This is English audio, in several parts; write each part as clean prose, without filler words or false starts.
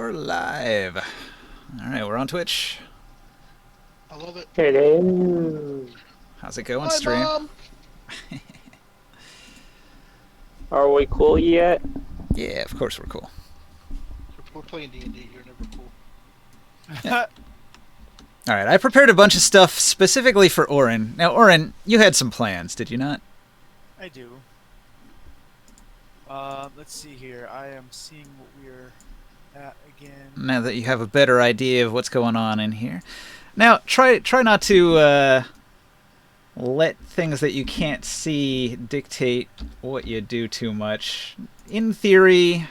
We're live. All right, we're on Twitch. I love it. Hello. How's it going, Hi, stream? Mom. Are we cool yet? Yeah, of course we're cool. We're playing D&D. You're never cool. All right, I prepared a bunch of stuff specifically for Orin. Now, Orin, you had some plans, did you not? I do. Let's see here. I am seeing what we're at again. Now that you have a better idea of what's going on in here. Now, try not to let things that you can't see dictate what you do too much. In theory,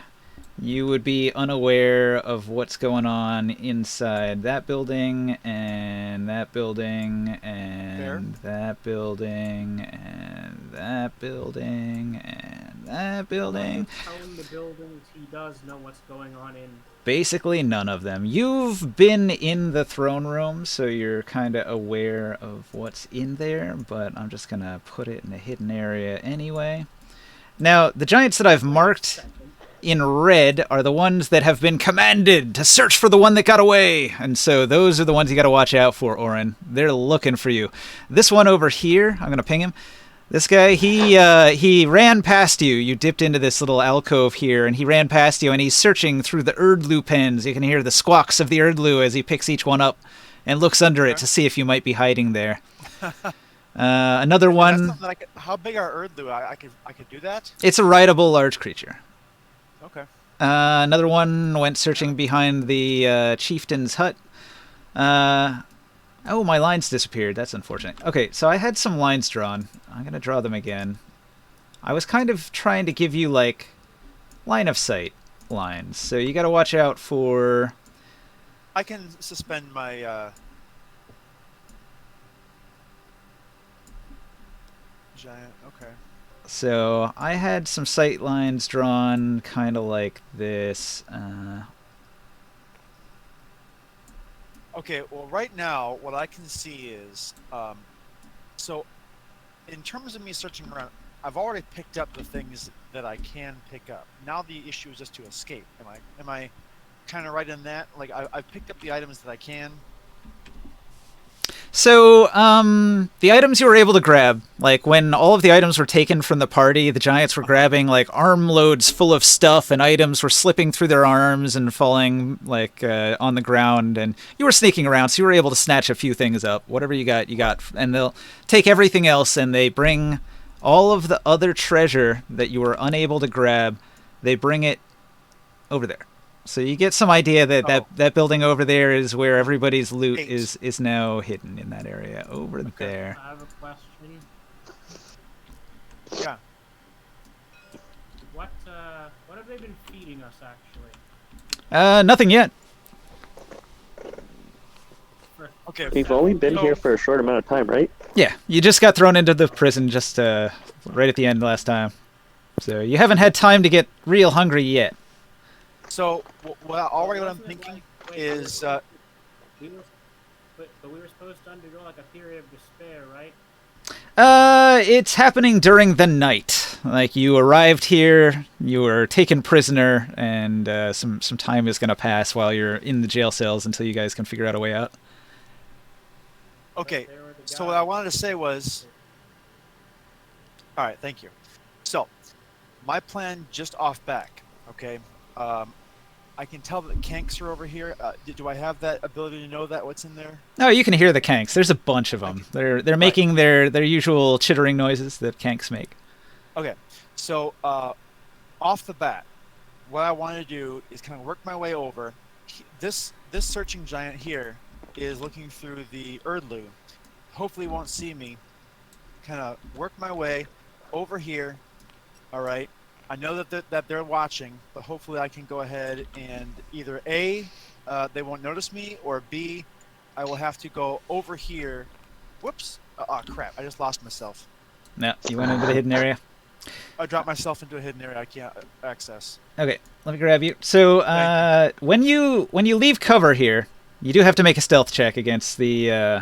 you would be unaware of what's going on inside that building, and that building, and that building, and that building, and that building. Telling the buildings he does know what's going on in. Basically none of them. You've been in the throne room, so you're kind of aware of what's in there, but I'm just going to put it in a hidden area anyway. Now, the giants that I've marked in red are the ones that have been commanded to search for the one that got away. And so those are the ones you got to watch out for, Orin. They're looking for you. This one over here, I'm going to ping him. This guy, he ran past you. You dipped into this little alcove here, and he ran past you, and he's searching through the Erdlu pens. You can hear the squawks of the Erdlu as he picks each one up and looks under it to see if you might be hiding there. Another one. How big are Erdlu? I could do that? It's a rideable large creature. Okay. Another one went searching behind the chieftain's hut. Oh, my lines disappeared. That's unfortunate. Okay, so I had some lines drawn. I'm going to draw them again. I was kind of trying to give you, like, line of sight lines. So you got to watch out for... I can suspend my giant. Okay. So I had some sight lines drawn kind of like this. Okay, well, right now, what I can see is, so, in terms of me searching around, I've already picked up the things that I can pick up. Now the issue is just to escape. Am I kind of right in that? Like, I've picked up the items that I can. So, the items you were able to grab, like when all of the items were taken from the party, the giants were grabbing like armloads full of stuff, and items were slipping through their arms and falling like on the ground, and you were sneaking around, so you were able to snatch a few things up. Whatever you got, and they'll take everything else, and they bring all of the other treasure that you were unable to grab, they bring it over there. So you get some idea that that building over there is where everybody's loot is now hidden in that area over there. I have a question. Yeah. What have they been feeding us actually? Nothing yet. Okay. We've only been here for a short amount of time, right? Yeah, you just got thrown into the prison just right at the end last time. So you haven't had time to get real hungry yet. So, what I'm thinking is... we were supposed to undergo like a period of despair, right? It's happening during the night. Like, you arrived here, you were taken prisoner, and some time is going to pass while you're in the jail cells until you guys can figure out a way out. Okay, so what I wanted to say was... Alright, thank you. So, my plan just off back, okay? I can tell that Kanks are over here. Do I have that ability to know that what's in there? No, you can hear the Kanks. There's a bunch of them. They're making their usual chittering noises that Kanks make. Okay, so off the bat, what I want to do is kind of work my way over. This searching giant here is looking through the Erdlu. Hopefully won't see me. Kind of work my way over here. All right. I know that they're watching, but hopefully I can go ahead and either A, they won't notice me, or B, I will have to go over here. Whoops. Oh, crap. I just lost myself. No, you went into the hidden area. I dropped myself into a hidden area I can't access. Okay, let me grab you. So, when you leave cover here, you do have to make a stealth check against the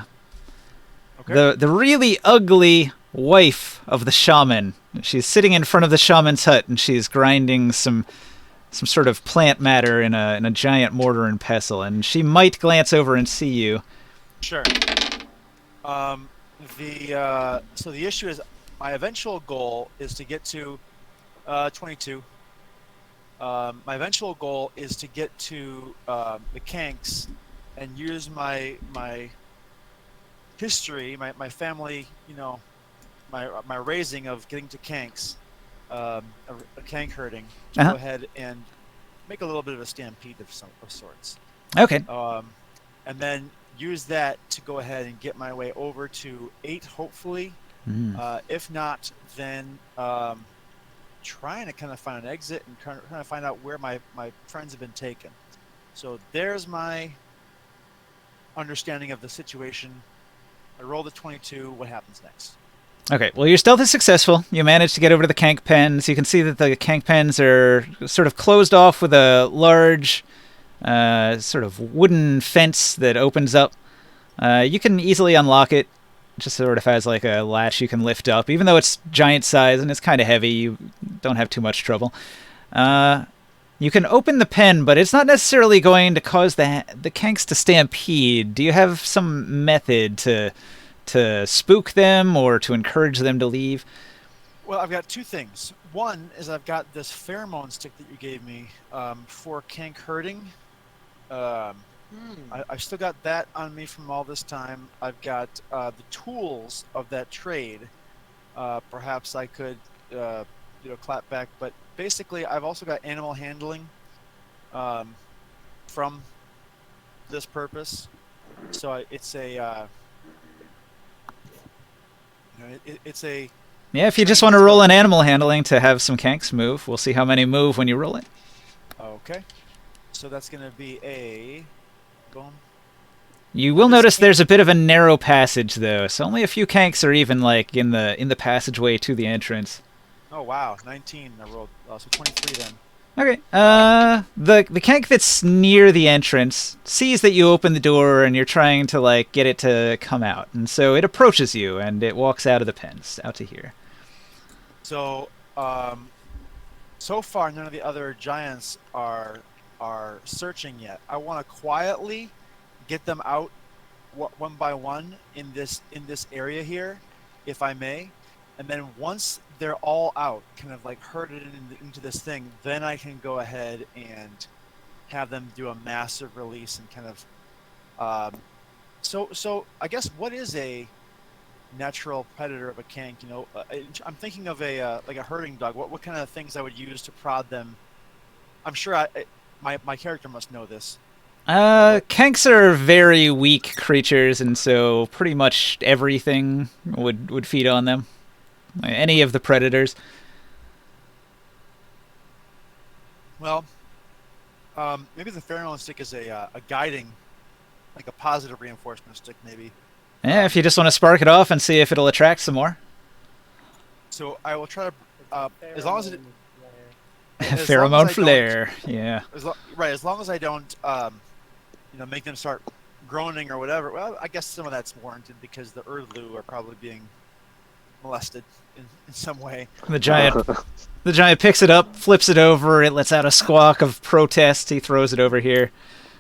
really ugly wife of the shaman. She's sitting in front of the shaman's hut, and she's grinding some some sort of plant matter in a giant mortar and pestle, and she might glance over and see you. Sure. So the issue is, my eventual goal is to get to 22. My eventual goal is to get to the Kanks and use my history, my family, my raising of getting to Kanks, a Kank herding, to Uh-huh. go ahead and make a little bit of a stampede of sorts. Okay. And then use that to go ahead and get my way over to 8, hopefully. If not, then trying to kind of find an exit and trying to find out where my friends have been taken. So there's my understanding of the situation. I rolled a 22. What happens next? Okay, well, your stealth is successful. You managed to get over to the Kank pens. You can see that the Kank pens are sort of closed off with a large sort of wooden fence that opens up. You can easily unlock it. It just sort of has like a latch you can lift up. Even though it's giant size and it's kind of heavy, you don't have too much trouble. You can open the pen, but it's not necessarily going to cause the Kanks to stampede. Do you have some method to spook them or to encourage them to leave? Well, I've got two things. One is I've got this pheromone stick that you gave me for Kank herding. I've still got that on me from all this time. I've got the tools of that trade. Perhaps I could, clap back. But basically, I've also got animal handling from this purpose. So it's a, it's a. Yeah, if you just want to roll an animal handling to have some Kanks move, we'll see how many move when you roll it. Okay. So that's going to be a. Boom. You will notice there's a bit of a narrow passage, though, so only a few Kanks are even like in the passageway to the entrance. Oh wow, 19 I rolled, so 23 then. Okay. The Kank that's near the entrance sees that you open the door and you're trying to like get it to come out, and so it approaches you and it walks out of the pens out to here. So, so far none of the other giants are searching yet. I want to quietly get them out one by one in this area here, if I may, and then once they're all out, kind of like herded into this thing, then I can go ahead and have them do a massive release and kind of. So I guess what is a natural predator of a Kank? I'm thinking of a like a herding dog. What kind of things I would use to prod them? I'm sure my character must know this. Kanks are very weak creatures, and so pretty much everything would feed on them. Any of the predators. Well, maybe the pheromone stick is a guiding, like a positive reinforcement stick, maybe. Yeah, if you just want to spark it off and see if it'll attract some more. So I will try to, as long as it. As long Pheromone as I flare, yeah. As long as I don't, make them start groaning or whatever. Well, I guess some of that's warranted because the Erdlu are probably being molested in some way. The giant picks it up, flips it over, it lets out a squawk of protest, he throws it over here.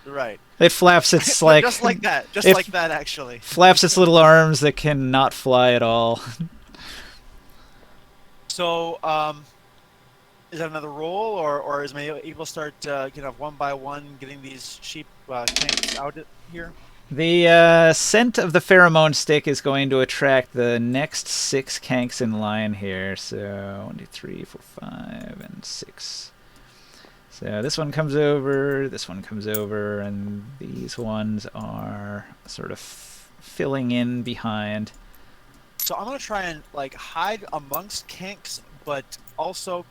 Right. It flaps its like just like that. Just like that actually. Flaps its little arms that can not fly at all. So, is that another roll, or is my able to start one by one getting these sheep Kanks out here? The scent of the pheromone stick is going to attract the next 6 Kanks in line here. So 1, 2, 3, 4, 5, and 6. So this one comes over, this one comes over, and these ones are sort of filling in behind. So I'm gonna try and like hide amongst Kanks, but also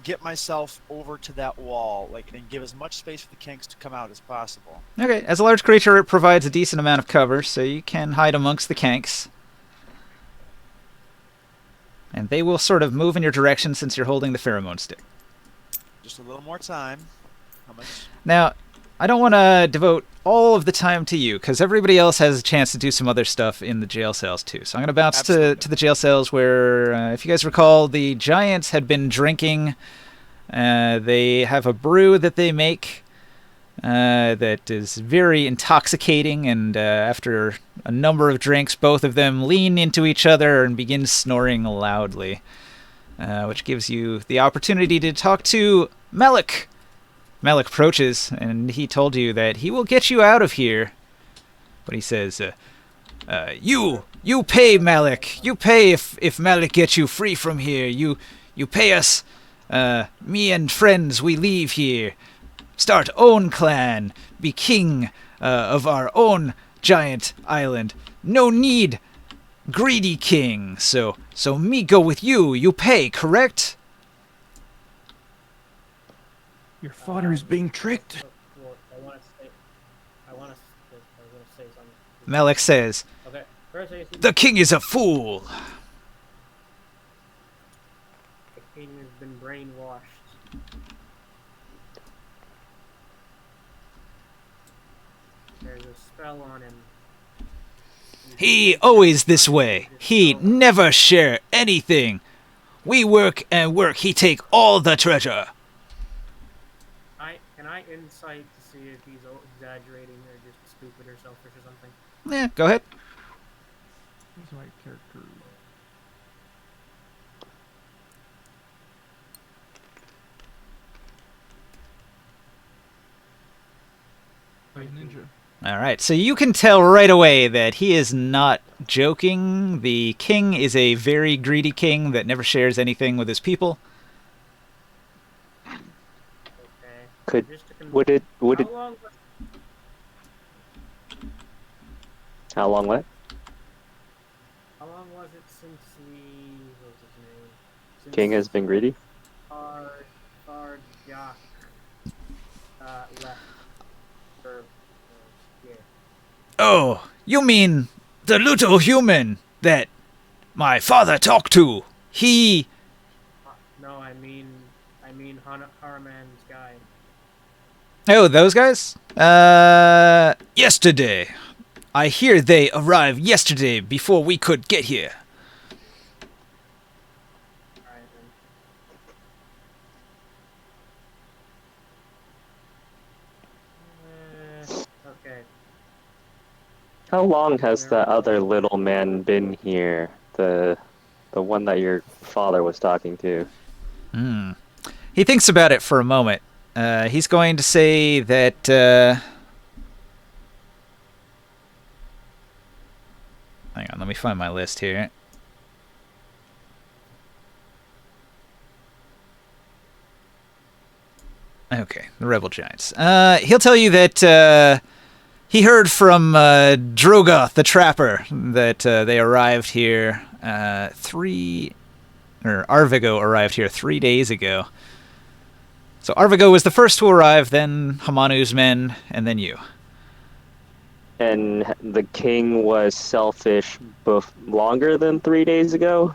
get myself over to that wall, and give as much space for the Kanks to come out as possible. Okay, as a large creature, it provides a decent amount of cover, so you can hide amongst the Kanks. And they will sort of move in your direction since you're holding the pheromone stick. Just a little more time. How much? Now, I don't want to devote all of the time to you, because everybody else has a chance to do some other stuff in the jail cells, too. So I'm going to bounce to the jail cells where, if you guys recall, the giants had been drinking They have a brew that they make that is very intoxicating, and after a number of drinks, both of them lean into each other and begin snoring loudly, which gives you the opportunity to talk to Melik. Melik approaches, and he told you that he will get you out of here. But he says, you pay, Melik. You pay if Melik gets you free from here. You pay us. Me and friends, we leave here. Start own clan. Be king of our own giant island. No need greedy king. So me go with you. You pay, correct? Your father is being tricked. Well, I want to say something. Melik says, Okay, first I see the king is a fool. the king has been brainwashed. There's a spell on him. He always this way. He never share anything. We work and work. He take all the treasure. Can I insight to see if he's exaggerating or just stupid or selfish or something? Yeah, go ahead. He's my character. Like ninja. All right, so you can tell right away that he is not joking. The king is a very greedy king that never shares anything with his people. Okay. Could Just to would it How long was how long what? How long was it since what was his name? Since King has been greedy. Arjak left for yeah. Oh, you mean the little human that my father talked to? He... No, I mean Haraman's guy. Oh, those guys? Yesterday. I hear they arrived yesterday before we could get here. Alright then. Okay. How long has the other little man been here? The one that your father was talking to. He thinks about it for a moment. He's going to say that... Hang on, let me find my list here. Okay, the Rebel Giants. He'll tell you that he heard from Drogoth the Trapper that they arrived here Arvigo arrived here 3 days ago. So Arvigo was the first to arrive, then Hamanu's men, and then you. And the king was selfish longer than 3 days ago?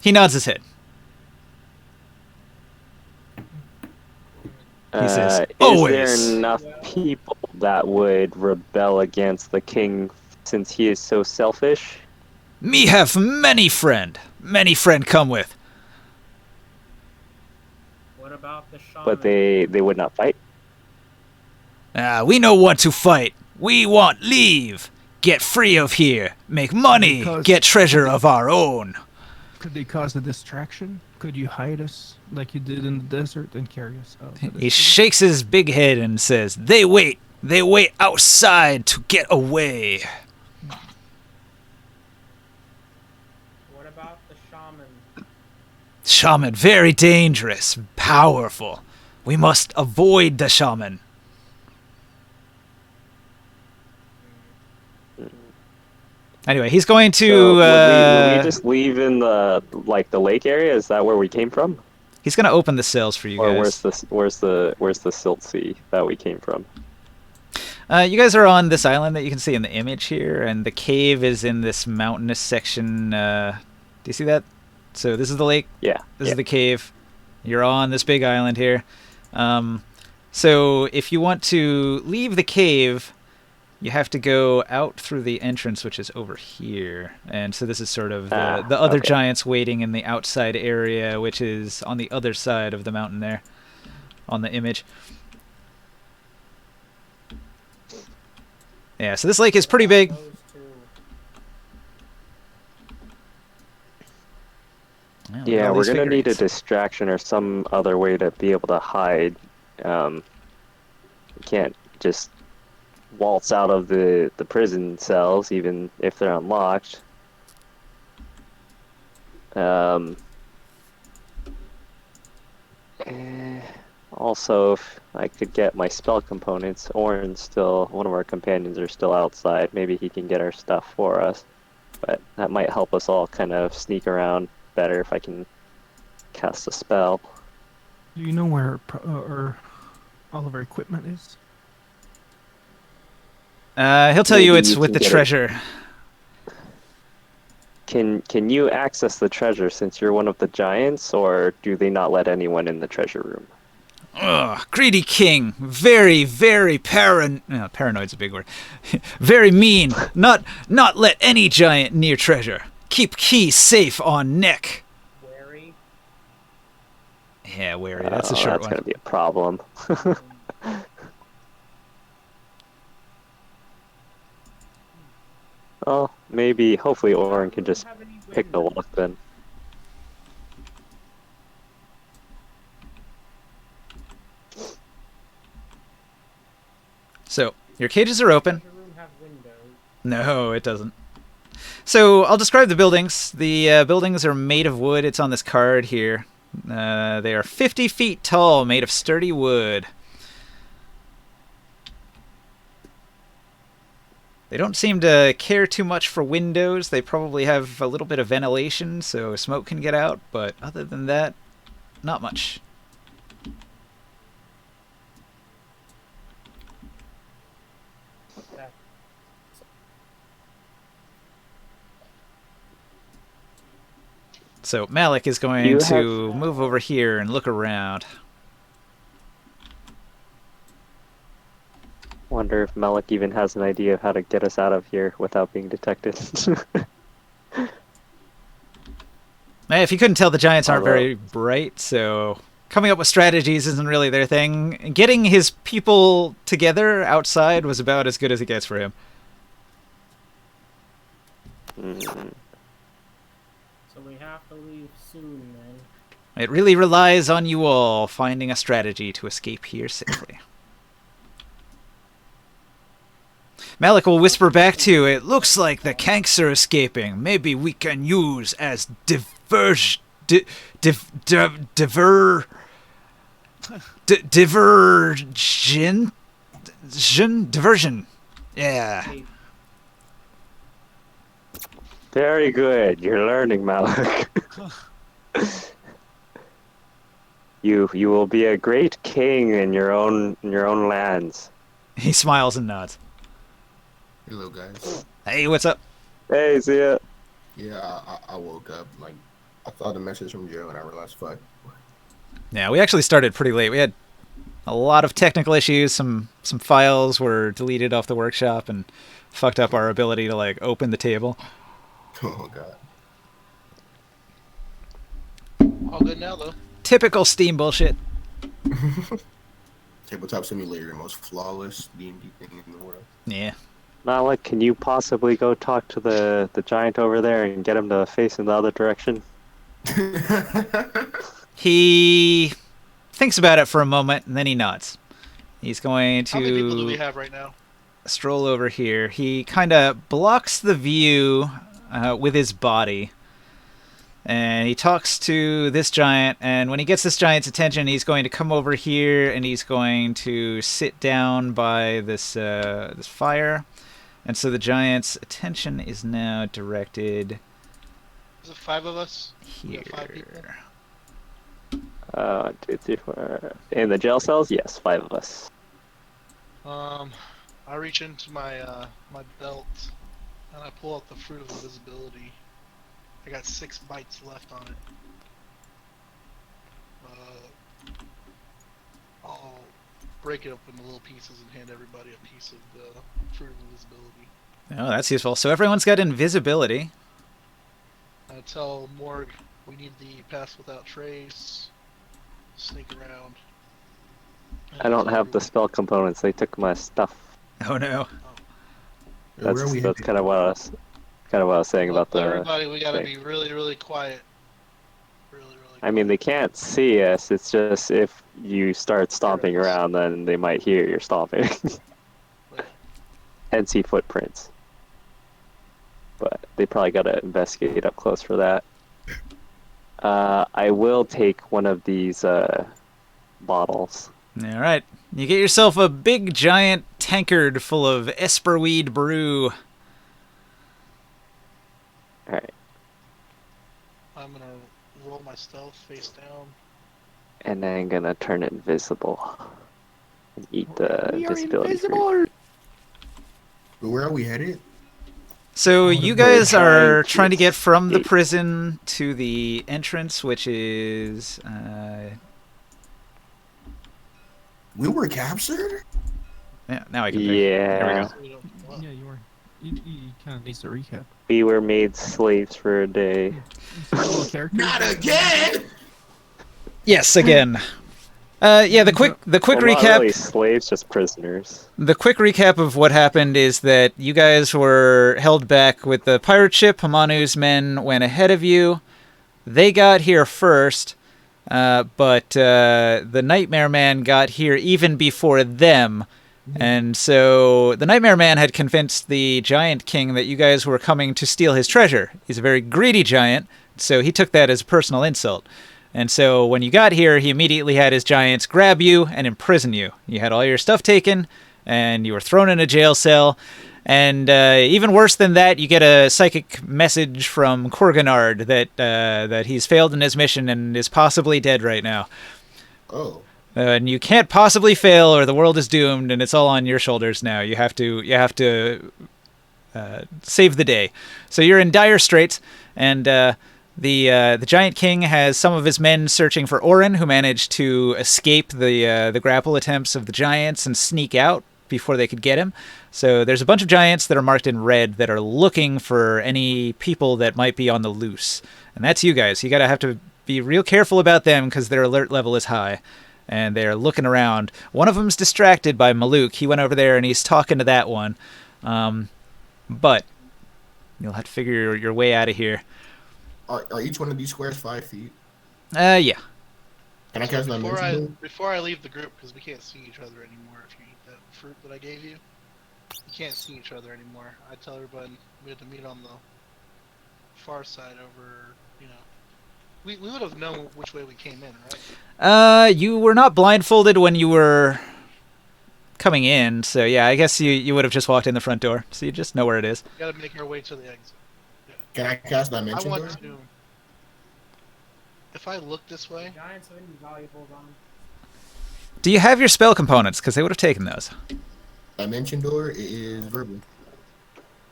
He nods his head. He says, always. Is there enough people that would rebel against the king since he is so selfish? Me have many friend come with. What about the shaman? But they would not fight? We know what to fight. We want leave. Get free of here. Make money. Get treasure of our own. Could they cause a distraction? Could you hide us like you did in the desert and carry us out? He shakes his big head and says, They wait outside to get away. What about the shaman? Shaman, very dangerous, powerful. We must avoid the shaman. Anyway, he's going to... So would we just leave in the lake area? Is that where we came from? He's going to open the cells for you Or guys. where's the silt sea that we came from? You guys are on this island that you can see in the image here, and the cave is in this mountainous section. Do you see that? So this is the lake. Yeah. This is the cave. You're on this big island here. So if you want to leave the cave, You have to go out through the entrance, which is over here. And so this is sort of Ah, the other okay. giants waiting in the outside area, which is on the other side of the mountain there, on the image. Yeah, so this lake is pretty big. Those two. Well, look at Yeah, all we're these gonna need a figurines. distraction or some other way to be able to hide. We can't just waltz out of the prison cells, even if they're unlocked. Um, eh, Also, if I could get my spell components, Orin's still, one of our companions are still outside. Maybe he can get our stuff for us. But that might help us all kind of sneak around better if I can cast a spell. Do you know where or all of our equipment is? He'll tell you Maybe it's you with can the get it. treasure. Can you access the treasure since you're one of the giants, or do they not let anyone in the treasure room? Ugh, greedy king. Very, very paranoid's a big word. Very mean. Not let any giant near treasure. Keep key safe on neck. Wary. Yeah, wary. That's a short That's one. gonna be a problem. Well, maybe, hopefully Orin can just Have any pick the windows? lock then. So, your cages are open. Treasure room have windows. No, it doesn't. So, I'll describe the buildings. The buildings are made of wood. It's on this card here. They are 50 feet tall, made of sturdy wood. They don't seem to care too much for windows. They probably have a little bit of ventilation so smoke can get out, but other than that, not much. That So Malik is going You to move over here and look around. Wonder if Malik even has an idea of how to get us out of here without being detected. If you couldn't tell, the giants aren't Although- very bright, so coming up with strategies isn't really their thing. Getting his people together outside was about as good as it gets for him. Mm, So we have to leave soon then. It really relies on you all finding a strategy to escape here safely. Malik will whisper back to you, "It looks like the Kanks are escaping. Maybe we can use as diversion. Diversion. Yeah. Hey, Very good. You're learning, Malik. You will be a great king in your own lands. He smiles and nods. Hello, guys. Hey, what's up? Hey, see ya. Yeah, I woke up, like, I saw the message from Joe and I realized, fuck. Yeah, we actually started pretty late. We had a lot of technical issues. Some files were deleted off the workshop and fucked up our ability to like open the table. Oh, God. All good now, though. Typical Steam bullshit. Tabletop Simulator, the most flawless D&D thing in the world. Yeah. Malik, can you possibly go talk to the giant over there and get him to face in the other direction? He thinks about it for a moment and then he nods. He's going How many people do we to have right now? stroll over here. He kind of blocks the view with his body. And he talks to this giant, and when he gets this giant's attention, he's going to come over here and he's going to sit down by this this fire. And so the giant's attention is now directed Is it 5 of us? We here. got 5 people? 1, 2, 3, 4. In the jail cells? Yes, 5 of us. I reach into my my belt and I pull out the fruit of invisibility. I got 6 bites left on it. I'll break it up into little pieces and hand everybody a piece of the fruit of invisibility. Oh, that's useful. So everyone's got invisibility. I tell Morg we need the pass without trace. Sneak around. And I don't tell have the everyone- spell components. They took my stuff. Oh no. Where are we That's headed? kind of what I was saying Look, about the. everybody, we gotta thing. be really, really quiet. Really, really. I mean, they quiet. can't see us. It's just if you start stomping Yes. around, then they might hear you're stomping Wait, and see footprints. But they probably got to investigate up close for that. I will take one of these bottles. All right. You get yourself a big giant tankard full of Esperweed brew. All right, I'm gonna roll my stealth face down. and then I'm gonna turn invisible and eat the invisibility fruit. But where are we headed? So Oh, you the guys bird are trying trying to to get from the escape. prison to the entrance, which is We were captured? yeah, now I can think. There we Yeah, go. So we don't- what? Yeah, you were. You kind of needs to recap. we were made slaves for a day. Little characters. Not again! Yes, again. Yeah, the quick Well, recap. not really slaves, just prisoners. The quick recap of what happened is that you guys were held back with the pirate ship. Hamanu's men went ahead of you. They got here first, but the Nightmare Man got here even before them. And so the Nightmare Man had convinced the Giant King that you guys were coming to steal his treasure. He's a very greedy giant, so he took that as a personal insult. And so when you got here, he immediately had his giants grab you and imprison you. You had all your stuff taken, and you were thrown in a jail cell. And even worse than that, you get a psychic message from Korganard that he's failed in his mission and is possibly dead right now. Oh. And you can't possibly fail, or the world is doomed, and it's all on your shoulders now. You have to save the day. So you're in dire straits, and the Giant King has some of his men searching for Orin, who managed to escape the grapple attempts of the giants and sneak out before they could get him. So there's a bunch of giants that are marked in red that are looking for any people that might be on the loose, and that's you guys. You gotta have to be real careful about them because their alert level is high. And they're looking around. One of them's distracted by Maluk. He went over there and he's talking to that one. But you'll have to figure your way out of here. Are each one of these squares 5 feet? Yeah. Can I cast my mention? Before I leave the group, because we can't see each other anymore if you eat that fruit that I gave you. You can't see each other anymore. I tell everybody we had to meet on the far side over, you know. We would have known which way we came in, right? You were not blindfolded when you were coming in, so yeah, I guess you would have just walked in the front door, so you just know where it is. We gotta make our way to the exit. Can I cast I dimension door? want to. If I look this way, Giants have any valuables on them? Do you have your spell components? Because they would have taken those. Dimension door is verbal.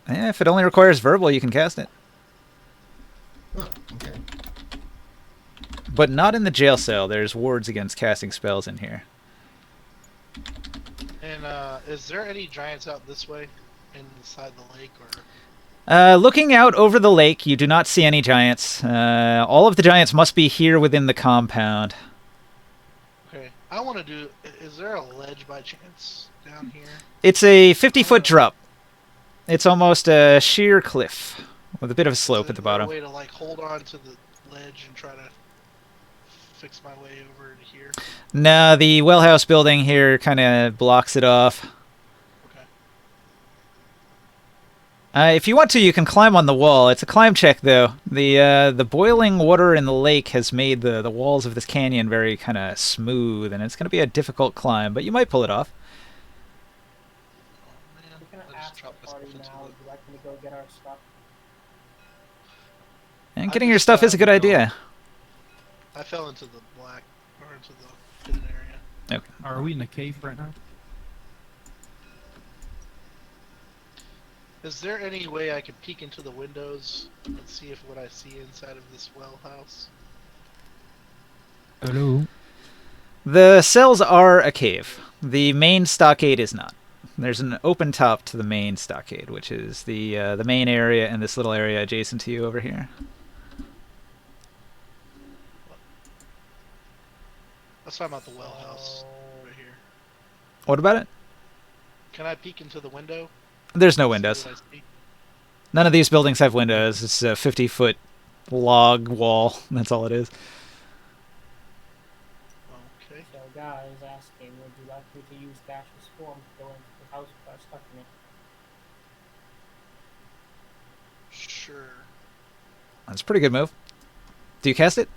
Yeah, if it only requires verbal, you can cast it. Oh, okay. But not in the jail cell. There's wards against casting spells in here. and is there any giants out this way, inside the lake, or? Looking out over the lake, you do not see any giants. All of the giants must be here within the compound. Okay, I want to do. Is there a ledge by chance down here? It's a 50-foot drop. It's almost a sheer cliff with a bit of a slope at the Is there a bottom. way to like hold on to the ledge and try to fix my way over to here? No, the well house building here kind of blocks it off. Okay. If you want to, you can climb on the wall. It's a climb check, though. The boiling water in the lake has made the walls of this canyon very kind of smooth, and it's going to be a difficult climb, but you might pull it off. Oh man, We're gonna I just ask the dropped myself party into now. Would you like me to go get our stuff? And I getting your just, stuff is a good you know, idea. I fell into the black, or into the hidden area. Are we in a cave right now? Is there any way I could peek into the windows and see if what I see inside of this well house? Hello. The cells are a cave. The main stockade is not. There's an open top to the main stockade, which is the main area and this little area adjacent to you over here. Let's talk about the well house right here. What about it? Can I peek into the window? There's no See windows. what I see? None of these buildings have windows. It's a 50-foot log wall. That's all it is. Okay. So, guys asking, would you like me to use gaseous form to go into the house without stuck in it? Sure. That's a pretty good move. Do you cast it?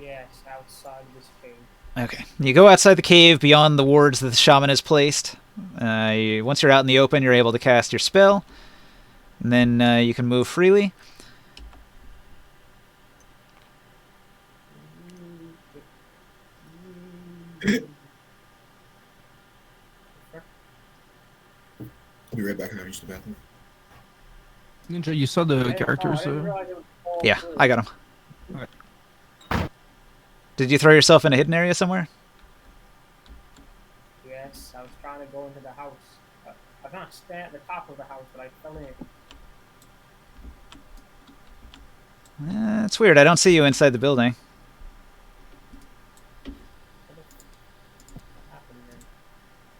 Yes, outside this cave. Okay. You go outside the cave beyond the wards that the shaman has placed. Once you're out in the open, you're able to cast your spell. And then you can move freely. I'll be right back. I'll use the bathroom. Ninja, you saw the I characters. didn't realize it was all Yeah, blue. I got him. Okay. Did you throw yourself in a hidden area somewhere? Yes, I was trying to go into the house. I'm not standing at the top of the house, but I fell in. It's weird. I don't see you inside the building. What happened then?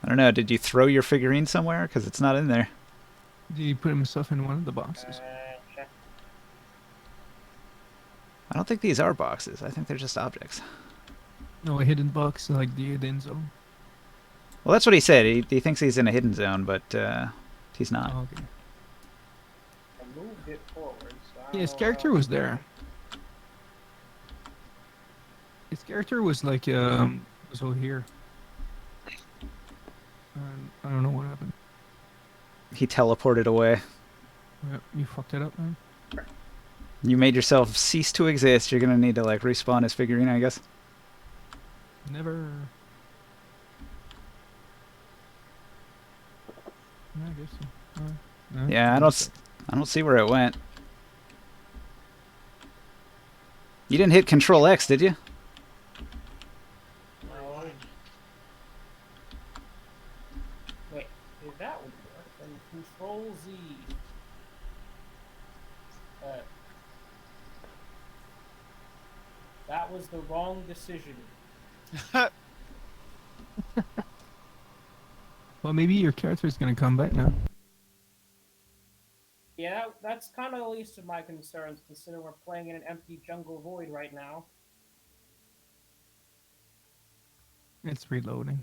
I don't know. Did you throw your figurine somewhere? Because it's not in there. Did he put himself in one of the boxes? Check. I don't think these are boxes. I think they're just objects. No, a hidden box like the hidden zone. Well, that's what he said. He thinks he's in a hidden zone, but he's not. Oh, okay. I moved it forward, so I Yeah, his don't know character where- was there. His character was like was over here. I don't know what happened. He teleported away. Yeah, you fucked it up, man. You made yourself cease to exist. You're gonna need to like respawn his figurine, I guess. Never. Yeah, I guess so. No, Yeah, I don't see where it went. You didn't hit Control X, did you? No. Wait, if that would work, then Control Z. That was the wrong decision. Well, maybe your character is gonna come back now. Yeah, that's kind of the least of my concerns, considering we're playing in an empty jungle void right now. It's reloading.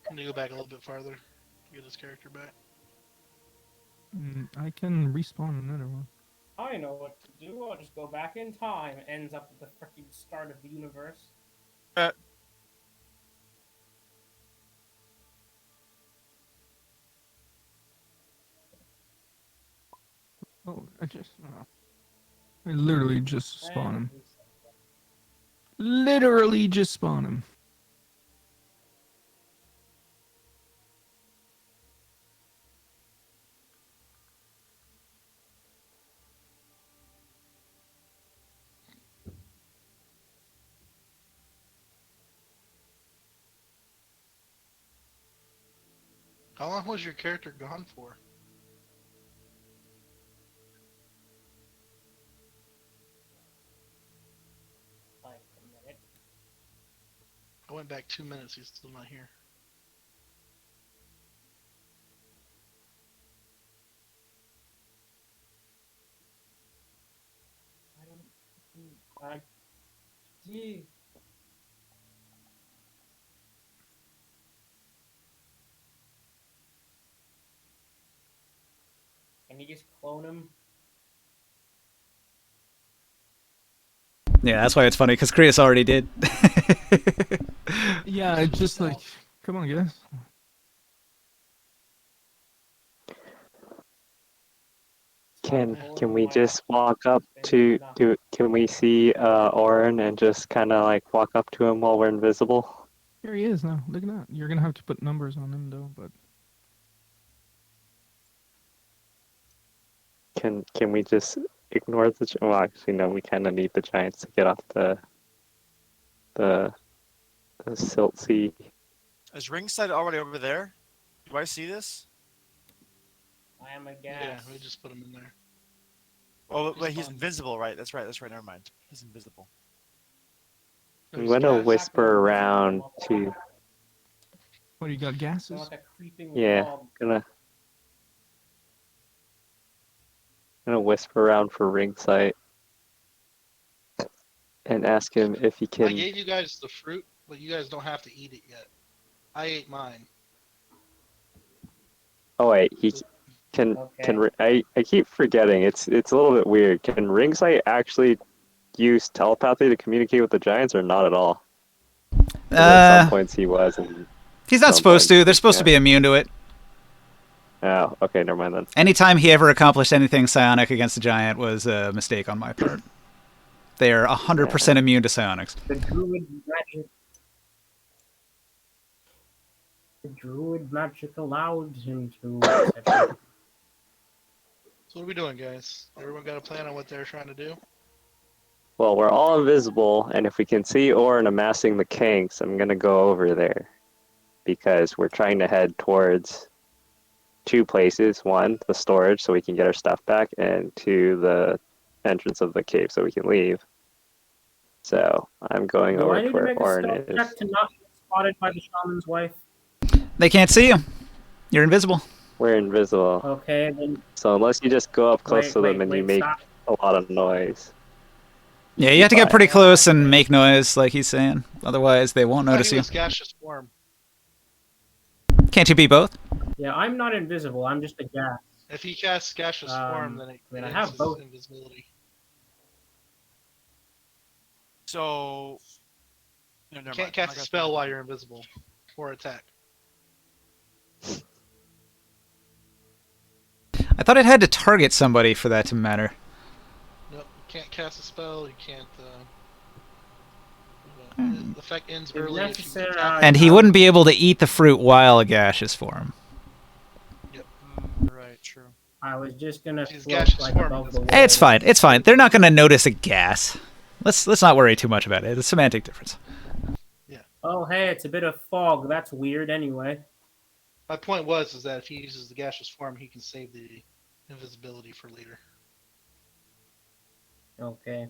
Can you go back a little bit farther to get his character back? I can respawn another one. I know what to do. I'll just go back in time. Ends up at the freaking start of the universe. Oh, I literally just spawn him. Literally just spawn him. How long was your character gone for? Like a minute. I went back 2 minutes. He's still not here. I don't. Gee. Can you just clone him? Yeah, that's why it's funny because Krios already did. Yeah, it's just like, come on, guys. Can we just walk up to can we see Orin and just kind of like walk up to him while we're invisible? Here he is now. Look at that. You're gonna have to put numbers on him though, but Can we just ignore the? Well, actually, no. We kind of need the giants to get off the siltsy. Is ringside already over there? Do I see this? I am a Yeah, gas. we just put him in there. Oh, wait, he's Spawn. invisible, right? That's right. Never mind. He's invisible. I'm There's gonna gas. whisper around to. what do you got? Sound Gases? like a creeping Yeah, fog. gonna whisper around for ringside and ask him if he I can. gave you guys the fruit, but you guys don't have to eat it yet. I ate mine. Oh wait, he can. I keep forgetting. It's a little bit weird. Can ringside actually use telepathy to communicate with the giants, or not at all? 'Cause at some points he was, and He's not some supposed points to. They're he supposed to can't. be immune to it. Oh, okay, never mind then. Anytime he ever accomplished anything psionic against a giant was a mistake on my part. They are 100% immune to psionics. The druid magic. The druid magic allowed him to. etc. So what are we doing, guys? Everyone got a plan on what they're trying to do? Well, we're all invisible, and if we can see Orin amassing the kinks, I'm gonna go over there because we're trying to head towards two places. One, the storage, so we can get our stuff back, and two, the entrance of the cave, so we can leave. So I'm going Do over I to need to where make a Orin stealth is. check to not get spotted by the shaman's wife? They can't see you. You're invisible. We're invisible, Okay, then so unless you just go up close to them and you wait, make stop. a lot of noise. Yeah, you have to get pretty close and make noise, like he's saying. Otherwise, they won't I thought notice he you. was gaseous form. Can't you be both? Yeah, I'm not invisible. I'm just a gas. If he casts gaseous form, then it I mean, I ends have his both. invisibility. So. No, never Can't mind. cast I a got spell you. while you're invisible. Or attack. I thought it had to target somebody for that to matter. Nope. You can't cast a spell, you can't the effect ends If early if you necessary, attack. And he wouldn't be able to eat the fruit while a gaseous form. Right, true. I was just gonna She's float gaseous like form, above the doesn't- wall. Hey, it's fine. It's fine. They're not going to notice a gas. Let's not worry too much about it. It's a semantic difference. Oh, hey, it's a bit of fog. That's weird anyway. My point was is that if he uses the gaseous form, he can save the invisibility for later. Okay.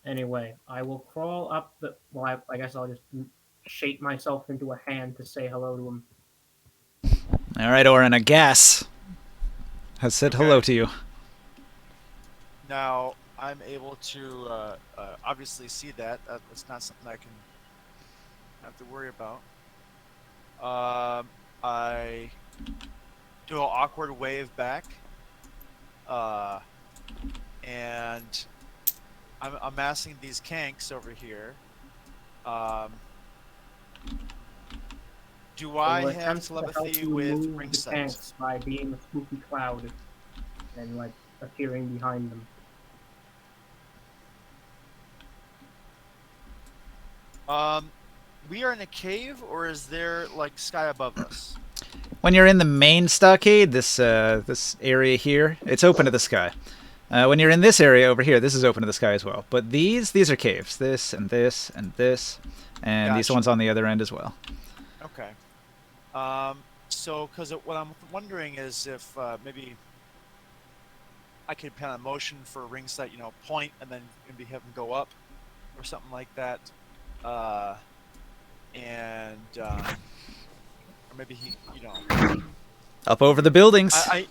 Anyway, I will crawl up the. Well, I guess I'll just shape myself into a hand to say hello to him. All right, Orin, a gas has said hello to you. Now I'm able to obviously see that. That's not something I can have to worry about. I do an awkward wave back, and I'm amassing these kanks over here. Do I will have attempt to help telepathy you with move ring the sight? tanks by being a spooky cloud and like appearing behind them. We are in a cave, or is there like sky above us? When you're in the main stockade, this area here, it's open to the sky. When you're in this area over here, this is open to the sky as well. But these are caves. This and this and this, and these Gotcha. ones on the other end as well. Okay. So, because what I'm wondering is if maybe I could plan a motion for ring sight, point and then maybe have him go up or something like that. Or maybe he, Up over the buildings. I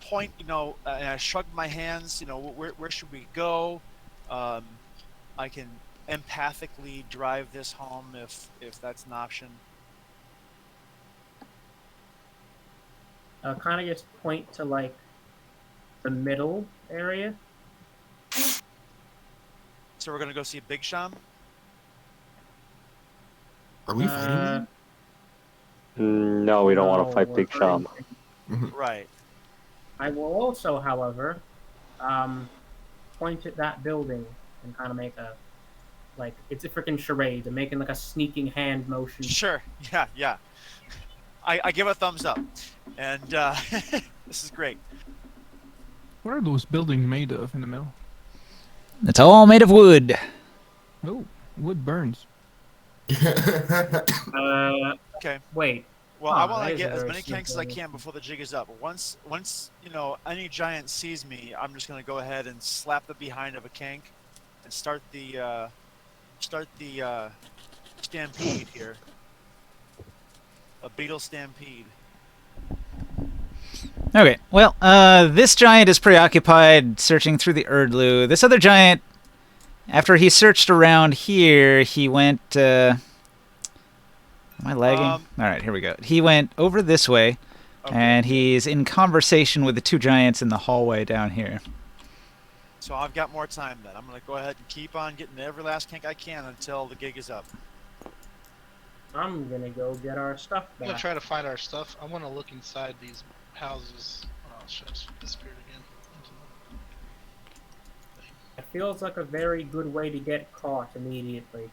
point, and I shrug my hands. Where should we go? I can empathically drive this home if that's an option. Kind of just point to like the middle area. So we're gonna go see Big Sham. Are we fighting him? No, we don't want No, to fight we're Big Sham. hurting. Right. I will also, however, point at that building and kind of make a Like it's a freaking charade. They're making like a sneaking hand motion. Sure. Yeah. I give a thumbs up, and this is great. What are those buildings made of in the middle? It's all made of wood. Oh, wood burns. Okay. Wait. Well, Huh, I want that to is get a as very many kanks as I simple- can before the jig is up. Once any giant sees me, I'm just gonna go ahead and slap the behind of a kank, and start the stampede here. A beetle stampede. Okay, well, this giant is preoccupied searching through the Erdlu. This other giant, after he searched around here, he went, am I lagging? Alright, here we go. He went over this way, Okay. and he's in conversation with the two giants in the hallway down here. So I've got more time then. I'm gonna go ahead and keep on getting every last kank I can until the gig is up. I'm gonna go get our stuff I'm gonna back. try to find our stuff. I want to look inside these houses. Oh shit! I disappeared again. It feels like a very good way to get caught immediately.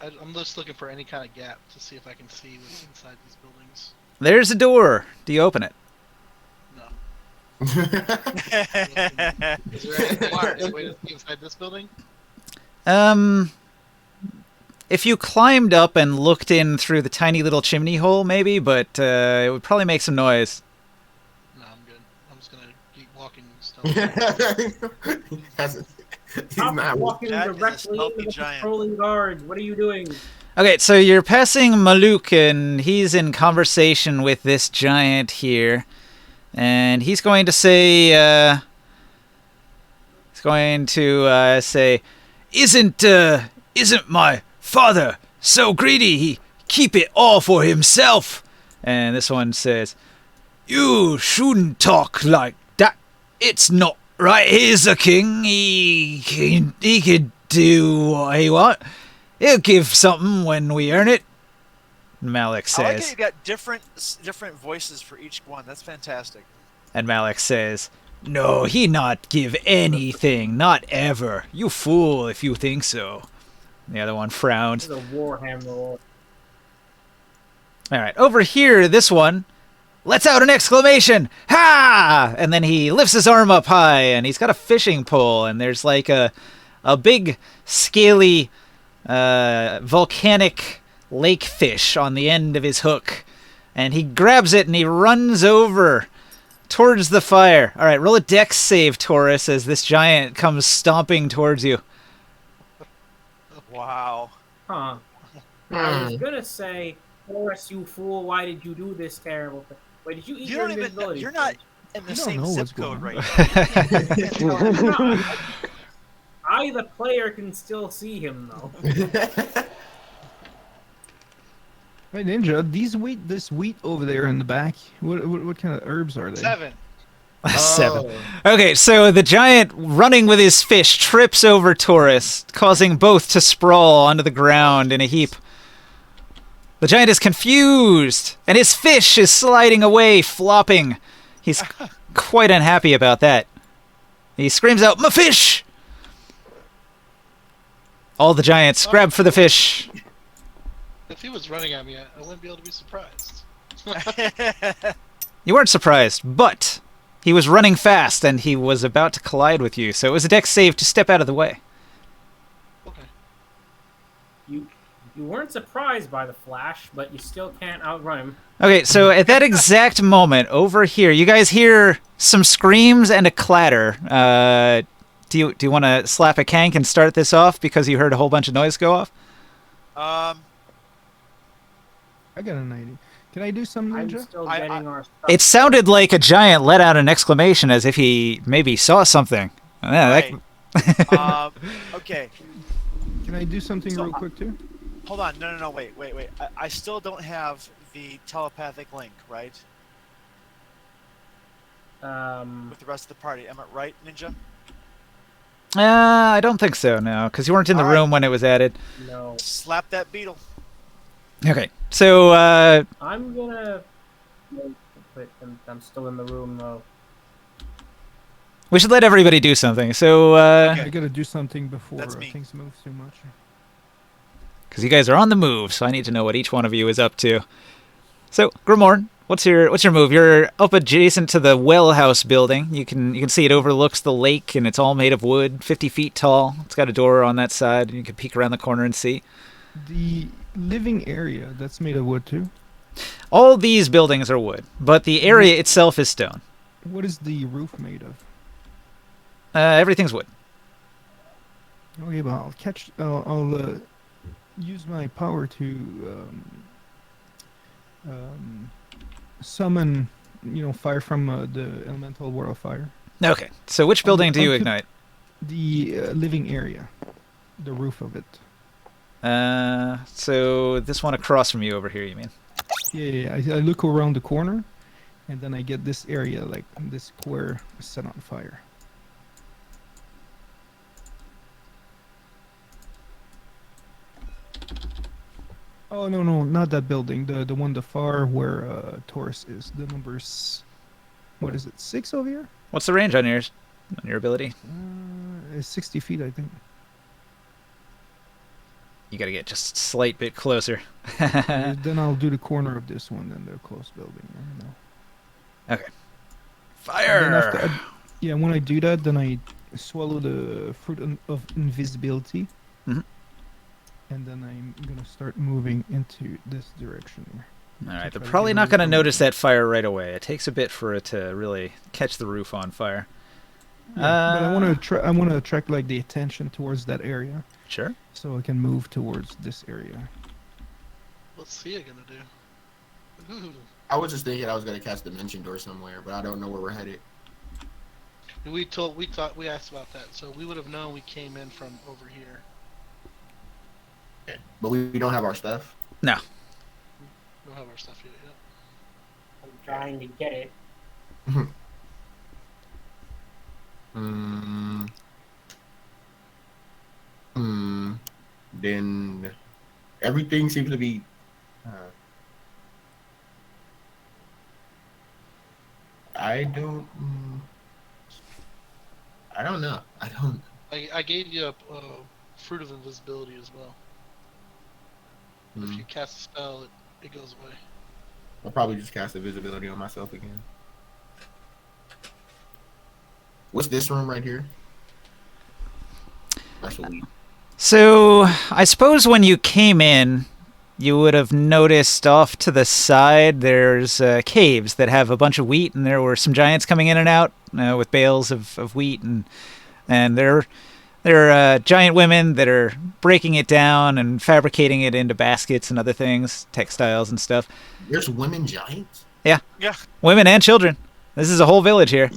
I'm just looking for any kind of gap to see if I can see what's inside these buildings. There's a door. Do you open it? No. Is there any way to see inside this building? If you climbed up and looked in through the tiny little chimney hole, maybe, but it would probably make some noise. No, I'm good. I'm just gonna keep walking still. He's Stop not. walking That is a directly stealthy into the giant. patrolling guards. What are you doing? Okay, so you're passing Maluk, and he's in conversation with this giant here, and he's going to say, isn't my father so greedy he keep it all for himself? And this one says, you shouldn't talk like that. It's not right. He's a king. He can do what he want. He'll give something when we earn it. Malik I like how says. you got different voices for each one. That's fantastic. And Malik says, no, he not give anything. Not ever. You fool if you think so. The other one frowned. This is a Warhammer roll. All right, over here, this one lets out an exclamation, "Ha!" And then he lifts his arm up high, and he's got a fishing pole, and there's like a big, scaly, volcanic lake fish on the end of his hook. And he grabs it, and he runs over towards the fire. All right, roll a dex save, Taurus, as this giant comes stomping towards you. Wow. Huh. I was gonna say, Horace, you fool, why did you do this terrible thing? Wait, did you eat You your don't even know, invisibility? you're not thing? in the You don't same know zip what's code going right now. No, I, the player, can still see him, though. Hey Ninja, this wheat over there in the back. What kind of herbs are they? 7. 7. Okay, so the giant running with his fish trips over Taurus, causing both to sprawl onto the ground in a heap. The giant is confused, and his fish is sliding away, flopping. He's quite unhappy about that. He screams out, "My fish!" All the giants grab for the fish. If he was running at me, I wouldn't be able to be surprised. You weren't surprised, but he was running fast, and he was about to collide with you, so it was a dex save to step out of the way. Okay. You weren't surprised by the flash, but you still can't outrun him. Okay, so at that exact moment, over here, you guys hear some screams and a clatter. Do you want to slap a kank and start this off because you heard a whole bunch of noise go off? I got an idea. Can I do some I'm Ninja? still I- getting our stuff. It sounded like a giant let out an exclamation as if he maybe saw something. Yeah, Right. Okay. Can I do something So, real quick too? Hold on. No. Wait. I still don't have the telepathic link, right? With the rest of the party. Am I right, Ninja? I don't think so, no, because you weren't in the All right. room when it was added. No. Slap that beetle. Okay, so I'm gonna... Wait, I'm still in the room, though. We should let everybody do something. So, I gotta do something before That's me. things move too much. because you guys are on the move, so I need to know what each one of you is up to. So, Grimorn, what's your move? You're up adjacent to the well house building. You can see it overlooks the lake, and it's all made of wood, 50 feet tall. It's got a door on that side, and you can peek around the corner and see. The living area, that's made of wood too. All these buildings are wood, but the area itself is stone. What is the roof made of? Everything's wood. Okay, well, I'll use my power to summon, fire from the elemental world of fire. Okay, so which building do you I'll ignite? The living area, the roof of it. So this one across from you over here, you mean? Yeah. I look around the corner, and then I get this area, like this square, set on fire. Oh no, not that building. The one the far where Taurus is. The number's, what is it? 6 over here? What's the range on yours? On your ability? It's 60 feet, I think. You gotta get just a slight bit closer. Then I'll do the corner of this one, then the close building. I don't know. Okay. And then Fire! when I do that, then I swallow the fruit of invisibility. Mhm. And then I'm gonna start moving into this direction here. Alright, try they're to probably get not away going to from notice it. that fire right away. It takes a bit for it to really catch the roof on fire. Yeah, but I want to attract like the attention towards that area, Sure. so I can move towards this area. What's Sia gonna do? Ooh. I was just thinking I was gonna cast Dimension Door somewhere, but I don't know where we're headed. We asked about that, so we would have known we came in from over here. But we don't have our stuff. No. We don't have our stuff yet. I'm trying to get it. Then everything seems to be. I don't. I don't know. I don't. I gave you a fruit of invisibility as well. If you cast a spell, it goes away. I'll probably just cast invisibility on myself again. What's this room right here? That's what we. So, I suppose when you came in, you would have noticed off to the side there's caves that have a bunch of wheat, and there were some giants coming in and out with bales of wheat, and there are giant women that are breaking it down and fabricating it into baskets and other things, textiles and stuff. There's women giants. Yeah. Yeah. Women and children. This is a whole village here.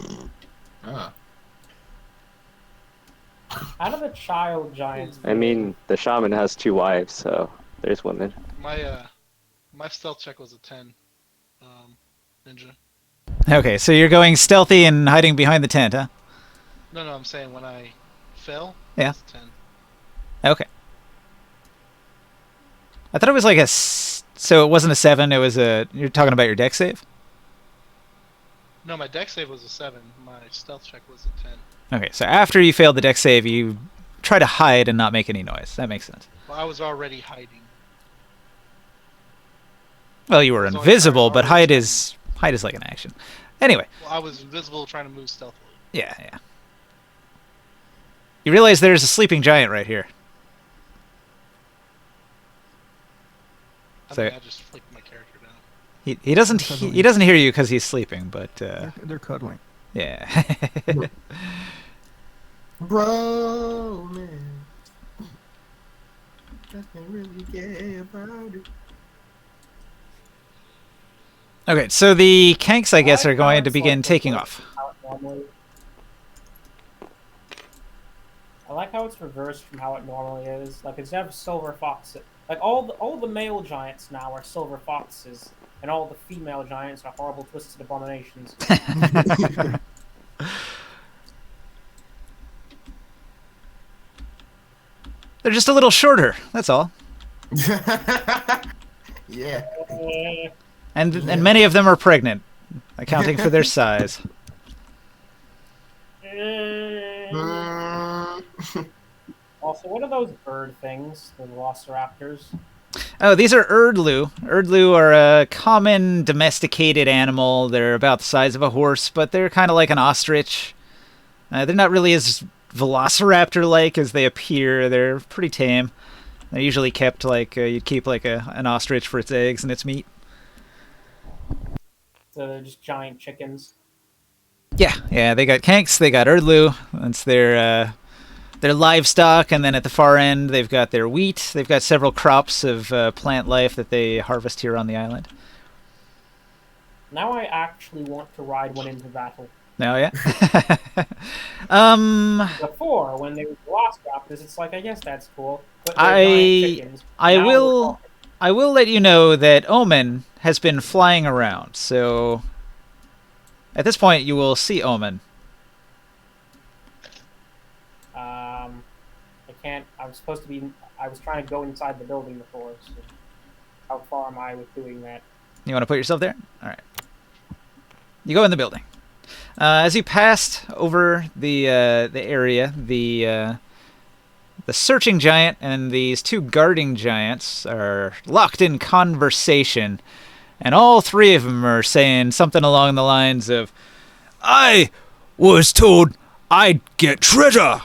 Ah. How do the child giants? I mean, the shaman has 2 wives, so there's women. My stealth check was a 10. Ninja. Okay, so you're going stealthy and hiding behind the tent, huh? No, I'm saying when I fell. Yeah. It's 10. Okay. I thought it was like so it wasn't a 7, it was you're talking about your deck save? No, my deck save was a 7. My stealth check was a 10. Okay, so after you failed the deck save, you try to hide and not make any noise. That makes sense. Well, I was already hiding. Well, you were It's only invisible, but hard hide is like an action. Anyway, Well, I was invisible trying to move stealthily. yeah. You realize there's a sleeping giant right here. I So- mean, I just flicked my character down. He doesn't hear you because he's sleeping, but They're cuddling. yeah. Bro, man. Just can't really get about it. Okay, so the Kanks, I guess, like are going how to it's begin like taking reversed off. from how it normally- I like how it's reversed from how it normally is. Like instead of silver foxes, like all the male giants now are silver foxes, and all the female giants are horrible twisted abominations. They're just a little shorter. That's all. Yeah. And many of them are pregnant, accounting for their size. Mm, Also, what are those bird things? The velociraptors? Oh, these are Erdlu. Erdlu are a common domesticated animal. They're about the size of a horse, but they're kind of like an ostrich. They're not really as velociraptor-like as they appear. They're pretty tame. They're usually kept like you'd keep like an ostrich for its eggs and its meat. So they're just giant chickens. Yeah. They got Kanks. They got Erdlu. That's their livestock, and then at the far end they've got their wheat. They've got several crops of plant life that they harvest here on the island. Now I actually want to ride one into battle. Oh yeah. Before, when they were velociraptors, it's like, I guess that's cool. But they're I giant chickens. I Now we're will talking. I will let you know that Omen has been flying around. So at this point you will see Omen. I can't. I was supposed to be. I was trying to go inside the building before. So how far am I with doing that? You want to put yourself there? All right. You go in the building. As you passed over the area, the searching giant and these two guarding giants are locked in conversation, and all three of them are saying something along the lines of, "I was told I'd get treasure.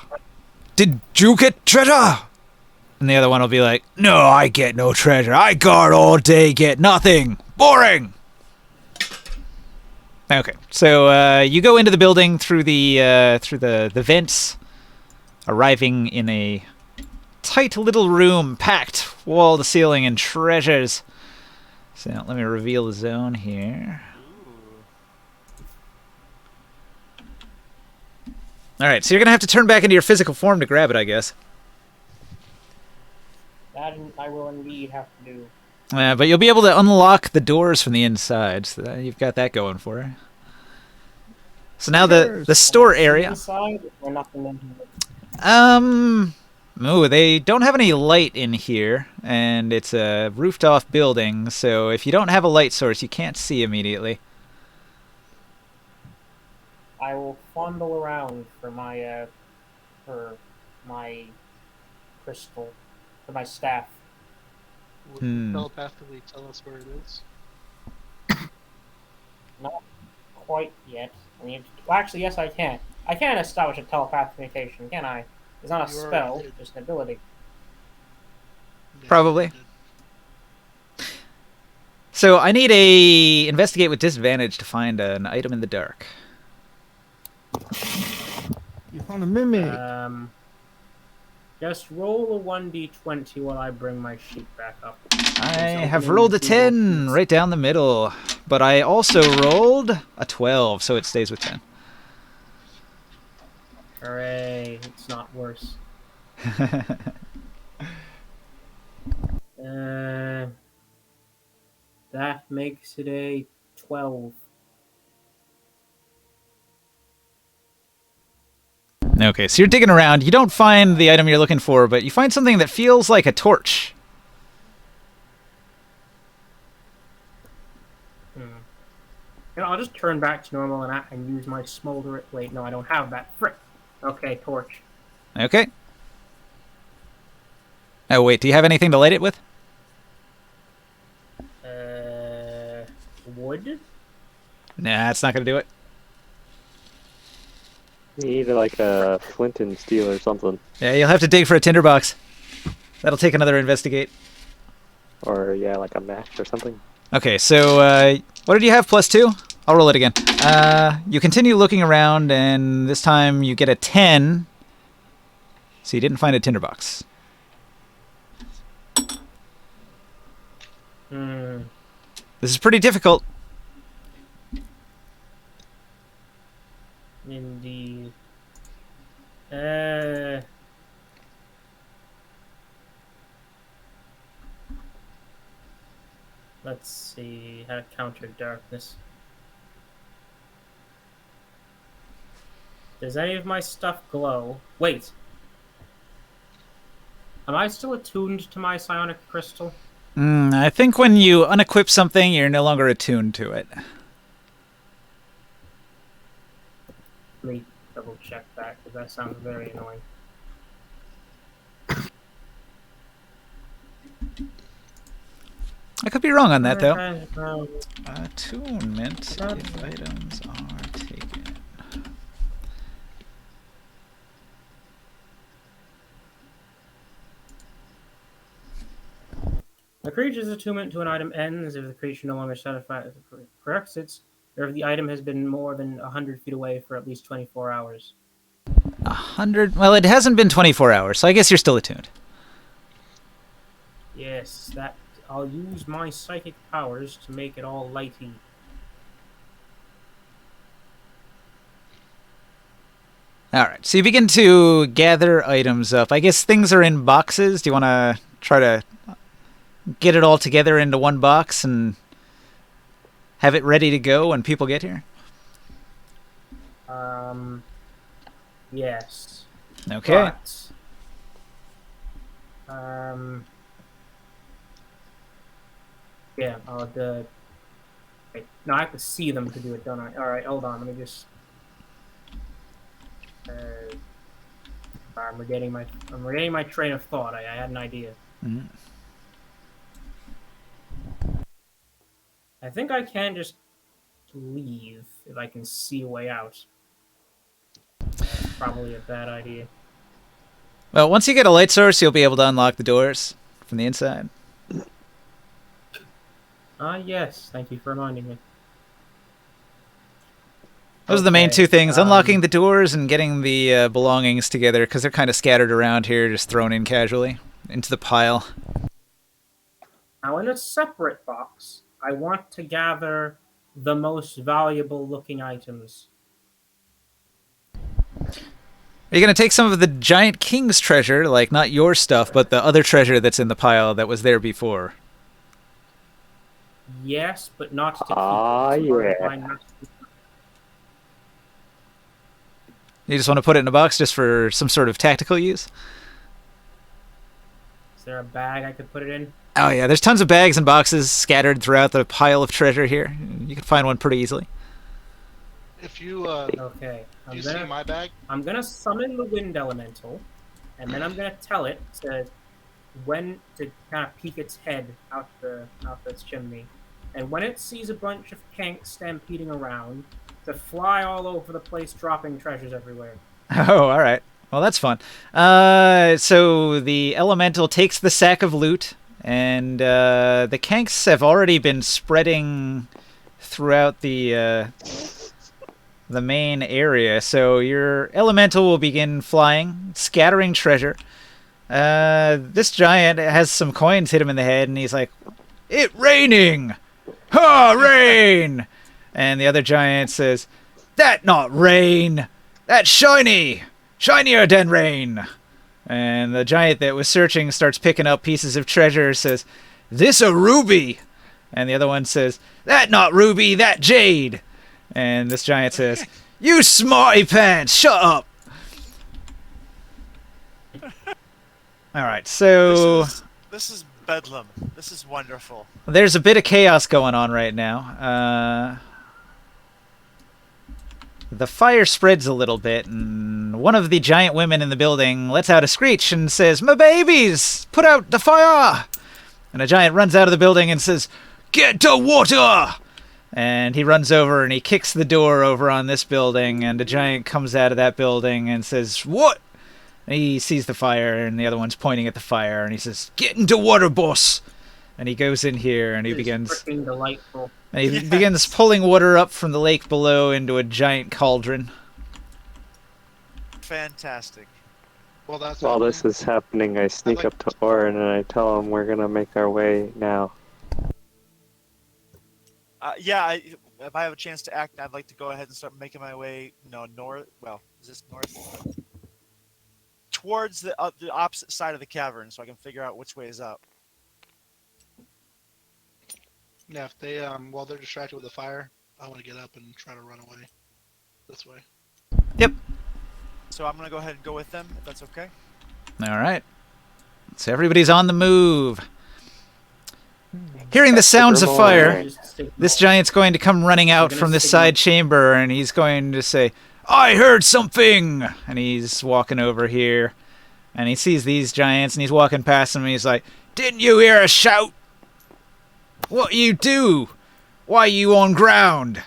Did you get treasure?" And the other one will be like, "No, I get no treasure. I guard all day, get nothing. Boring." Okay, so you go into the building through the vents, arriving in a tight little room packed wall to ceiling in treasures. So let me reveal the zone here. All right, so you're gonna have to turn back into your physical form to grab it, I guess. That I will indeed have to do. But you'll be able to unlock the doors from the inside, so that you've got that going for you. So now the store area. Inside, or nothing in here? Oh, they don't have any light in here, and it's a roofed-off building, so if you don't have a light source, you can't see immediately. I will fondle around for my crystal, for my staff. Would you telepathically tell us where it is? Not quite yet. I mean, well, actually, yes, I can. I can establish a telepathic communication, can I? It's not a You already spell, did. just an ability. Yeah, Probably. you did. So I need a investigate with disadvantage to find an item in the dark. You found a mimic. Just roll a 1d20 while I bring my sheet back up. I have rolled a 10 right down the middle, but I also rolled a 12, so it stays with 10. Hooray, it's not worse. That makes it a 12. Okay, so you're digging around. You don't find the item you're looking for, but you find something that feels like a torch. I'll just turn back to normal and use my smolder. Wait, no, I don't have that. Frick. Okay, torch. Okay. Oh, wait, do you have anything to light it with? Wood? Nah, it's not going to do it. You need like a flint and steel or something. Yeah, you'll have to dig for a tinderbox. That'll take another investigate. Or, yeah, like a match or something. Okay, so what did you have? +2? I'll roll it again. You continue looking around, and this time you get a 10. So you didn't find a tinderbox. This is pretty difficult. Indeed. Let's see how to counter darkness. Does any of my stuff glow? Wait. Am I still attuned to my psionic crystal? I think when you unequip something, you're no longer attuned to it. Let me double check that because that sounds very annoying. I could be wrong on that, though. though. Attunement if items are taken. The creature's attunement to an item ends if the creature no longer satisfies the prerequisites, or if the item has been more than 100 feet away for at least 24 hours. 100? Well, it hasn't been 24 hours, so I guess you're still attuned. Yes, that I'll use my psychic powers to make it all lighty. Alright, so you begin to gather items up. I guess things are in boxes. Do you want to try to get it all together into one box and have it ready to go when people get here? Yes. Okay. But, yeah, I'll do. Wait, no, I have to see them to do it, don't I? All right, hold on. Let me just. I'm regaining my train of thought. I had an idea. Mhm. I think I can just leave if I can see a way out. That's probably a bad idea. Well, once you get a light source, you'll be able to unlock the doors from the inside. Yes. Thank you for reminding me. Those are the main two things, unlocking um, the doors and getting the belongings together, because they're kind of scattered around here, just thrown in casually into the pile. Now, in a separate box, I want to gather the most valuable looking items. Are you going to take some of the Giant King's treasure, like not your stuff, but the other treasure that's in the pile that was there before? Yes, but not to keep. Ah, It's part of yeah. my master- You just want to put it in a box just for some sort of tactical use? Is there a bag I could put it in? Oh yeah, there's tons of bags and boxes scattered throughout the pile of treasure here. You can find one pretty easily. If you Okay. you see my bag, I'm gonna summon the wind elemental, and then I'm gonna tell it to when to kind of peek its head out this chimney, and when it sees a bunch of kanks stampeding around, to fly all over the place, dropping treasures everywhere. Oh, all right. Well, that's fun. So the elemental takes the sack of loot, and the kanks have already been spreading throughout the main area. So your elemental will begin flying, scattering treasure. This giant has some coins hit him in the head, and he's like, "It raining! Ha, rain!" And the other giant says, "That not rain! That's shiny! Shinier than rain!" And the giant that was searching starts picking up pieces of treasure, says, "This a ruby!" And the other one says, "That not ruby, that jade!" And this giant says, "You smarty pants, shut up!" Alright, so This is bedlam. This is wonderful. there's a bit of chaos going on right now. The fire spreads a little bit, and one of the giant women in the building lets out a screech and says, "My babies! Put out the fire!" And a giant runs out of the building and says, "Get to water!" And he runs over and he kicks the door over on this building, and a giant comes out of that building and says, "What?" And he sees the fire, and the other one's pointing at the fire, and he says, "Get into water, boss!" And he goes in here, and he It is begins... freaking delightful. And he begins pulling water up from the lake below into a giant cauldron. Fantastic. well, that's While this is happening, I sneak like- up to Orin and I tell him we're gonna make our way now. Yeah, if I have a chance to act, I'd like to go ahead and start making my way, north. Well, is this north? Towards the opposite side of the cavern, so I can figure out which way is up. Yeah, if they while they're distracted with the fire, I want to get up and try to run away this way. So I'm gonna go ahead and go with them, if that's okay. All right. So everybody's on the move. Hearing the sounds of fire, Just stick this all- giant's going to come running out gonna from this signal- side chamber, and he's going to say, I heard something! And he's walking over here, and he sees these giants, and he's walking past them, and he's like, didn't you hear a shout? What you do? Why you on ground?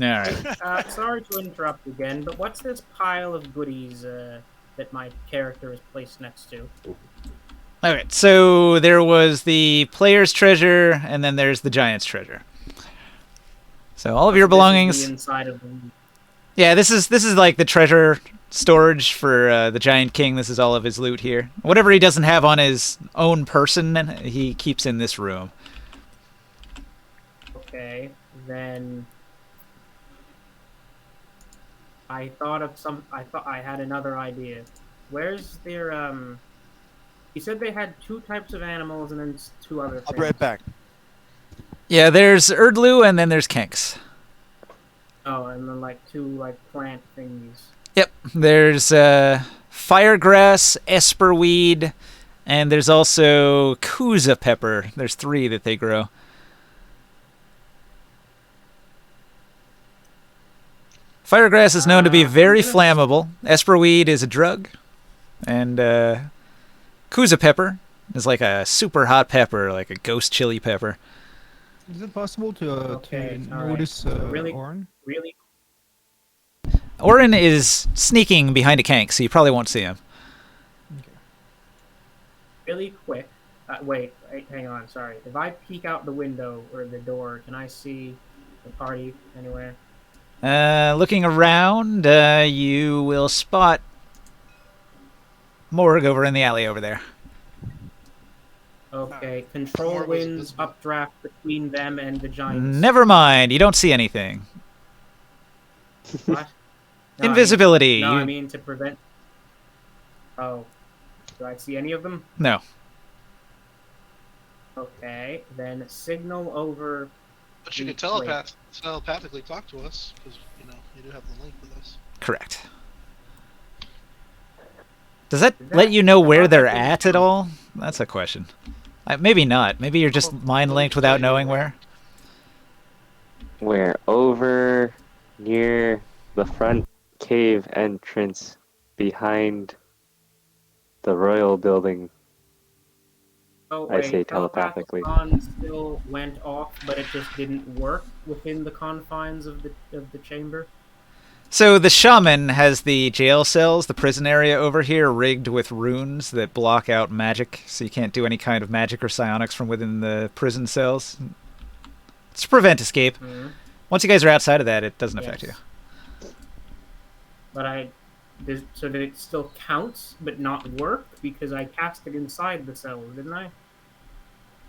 Alright. Sorry to interrupt again, but what's this pile of goodies that my character is placed next to? Okay, so there was the player's treasure, and then there's the giant's treasure. So all of your This is belongings. the inside of the... Yeah, this is like the treasure storage for the Giant King. This is all of his loot here. Whatever he doesn't have on his own person, he keeps in this room. Okay, then I thought I had another idea. Where's their You said they had 2 types of animals and then 2 other things. I'll be right back. Yeah, there's Erdlu and then there's Kenks. Oh, and then like 2 like plant thingies. Yep, there's firegrass, esperweed, and there's also Kuza pepper. There's 3 that they grow. Firegrass is known to be very flammable. Esperweed is a drug. And Kuza pepper is like a super hot pepper, like a ghost chili pepper. Is it possible to Okay, all right. notice Really? Orn? Really? Orin is sneaking behind a Kank, so you probably won't see him. Really quick. Wait, hang on, sorry. If I peek out the window or the door, can I see the party anywhere? Looking around, you will spot Morg over in the alley over there. Okay, control Morg was winds, invisible. updraft between them and the giants. Never mind, you don't see anything. What? No, Invisibility. I you- mean to prevent... Oh. Do I see any of them? No. Okay, then signal over... But you can Wait. telepathically talk to us, because, you know, you do have the link with us. Correct. Does that Did that- let you know I where thought they're that did- at all? That's a question. Maybe not. Maybe you're just mind linked without knowing where. We're over near the front cave entrance behind the royal building. Oh, I wait, say telepathic telepathically. con still went off, but it just didn't work within the confines of the chamber. So the shaman has the jail cells, the prison area over here, rigged with runes that block out magic, so you can't do any kind of magic or psionics from within the prison cells. It's to prevent escape. Mhm. Once you guys are outside of that, it doesn't affect you. Yes. But so did it still count, but not work? Because I cast it inside the cell, didn't I?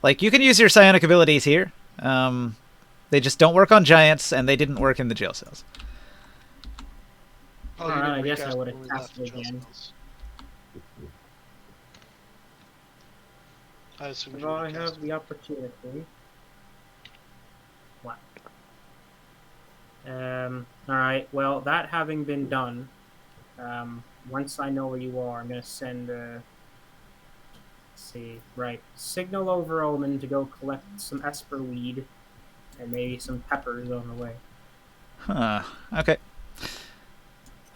Like, you can use your psionic abilities here. They just don't work on giants, and they didn't work in the jail cells. Oh, Alright, didn't I guess I recast would've when we cast left the it jail again. cells. I assume If you I would've have cast the opportunity. What? Alright, well, that having been done, once I know where you are, I'm gonna send let's see, right, signal over Omen to go collect some esperweed and maybe some peppers on the way. Huh. Okay.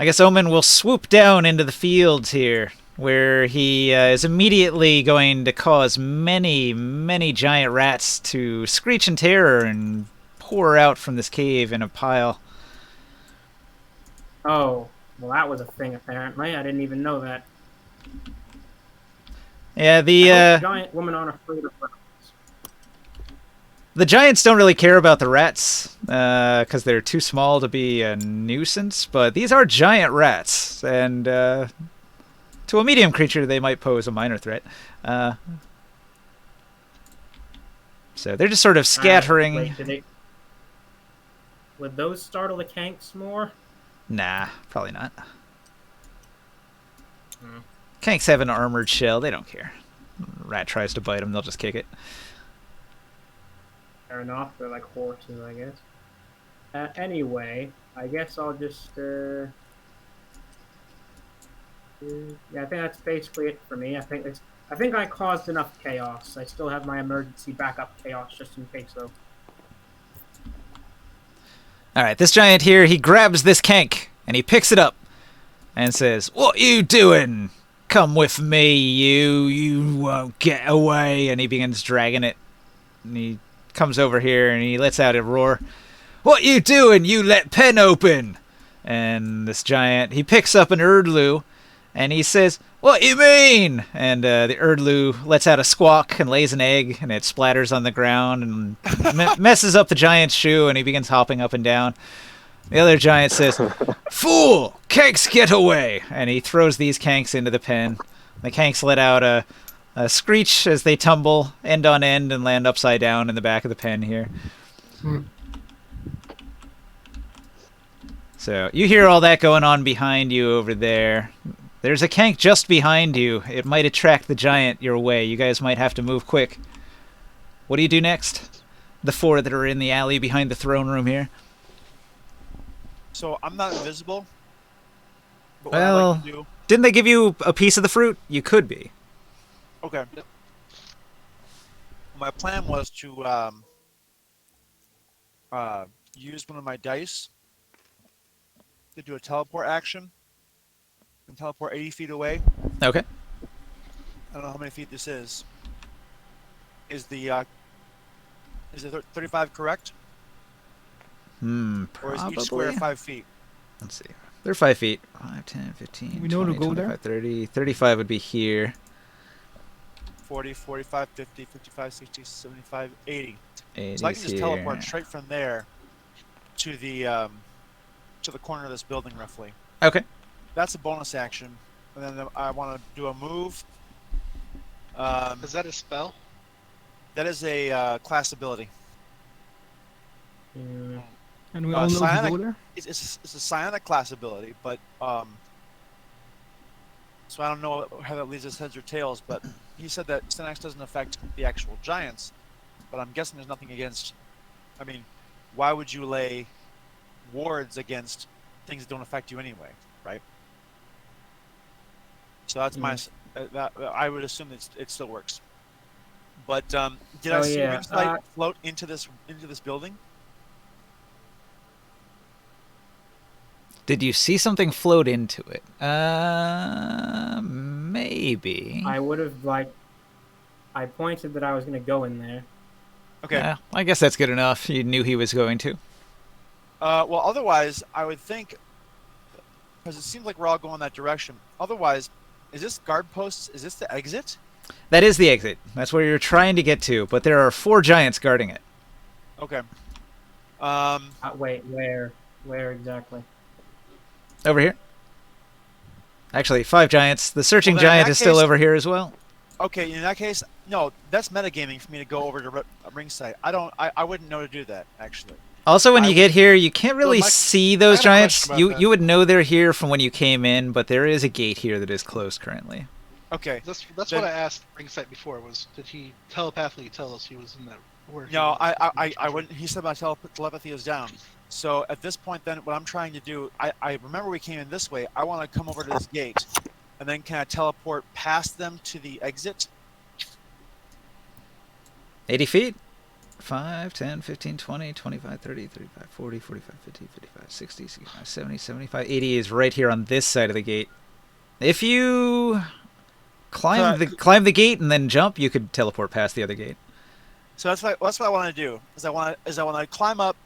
I guess Omen will swoop down into the fields here, where he is immediately going to cause many, many giant rats to screech in terror and pour out from this cave in a pile. Oh, well, that was a thing apparently. I didn't even know that. Yeah, I hope the giant women aren't afraid of rats. the giants don't really care about the rats because they're too small to be a nuisance, but these are giant rats, and to a medium creature they might pose a minor threat. So they're just sort of scattering. Wait, would those startle the Kanks more? Nah, probably not. Hmm. Kanks have an armored shell. They don't care. Rat tries to bite them, they'll just kick it. Fair enough. They're like horses, I guess. Anyway, I guess I'll just. Yeah, I think that's basically it for me. I think I caused enough chaos. I still have my emergency backup chaos just in case, though. All right, this giant here, he grabs this kank and he picks it up and says, "What you doing? Come with me, you won't get away." And he begins dragging it. And he comes over here and he lets out a roar. "What you doing? You let pen open." And this giant, he picks up an Erdlu and he says, "What you mean?" And the Erdlu lets out a squawk and lays an egg, and it splatters on the ground and messes up the giant's shoe, and he begins hopping up and down. The other giant says, "Fool! Kanks, get away!" And he throws these kanks into the pen. The kanks let out a screech as they tumble end on end and land upside down in the back of the pen here. So you hear all that going on behind you over there. There's a kank just behind you. It might attract the giant your way. You guys might have to move quick. What do you do next? The four that are in the alley behind the throne room here. So I'm not invisible. But what Well, I like to do, didn't they give you a piece of the fruit? You could be. okay. My plan was to use one of my dice to do a teleport action and teleport 80 feet away. Okay. I don't know how many feet this is. Is the 35 correct? Or is each square Probably. 5 feet? Let's see. They're 5 feet. 5, 10, 15, We know to 20, go there? 25, 30. 35 would be here. 40, 45, 50, 55, 60, 75, 80. 80 So I can just here. teleport straight from there to the corner of this building, roughly. Okay. That's a bonus action. And then I want to do a move. Is that a spell? That is a class ability. Mm, And we all know to psionic- go there? It's a psionic class ability, but so I don't know how that leads us heads or tails. But he said that Synax doesn't affect the actual giants, but I'm guessing there's nothing against. I mean, why would you lay wards against things that don't affect you anyway, right? So that's my. That I would assume that it still works. But did I Oh, see yeah. Ring Sight float into this building? Did you see something float into it? Maybe. I would have I pointed that I was gonna go in there. Okay. Yeah, I guess that's good enough. You knew he was going to. Well, otherwise, I would think, because it seems like we're all going that direction. Otherwise, is this guard posts? Is this the exit? That is the exit. That's where you're trying to get to, but there are 4 giants guarding it. Okay. Wait, where? Where exactly? Over here. Actually, 5 giants. The searching Well, then in giant that is still case- over here as well. Okay. In that case, no, that's metagaming for me to go over to ring sight. I wouldn't know to do that actually. Also, when I you would- get here, you can't really my- see I those got a giants. question about You that. you would know they're here from when you came in, but there is a gate here that is closed currently. Okay. That's Then- what I asked Ringside before. Was did he telepathically tell us he was in that? Where he No, was? I wouldn't. He said my telepathy is down. So at this point, then what I'm trying to do, I remember we came in this way. I want to come over to this gate, and then can I teleport past them to the exit? 80 feet? 5, 10, 15, 20, 25, 30, 35, 40, 45, 50, 55, 60, 65, 70, 75, 80 is right here on this side of the gate. If you climb the gate and then jump, you could teleport past the other gate. So that's what I want to do. Is I want to climb up,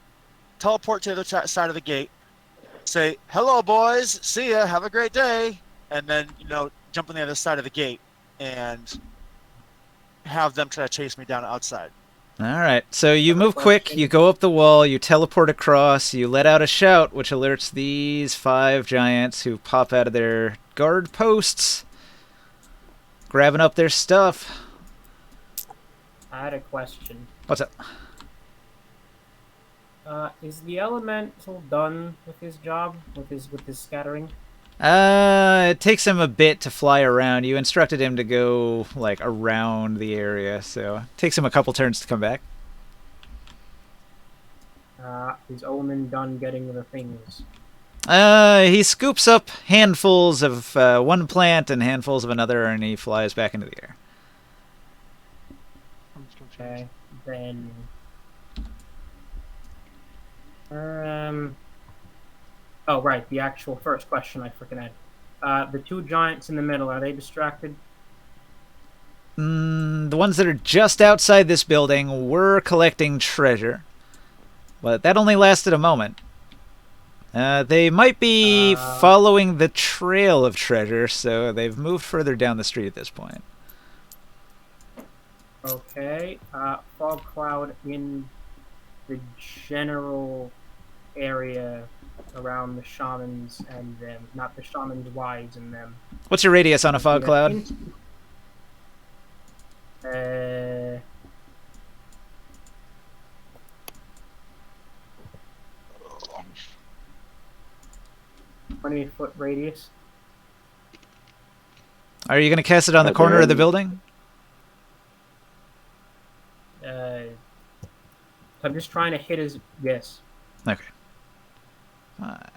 teleport to the other side of the gate, say hello boys, see ya, have a great day, and then jump on the other side of the gate and have them try to chase me down outside. All right, so you move quick, you go up the wall, you teleport across, you let out a shout, which alerts these 5 giants who pop out of their guard posts, grabbing up their stuff. I had a question. What's up? Is the elemental done with his job? With his scattering? It takes him a bit to fly around. You instructed him to go, like, around the area, so it takes him a couple turns to come back. Is Omen done getting the things? He scoops up handfuls of one plant and handfuls of another, and he flies back into the air. I'm confused. Okay, then. Oh, right. The actual first question I freaking had. The two giants in the middle, are they distracted? The ones that are just outside this building were collecting treasure, but that only lasted a moment. They might be following the trail of treasure, so they've moved further down the street at this point. Okay. Fog cloud in the general area around the shamans and them. Not the shamans' wives and them. What's your radius on a fog cloud? 20-foot radius. Are you going to cast it on the corner of the building? I'm just trying to hit his... Yes. Okay. 5.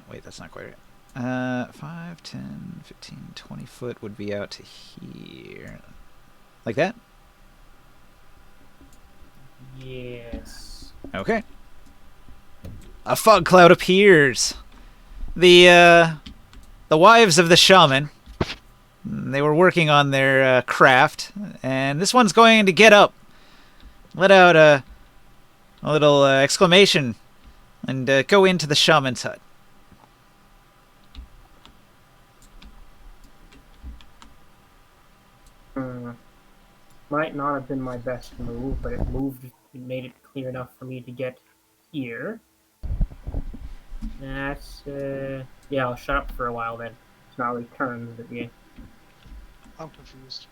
Wait, that's not quite right. 5, 10, 15, 20 foot would be out to here. Like that? Yes. Okay. A fog cloud appears. The wives of the shaman, they were working on their craft, and this one's going to get up, let out a little exclamation, and go into the shaman's hut. Might not have been my best move, but it made it clear enough for me to get here. That's, yeah, I'll shut up for a while then. It's not returns, but yeah. I'm confused.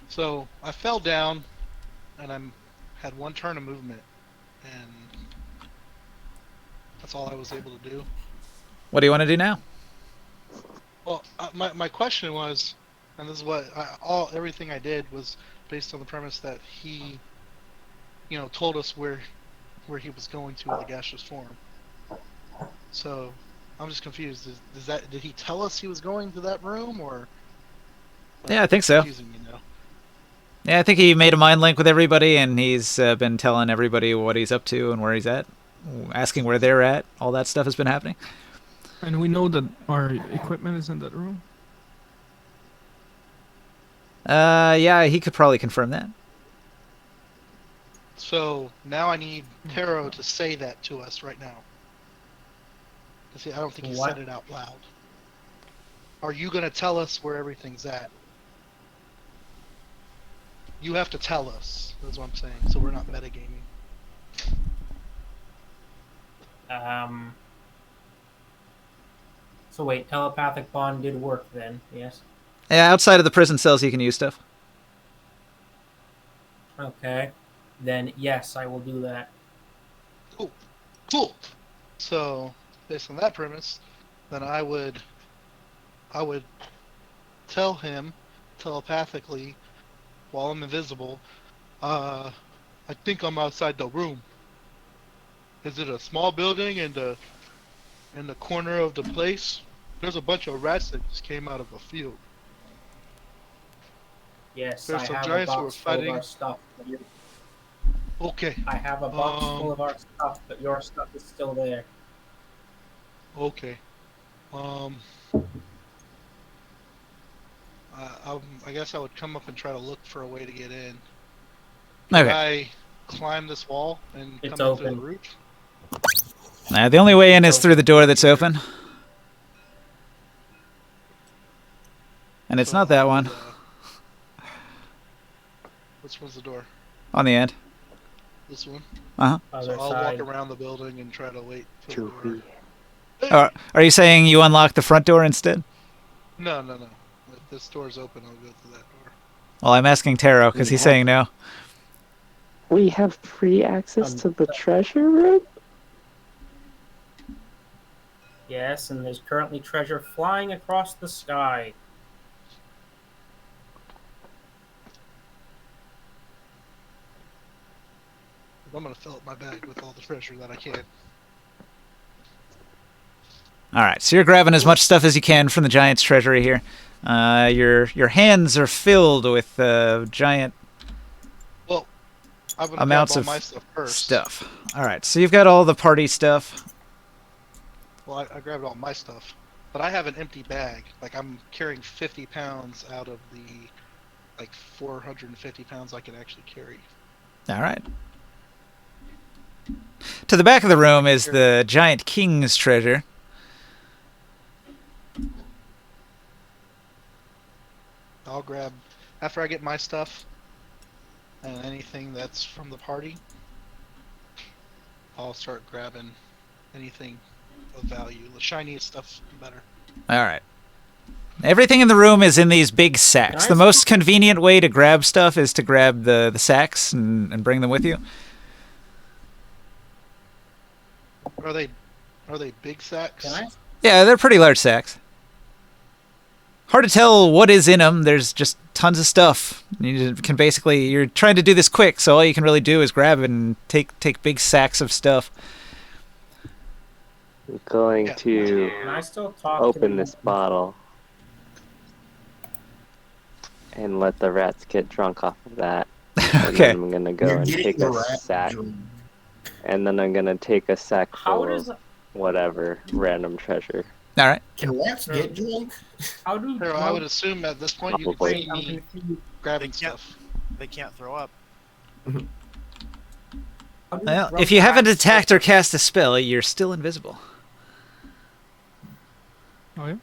So, I fell down, and had one turn of movement, and that's all I was able to do. What do you want to do now? Well, my question was, and this is what everything I did was based on the premise that he, told us where he was going to in the gaseous form. So, I'm just confused. Did he tell us he was going to that room, or? Yeah, I think so. Confusing me now. Yeah, I think he made a mind link with everybody, and he's been telling everybody what he's up to and where he's at, asking where they're at. All that stuff has been happening. And we know that our equipment is in that room. Yeah, he could probably confirm that. So now I need Taro to say that to us right now. See, I don't think he said it out loud. Are you going to tell us where everything's at? You have to tell us. That's what I'm saying. So we're not metagaming. So wait, telepathic bond did work then, yes? Yeah, outside of the prison cells, you can use stuff. Okay. Then yes, I will do that. Cool. So, based on that premise, then I would tell him telepathically while I'm invisible, I think I'm outside the room. Is it a small building in the corner of the place? There's a bunch of rats that just came out of a field. Yes, There's I some have a giants who are box full of fighting. our stuff. Okay. I have a box full of our stuff, but your stuff is still there. Okay. I guess I would come up and try to look for a way to get in. Can Okay. I climb this wall and It's come in through open. the roof? The only way in is through the door that's open. And it's not that one. Which one's the door? On the end. This one? Uh-huh. Other So I'll side. walk around the building and try to wait for the Joopy. door. Are you saying you unlock the front door instead? No. If this door's open, I'll go through that door. Well, I'm asking Taro because he's saying no. We have free access to the treasure room? Yes, and there's currently treasure flying across the sky. I'm gonna fill up my bag with all the treasure that I can. All right, so you're grabbing as much stuff as you can from the giant's treasury here. Your hands are filled with giant. Well, I'm gonna amounts grab all of my stuff first. stuff. All right, so you've got all the party stuff. Well, I grabbed all my stuff, but I have an empty bag. Like I'm carrying 50 pounds out of the like 450 pounds I can actually carry. All right. To the back of the room is the giant king's treasure. I'll grab after I get my stuff and anything that's from the party. I'll start grabbing anything of value. The shiniest stuff's better. All right. Everything in the room is in these big sacks. The most convenient way to grab stuff is to grab the sacks and bring them with you. Are they big sacks? Can I? Yeah, they're pretty large sacks. Hard to tell what is in them. There's just tons of stuff. You can basically, you're trying to do this quick, so all you can really do is grab it and take big sacks of stuff. I'm going to Can I still talk open to this bottle and let the rats get drunk off of that. And Okay. then I'm gonna go You're and getting take the a rat sack, drunk. and then I'm gonna take a sack How full does of whatever random treasure. All right. Can rats get drunk? how do Here, I would assume at this point you can Probably. see I'm me confused. grabbing They can't- stuff. They can't throw up. How do Well, drunk if you haven't rats- attacked or cast a spell, you're still invisible. Oh yeah.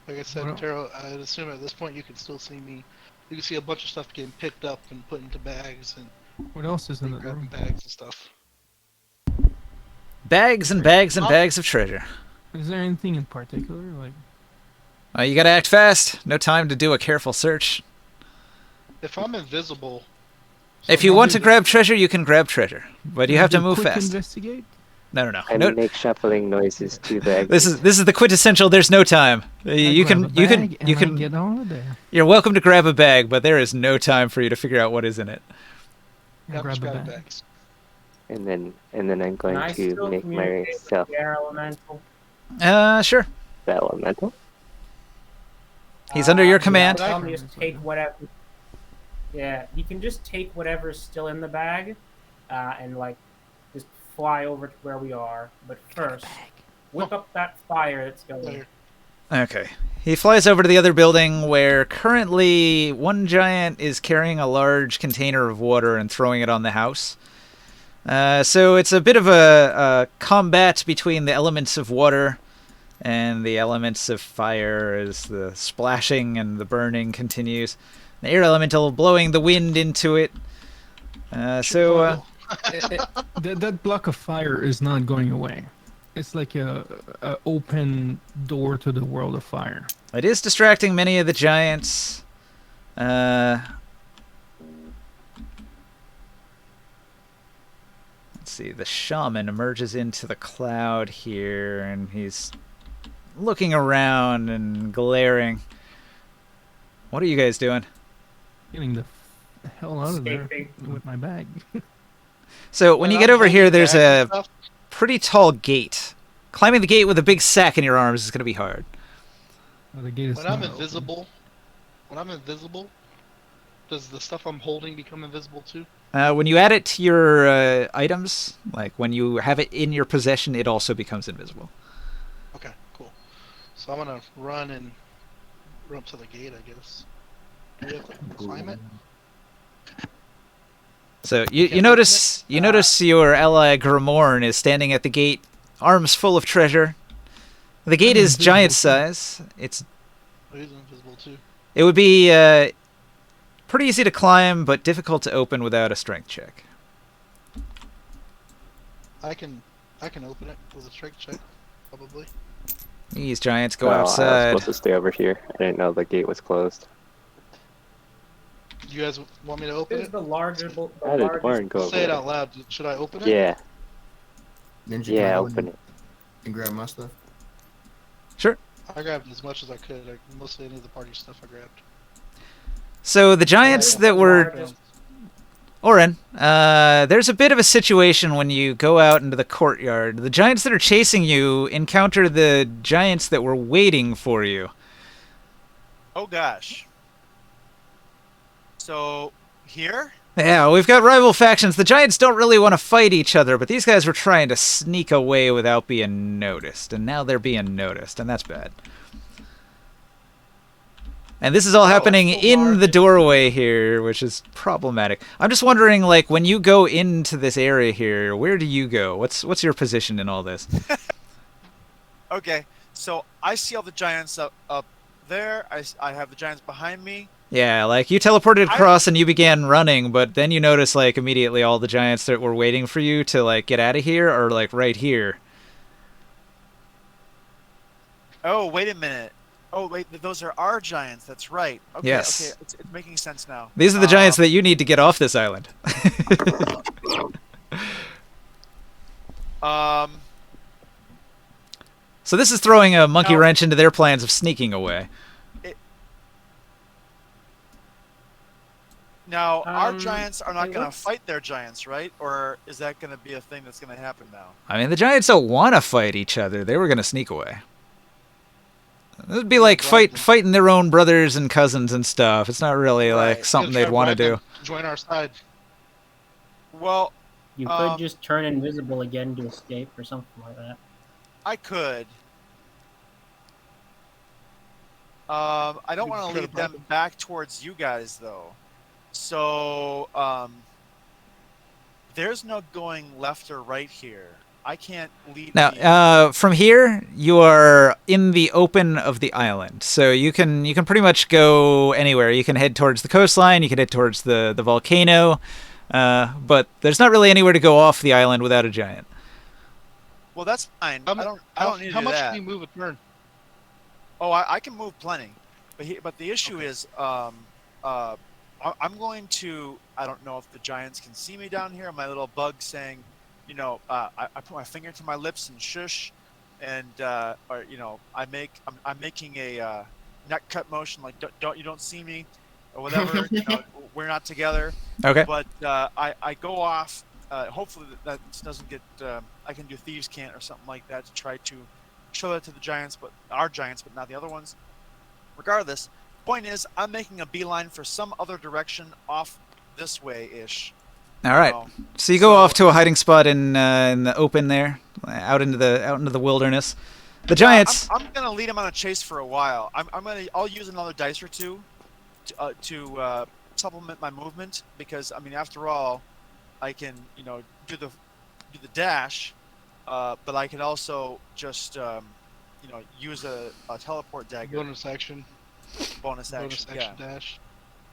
Like I said, Well- Taro, I'd assume at this point you can still see me. You can see a bunch of stuff getting picked up and put into bags and What else is in that grabbing room? bags and stuff. Bags and bags and bags of treasure. Is there anything in particular? Like, You gotta act fast. No time to do a careful search. If I'm invisible, If you want to grab treasure, you can grab treasure, but you have to do move quick fast. Investigate. No. I No. make shuffling noises to the exit. This is the quintessential. There's no time. You grab can a you can bag you and I can. get on with there. You're welcome to grab a bag, but there is no time for you to figure out what is in it. yeah, Grab just a grab bag. bags. and then I'm Can going I to still make communicate with myself the air elemental? Sure. elemental. He's under your Yeah, command. tell me just take whatever. Yeah, you can just take whatever's still in the bag, and like just fly over to where we are. But first, whip up that fire that's going. There. Okay. He flies over to the other building where currently one giant is carrying a large container of water and throwing it on the house. So it's a bit of a combat between the elements of water and the elements of fire as the splashing and the burning continues. The air elemental blowing the wind into it. That block of fire is not going away. It's like a open door to the world of fire. It is distracting many of the giants. Let's see. The shaman emerges into the cloud here, and he's looking around and glaring. What are you guys doing? Getting the hell out of there Escaping. with my bag. So when you And get I'm over here, holding there's bags a and stuff. pretty tall gate. Climbing the gate with a big sack in your arms is going to be hard. Oh, the gate is When I'm not open. invisible, does the stuff I'm holding become invisible too? When you add it to your items, like when you have it in your possession, it also becomes invisible. Okay, cool. So I'm gonna run up to the gate, I guess. Do we have to climb it? So you Can't notice your ally Grimorn is standing at the gate, arms full of treasure. The gate is invisible giant too. size. Oh, he's invisible too. It would be pretty easy to climb, but difficult to open without a strength check. I can open it with a strength check, probably. These giants go Oh, I was outside. supposed to stay over here. I didn't know the gate was closed. Do you guys want me to open Here's it? the larger. The How did largest Warren go over Say it there? out loud. Should I open it? Yeah, Ninja, yeah, can I go open in it. and grab my stuff. I grabbed as much as I could. Mostly any of the party stuff I grabbed. So the giants Yeah. that were largest- Oren, there's a bit of a situation when you go out into the courtyard. The giants that are chasing you encounter the giants that were waiting for you. Oh gosh. So here? Yeah, we've got rival factions. The giants don't really want to fight each other, but these guys were trying to sneak away without being noticed, and now they're being noticed, and that's bad. And this is all happening that's so in the large. doorway here, which is problematic. I'm just wondering, like, when you go into this area here, where do you go? What's your position in all this? Okay, so I see all the giants up there. I have the giants behind me. Yeah, like, you teleported across and you began running, but then you notice, like, immediately all the giants that were waiting for you to, like, get out of here are, like, right here. Oh, wait a minute. Oh, wait, those are our giants. That's right. Okay, Yes. okay, it's making sense now. These are the giants that you need to get off this island. So this is throwing a monkey Now- wrench into their plans of sneaking away. Now, our Um, giants are not it going to looks- fight their giants, right? Or is that going to be a thing that's going to happen now? I mean, the giants don't want to fight each other. They were going to sneak away. It would be like fighting their own brothers and cousins and stuff. It's not really like Right. something Gonna they'd try want to bribe do. them to join our side. Well, You could just turn invisible again to escape or something like that. I could. I don't You want to could lead have them brought back towards you guys, though. So, there's no going left or right here. I can't lead. the- Now, from here, you are in the open of the island, so you can pretty much go anywhere. You can head towards the coastline. You can head towards the volcano, but there's not really anywhere to go off the island without a giant. Well, that's fine. I don't need to how do much that. can you move a turn? Oh, I can move plenty, but the issue is, I'm going to. I don't know if the giants can see me down here. My little bug saying, you know, I put my finger to my lips and shush, and or you know, I'm making a neck cut motion like don't see me, or whatever. You know, we're not together. Okay. But I go off. Hopefully that doesn't get. I can do thieves' cant or something like that to try to show that to the giants, but our giants, but not the other ones. Regardless, point is, I'm making a beeline for some other direction off this way-ish. All right. So you go off to a hiding spot in the open there, out into the wilderness. The giants. I'm gonna lead them on a chase for a while. I'll use another dice or two to supplement my movement, because I mean, after all, I can do the dash, but I can also just use a teleport dagger. Bonus action. Bonus action. Bonus action dash.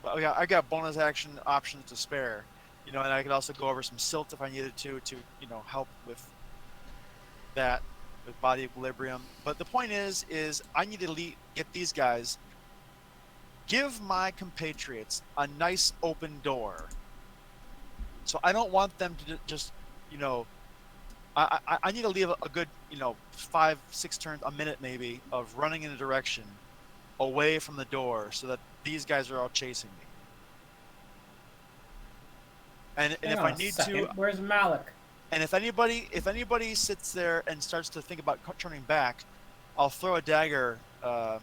But I got bonus action options to spare, and I could also go over some silt if I needed to help with that, with body equilibrium. But the point is I need to get these guys, give my compatriots a nice open door. So I don't want them to just, I need to leave a good, 5-6 turns, a minute maybe, of running in a direction away from the door, so that these guys are all chasing me. And Hang if on I a need second. to, Where's Malik? and if anybody sits there and starts to think about turning back, I'll throw a dagger, a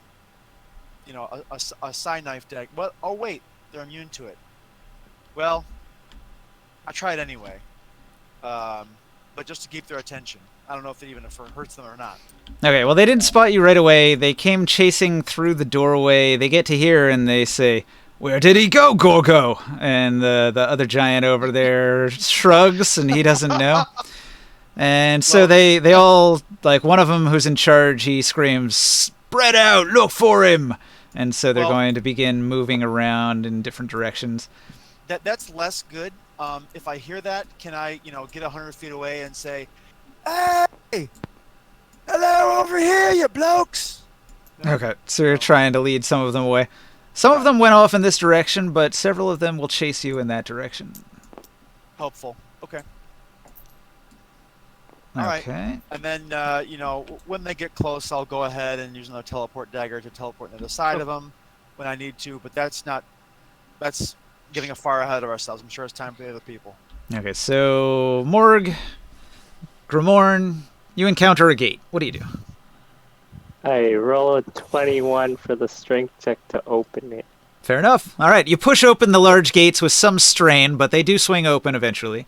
side knife dagger. Well, oh wait, they're immune to it. Well, I tried anyway, but just to keep their attention. I don't know if it even hurts them or not. Okay, well, they didn't spot you right away. They came chasing through the doorway. They get to here and they say, "Where did he go, Gorgo?" And the other giant over there shrugs and he doesn't know. And so they all, like, one of them who's in charge, he screams, "Spread out, look for him!" And so they're going to begin moving around in different directions. That's less good. If I hear that, can I, get 100 feet away and say, "Hey, hello over here, you blokes"? Okay, so you're trying to lead some of them away. Some of them went off in this direction, but several of them will chase you in that direction. Helpful. Okay. All right. Okay. And then, when they get close, I'll go ahead and use another teleport dagger to teleport to the side of them when I need to. But that's getting far ahead of ourselves. I'm sure it's time for the other people. Okay, so Morg, Grimorn, you encounter a gate. What do you do? I roll a 21 for the strength check to open it. Fair enough. All right, you push open the large gates with some strain, but they do swing open eventually.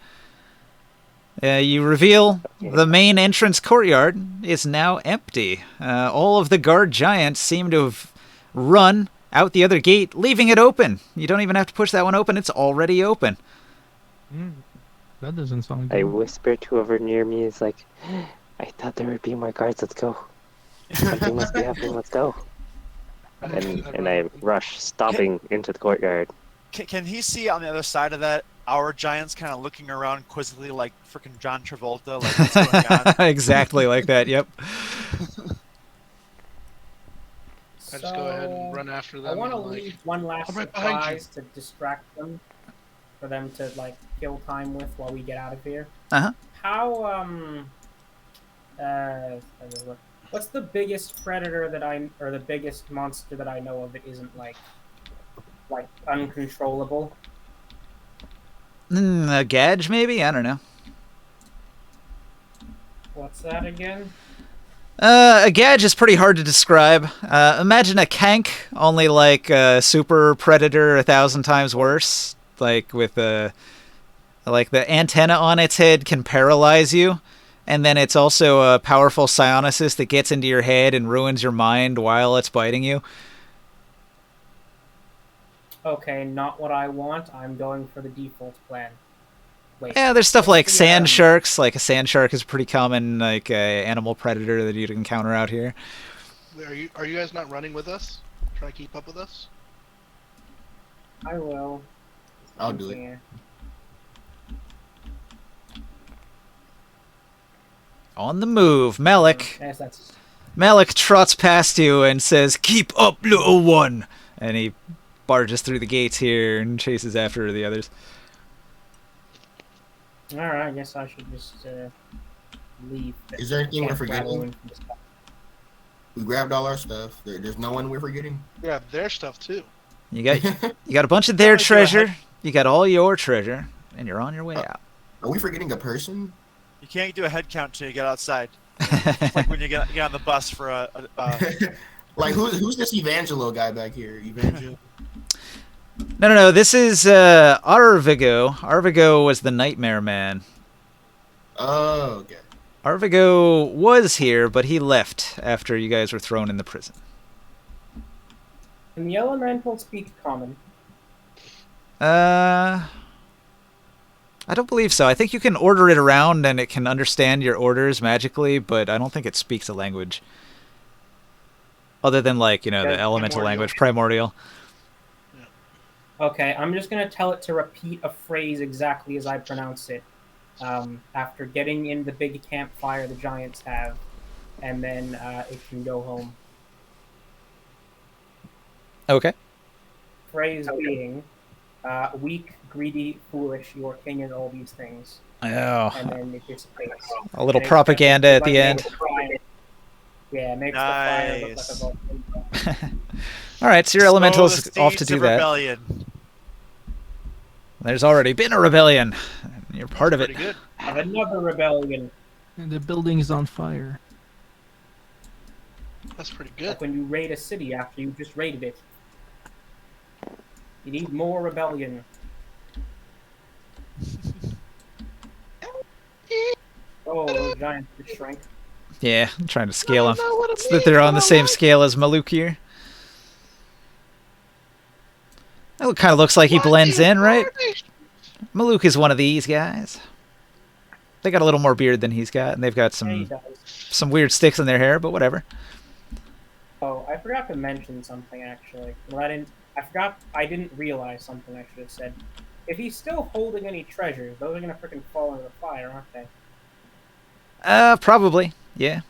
You reveal the main entrance courtyard is now empty. All of the guard giants seem to have run out the other gate, leaving it open. You don't even have to push that one open. It's already open. That doesn't sound I good. whisper to whoever near me is like, I thought there would be more guards. Let's go. Something must be happening. Let's go. And I rush, stomping into the courtyard. Can he see on the other side of that our giants kind of looking around quizzically like freaking John Travolta? Like, what's going on? Exactly like that, yep. I just go ahead and run after them. I want to and, like, leave one last I'm right behind you. surprise to distract them, for them to like kill time with while we get out of here. Uh-huh. How what's the biggest predator that or the biggest monster that I know of that isn't like uncontrollable? A gadge, maybe? I don't know. What's that again? A gadge is pretty hard to describe. Imagine a kank, only like a super predator 1,000 times worse. Like with like the antenna on its head can paralyze you, and then it's also a powerful psionicist that gets into your head and ruins your mind while it's biting you. Okay, not what I want. I'm going for the default plan. Wait. Yeah, there's stuff like what's the, sand sharks. Like a sand shark is a pretty common like animal predator that you'd encounter out here. Are you guys not running with us? Trying to keep up with us? I will. I'll do it. Yeah. On the move, Malik. Yes, that's... Malik trots past you and says, "Keep up, little one!" And he barges through the gates here and chases after the others. Alright, I guess I should just leave. Is there anything we're Can't grab forgetting? one from the stuff. We grabbed all our stuff. There's no one we're forgetting. We have their stuff too. You got a bunch of their Sounds like treasure. You got all your treasure, and you're on your way out. Are we forgetting a person? You can't do a head count till you get outside. Like when you get on the bus for a Like who's this Evangelo guy back here? Evangelo. No. This is Arvigo. Arvigo was the Nightmare Man. Oh, okay. Arvigo was here, but he left after you guys were thrown in the prison. Can the elemental speak common? I don't believe so. I think you can order it around and it can understand your orders magically, but I don't think it speaks a language. Other than, like, the elemental language, primordial. Okay, I'm just gonna tell it to repeat a phrase exactly as I pronounce it. After getting in the big campfire the giants have, and then it can go home. Okay. Phrase being, weak, greedy, foolish, your king is all these things. Oh, And then it dissipates. a little And it- propaganda at like, the end. makes the fire- Yeah, makes the fire look like a volcano. All right, so your elemental's Sow the off to seeds do of that. Rebellion. There's already been a rebellion. You're part of it. Pretty good. Of another rebellion. And the building is on fire. That's pretty good. Like when you raid a city after you just raided it. You need more rebellion. Oh, those giants just shrank. Yeah, I'm trying to scale them. It's that they're on the same scale as Maluk here. That kind of looks like he blends in, right? Maluk is one of these guys. They got a little more beard than he's got, and they've got Yeah, he some does. weird sticks in their hair, but whatever. Oh, I forgot to mention something actually. I didn't realize something I should have said. If he's still holding any treasures, those are gonna freaking fall into the fire, aren't they? Probably. Yeah.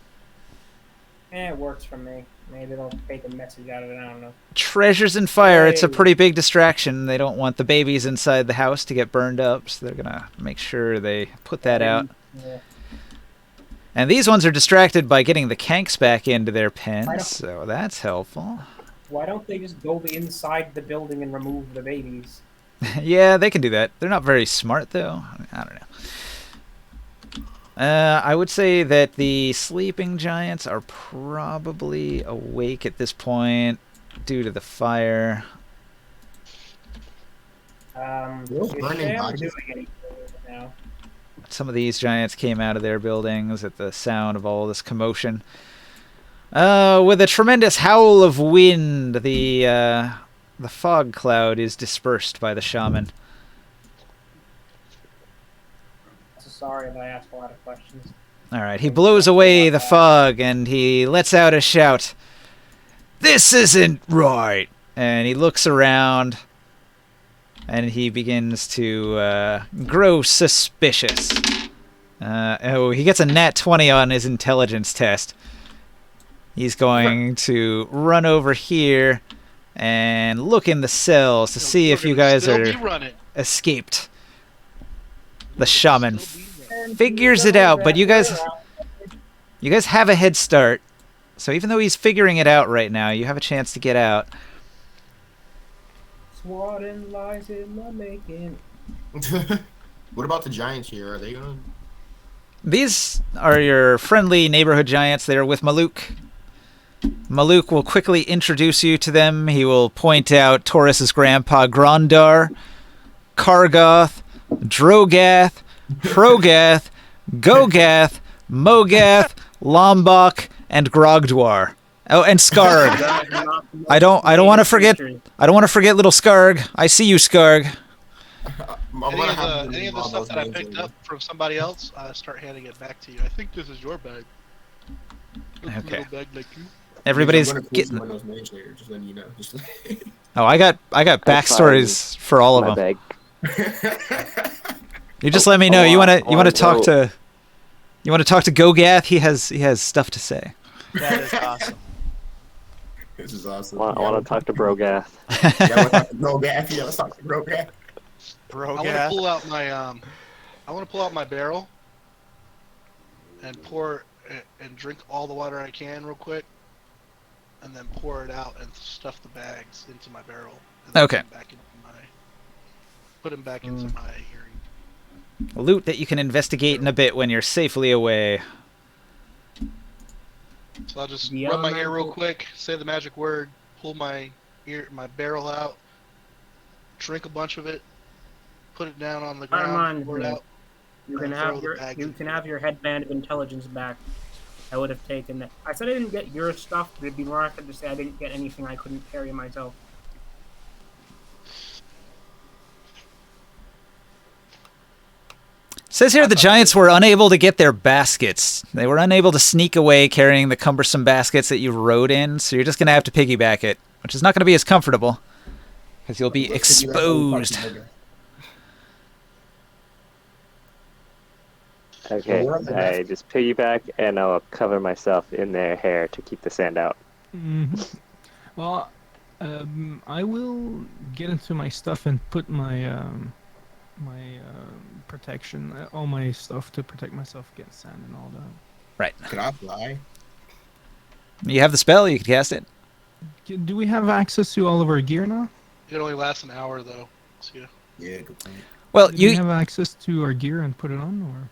It works for me. Maybe they'll take a message out of it, I don't know. Treasures and fire, it's a Hey. pretty big distraction. They don't want the babies inside the house to get burned up, so they're gonna make sure they put that out. Yeah. And these ones are distracted by getting the kanks back into their I pens, don't- so that's helpful. Why don't they just go inside the building and remove the babies? Yeah, they can do that. They're not very smart, though. I don't know. I would say that the sleeping giants are probably awake at this point due to the fire. Those Is burning Sham bodies. doing anything right now? Some of these giants came out of their buildings at the sound of all this commotion. With a tremendous howl of wind, the fog cloud is dispersed by the shaman. So sorry if I asked a lot of questions. All right, he blows away the fog and he lets out a shout. This isn't right! And he looks around and he begins to grow suspicious. He gets a nat 20 on his intelligence test. He's going to run over here and look in the cells to see if you guys are escaped. The shaman figures it out, but you guys have a head start. So even though he's figuring it out right now, you have a chance to get out. Swatting lies in my making. What about the giants here? Are they gonna? These are your friendly neighborhood giants. They're with Maluk. Maluk will quickly introduce you to them. He will point out Taurus's grandpa Grondar, Kargoth, Drogath, Progath, Gogath, Mogath, Lombok, and Grogdwar. Oh, and Skarg. I don't want to forget little Skarg. I see you, Skarg. Any of the stuff that I picked up from somebody else, start handing it back to you. I think this is your bag. It's a Okay. little bag like you. Everybody's I'm gonna quiz getting. you on those names later, just letting you know. Just Oh, I got backstories for all My of them. bag. You just let me know. You want to talk go. to Gogath? He has stuff to say. That is awesome. This is awesome. I want to talk to Brogath. Yeah, let's talk to Brogath. Yeah, let's talk to Brogath. Bro, I want to pull out my barrel and pour and drink all the water I can real quick, and then pour it out and stuff the bags into my barrel. And then Okay. Put them back into my hearing. Loot that you can investigate in a bit when you're safely away. So I'll just The rub my ear real elemental- quick, say the magic word, pull my barrel out, drink a bunch of it, put it down on the ground, Armand, pour it out. You and can throw have the your bags you in. can have your headband of intelligence back. I would have taken that. I said I didn't get your stuff, but it'd be more accurate to say I didn't get anything I couldn't carry myself. Says here the giants were unable to get their baskets. They were unable to sneak away carrying the cumbersome baskets that you rode in, so you're just going to have to piggyback it, which is not going to be as comfortable because you'll be exposed. Okay, Where are the I just piggyback and I'll cover myself in their hair to keep the sand out. Mhm. Well, I will get into my stuff and put my protection, all my stuff to protect myself against sand and all that. Right. Could I fly? You have the spell, you can cast it. Do we have access to all of our gear now? It only lasts an hour though. So yeah. Yeah, good point. Well, Do we you have access to our gear and put it on, or?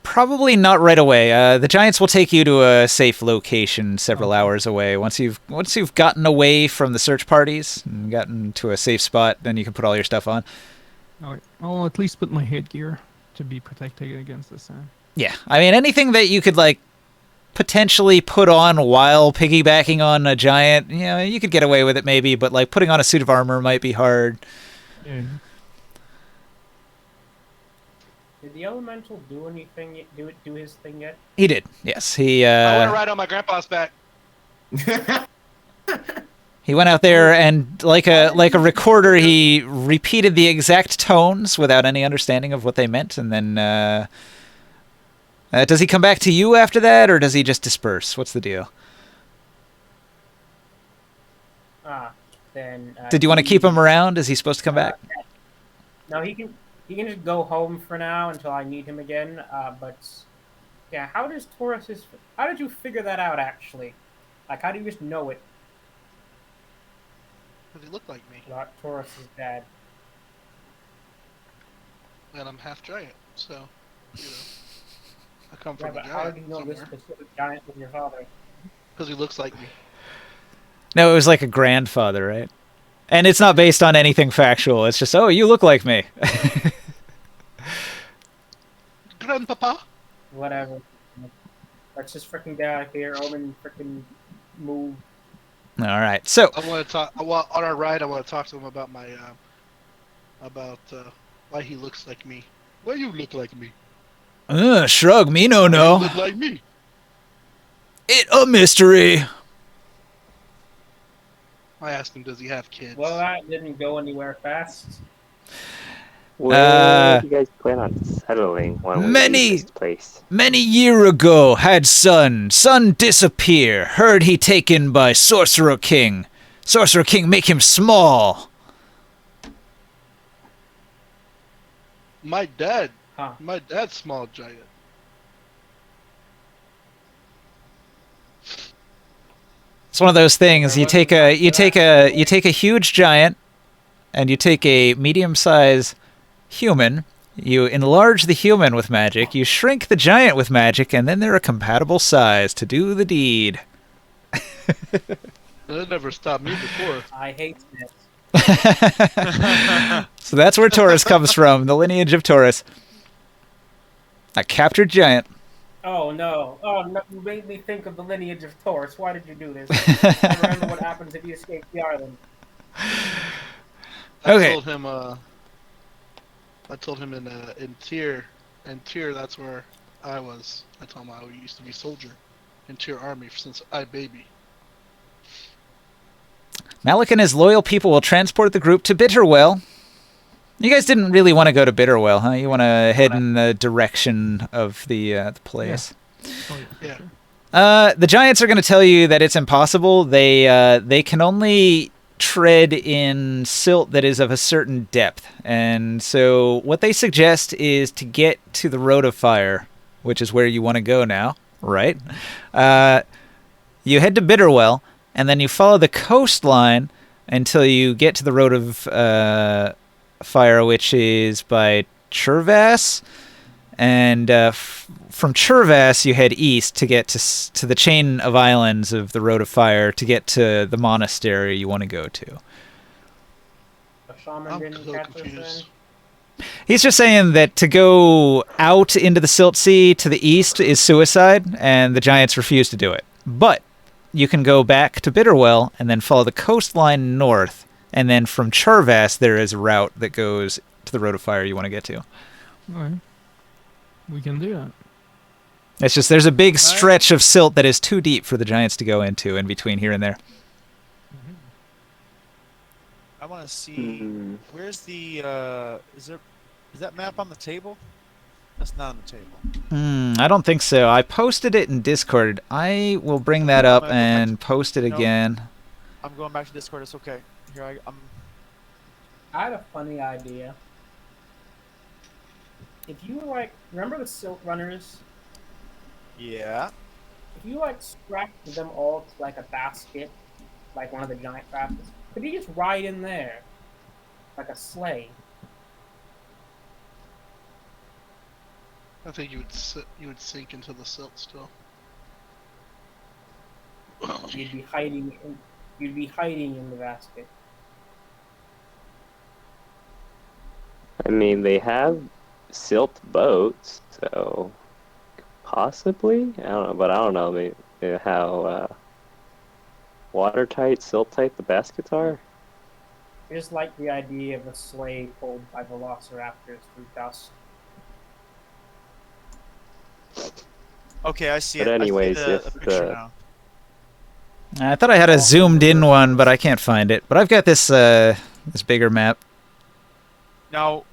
probably not right away. The giants will take you to a safe location several hours away. Once you've gotten away from the search parties and gotten to a safe spot, then you can put all your stuff on. Alright, I'll at least put my headgear to be protected against the sand. Yeah, I mean anything that you could like potentially put on while piggybacking on a giant, you know, you could get away with it maybe, but like putting on a suit of armor might be hard. Yeah. Did the elemental do anything? Do his thing yet? He did. Yes, he I want to ride on my grandpa's back. he went out there and like a recorder, he repeated the exact tones without any understanding of what they meant, and then does he come back to you after that, or does he just disperse? What's the deal? Then. Did you want to keep him around? Is he supposed to come back? No, he can just go home for now until I need him again. But yeah, how did you figure that out actually? Like, how do you just know it? Because he looked like me, Not Taurus's dad. and I'm half giant, so you know. I come Yeah, from but a how do you giant know this somewhere. specific giant was your father? Because he looks like me. No, it was like a grandfather, right? And it's not based on anything factual. It's just, oh, you look like me. Grandpapa. Whatever. Let's just freaking get out of here. Omen freaking move. All right. So, I want to talk. On our ride, I want to talk to him about my why he looks like me. Why you look like me? shrug, me no Why no. You look like me. It a mystery. I asked him, does he have kids? Well, that didn't go anywhere fast. Where do you guys plan on settling when we many- leave this place? Many year ago had son disappear. Heard he taken by Sorcerer King. Sorcerer King make him small. My dad. Huh. My dad's small giant. It's one of those things. You take a huge giant, and you take a medium-sized human. You enlarge the human with magic. You shrink the giant with magic, and then they're a compatible size to do the deed. That never stopped me before. I hate this. So that's where Taurus comes from, the lineage of Taurus. A captured giant. Oh no! Oh no! You made me think of the lineage of Taurus. Why did you do this? I remember what happens if you escape the island. Okay. I told him in Tyr, that's where I was. I told him I used to be soldier in Tyr army since I baby. Malik and his loyal people will transport the group to Bitterwell. You guys didn't really want to go to Bitterwell, huh? You want to head in the direction of the place. Oh, yeah. Yeah. The Giants are going to tell you that it's impossible. They can only tread in silt that is of a certain depth. And so what they suggest is to get to the Road of Fire, which is where you want to go now, right? You head to Bitterwell, and then you follow the coastline until you get to the Road of Fire, which is by Churvas. And from Churvas, you head east to get to the chain of islands of the Road of Fire to get to the monastery you want to go to. The shaman I'm didn't so catch us confused. then? He's just saying that to go out into the Silt Sea to the east is suicide, and the Giants refuse to do it. But you can go back to Bitterwell and then follow the coastline north, and then from Churvas there is a route that goes to the Road of Fire you want to get to. All right. We can do that. It's just there's a big stretch of silt that is too deep for the Giants to go into in between here and there. I want to see where's the is that map on the table? That's not on the table. I don't think so. I posted it in Discord. I will bring that up and post it No. again. I'm going back to Discord. It's okay. Here I'm. I had a funny idea. If you remember the Silt Runners? Yeah. If you strapped them all to a basket, like one of the giant rapids, could you just ride in there, like a sleigh? I think you would sink into the silt still. You'd be hiding in the basket. I mean, they have silt boats, so possibly. I don't know, but I don't know how watertight, silt-tight the baskets are. I just like the idea of a sleigh pulled by velociraptors through dust. Okay, I see But it. anyways, I see if the picture the- now. I thought I had a zoomed-in one, but I can't find it. But I've got this this bigger map. Now,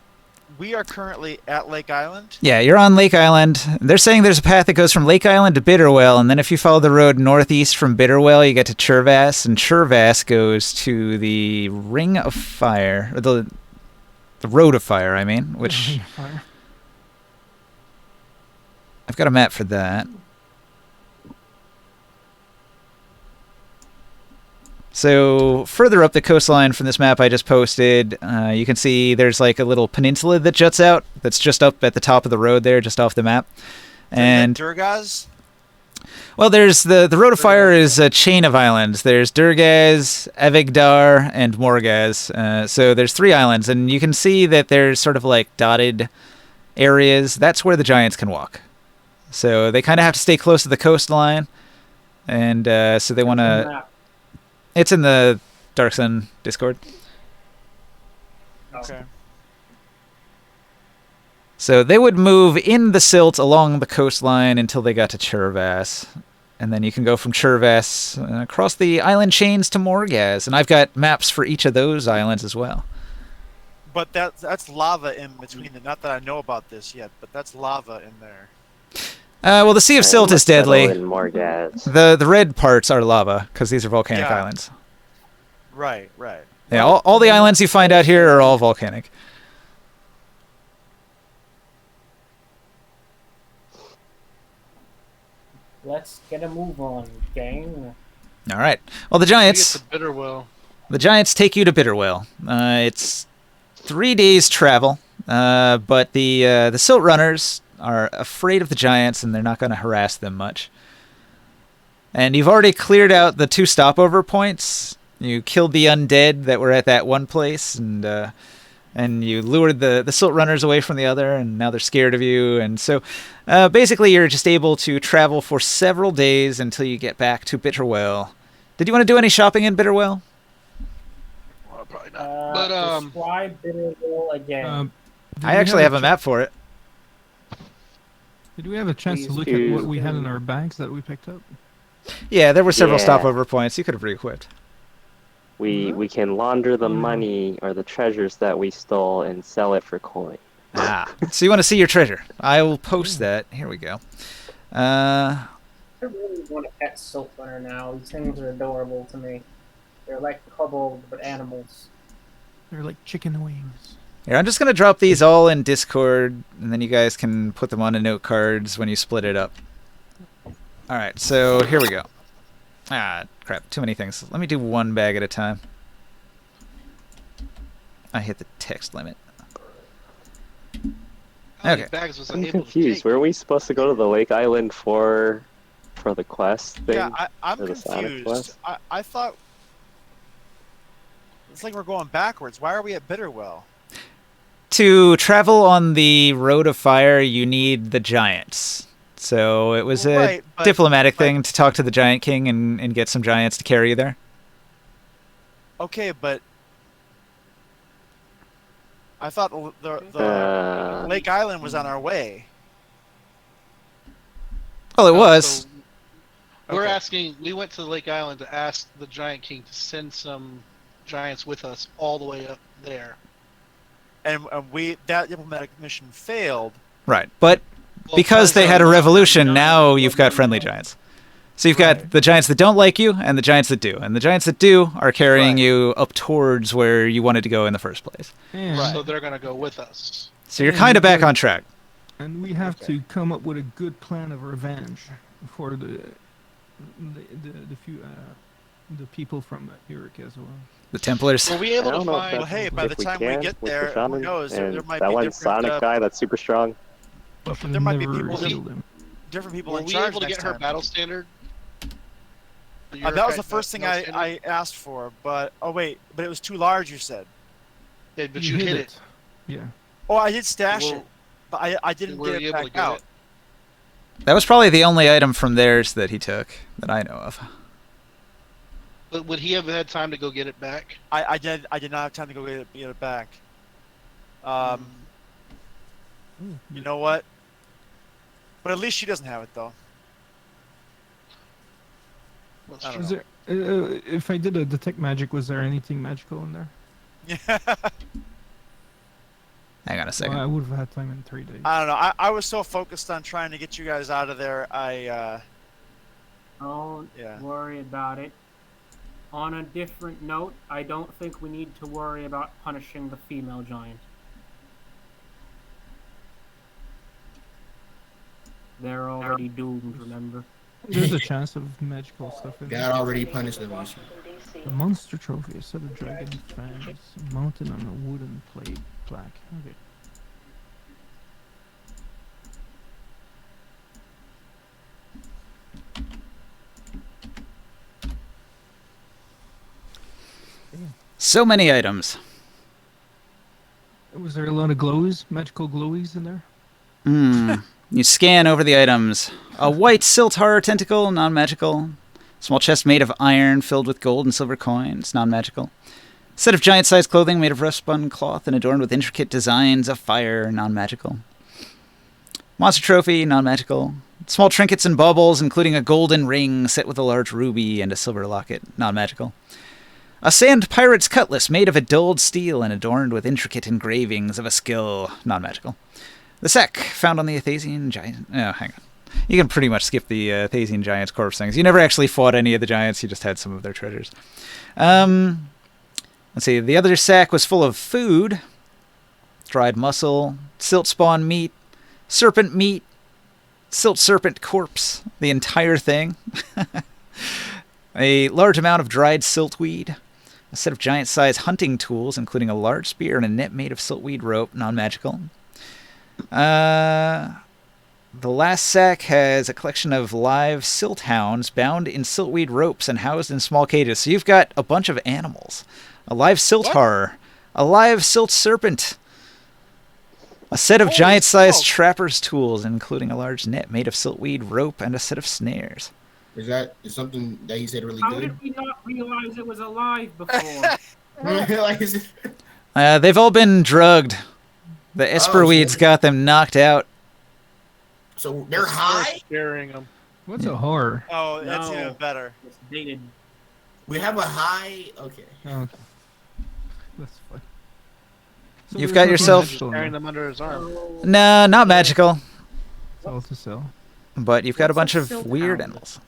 we are currently at Lake Island. Yeah, you're on Lake Island. They're saying there's a path that goes from Lake Island to Bitterwell, and then if you follow the road northeast from Bitterwell, you get to Churvas, and Churvas goes to the Ring of Fire, or the Road of Fire, I mean, which Fire. I've got a map for that. So further up the coastline from this map I just posted, you can see there's a little peninsula that juts out. That's just up at the top of the road there, just off the map. And Durgaz. Well, there's the Road of Fire is a chain of islands. There's Durgaz, Evigdar, and Morgaz. So there's 3 islands, and you can see that there's sort of like dotted areas. That's where the giants can walk. So they kind of have to stay close to the coastline, and so they want to. It's in the Dark Sun Discord. Okay. So they would move in the silt along the coastline until they got to Churvas. And then you can go from Churvas across the island chains to Morgaz. And I've got maps for each of those islands as well. But that's lava in between them. Not that I know about this yet, but that's lava in there. Well, the Sea of Silt is deadly. In Morgaz. The red parts are lava, because these are volcanic Yeah. islands. Right, right. Yeah, all the islands you find out here are all volcanic. Let's get a move on, gang. All right. Well, the We giants... get the Bitterwell. The giants take you to Bitterwell. It's 3 days travel, but the Silt Runners are afraid of the giants, and they're not going to harass them much. And you've already cleared out the 2 stopover points. You killed the undead that were at that one place, and you lured the Silt Runners away from the other, and now they're scared of you. And so basically you're just able to travel for several days until you get back to Bitterwell. Did you want to do any shopping in Bitterwell? Well, probably not. But Describe Bitterwell again. Did I we actually have a ch- map for it. Did we have a chance to Please look at do. what we had in our bags that we picked up? Yeah, there were several Yeah. stopover points. You could have re-equipped. We can launder the money or the treasures that we stole and sell it for coin. So you want to see your treasure? I will post that. Here we go. I really want a pet Silt Runner now. These things are adorable to me. They're like kobolds, but animals. They're like chicken wings. Here, I'm just going to drop these all in Discord, and then you guys can put them on the note cards when you split it up. All right, so here we go. Ah, crap, too many things. Let me do one bag at a time. I hit the text limit. how many Okay. bags was I I'm able to confused. take? Were we supposed to go to the Lake Island for the quest thing? Yeah, I'm Or the Sonic confused. Quest? I thought it's like we're going backwards. Why are we at Bitterwell? To travel on the Road of Fire, you need the giants. So it was a Right, but- diplomatic thing to talk to the Giant King and get some giants to carry you there. Okay, but I thought the Lake Island was on our way. Well, it No, was. so we're Okay. asking. We went to Lake Island to ask the Giant King to send some giants with us all the way up there. And that diplomatic mission failed. Right. But Well, because they so- had a revolution, now you've got friendly giants. So you've got Right. the giants that don't like you and the giants that do. And the giants that do are carrying Right. you up towards where you wanted to go in the first place. And, So they're gonna go with us. So you're Yeah, kind of you back gotta- on track. and we have to come up with a good plan of revenge for the few the people from Uruk as well. The Templars. Were we I able don't to know if find? Well, that's- hey, by the if we time we can, get with there, who Rashanan, knows? There and might that be one different, Sonic guy that's super strong. We should there might be never people that- kill them. different people Were in we charge able to next get her time. battle standard? That was the first thing I asked for, but oh wait, but it was too large. You said. Yeah, but you hit it. Yeah. Oh, I did stash Well, it, but I didn't were get you it able back to get out. it? That was probably the only item from theirs that he took that I know of. But would he have had time to go get it back? I did not have time to go get it back. You know what? But at least she doesn't have it though. That's I don't true. Is there, if I did a detect magic, was there anything magical in there? Yeah. Hang on a second. Well, I would have had time in 3 days. I don't know. I was so focused on trying to get you guys out of there. Don't Yeah. worry about it. On a different note, I don't think we need to worry about punishing the female giant. They're already doomed, remember? There's a chance of magical stuff in there. God already punished them. You see. A monster trophy, a set of dragon fangs, mounted on a wooden plate plaque. Okay. So many items. Was there a lot of glowies, magical glowies in there? You scan over the items. A white silt horror tentacle, non-magical. Small chest made of iron filled with gold and silver coins, non-magical. Set of giant-sized clothing made of rough-spun cloth and adorned with intricate designs of fire, non-magical. Monster trophy, non-magical. Small trinkets and baubles, including a golden ring set with a large ruby and a silver locket, non-magical. A sand pirate's cutlass made of a dulled steel and adorned with intricate engravings of a skill, non-magical. The sack found on the Athasian giant... Oh, hang on. You can pretty much skip the Athasian giants' corpse things. You never actually fought any of the giants, you just had some of their treasures. Let's see, the other sack was full of food. Dried mussel, silt spawn meat, serpent meat, silt serpent corpse, the entire thing. A large amount of dried siltweed. A set of giant-sized hunting tools, including a large spear and a net made of siltweed rope, non-magical. The last sack has a collection of live silt hounds bound in siltweed ropes and housed in small cages. So you've got a bunch of animals. A live silt horror. A live silt serpent. A set of Holy giant-sized smoke. trapper's tools, including a large net made of siltweed rope and a set of snares. Is something that he said really How good? did we not realize it was alive before? Like, is it- They've all been drugged. The Esperweeds shit. got them knocked out. So they're high? Scaring them. What's a horror? Oh, that's No. even better. It's dated. We have a high. Okay. Oh, okay. That's fine. So You've there's got nothing yourself- magical in Carrying there. them under his arm. Oh, No, not magical. Sell to sell. But you've got a What's bunch a of silt weird hound? animals.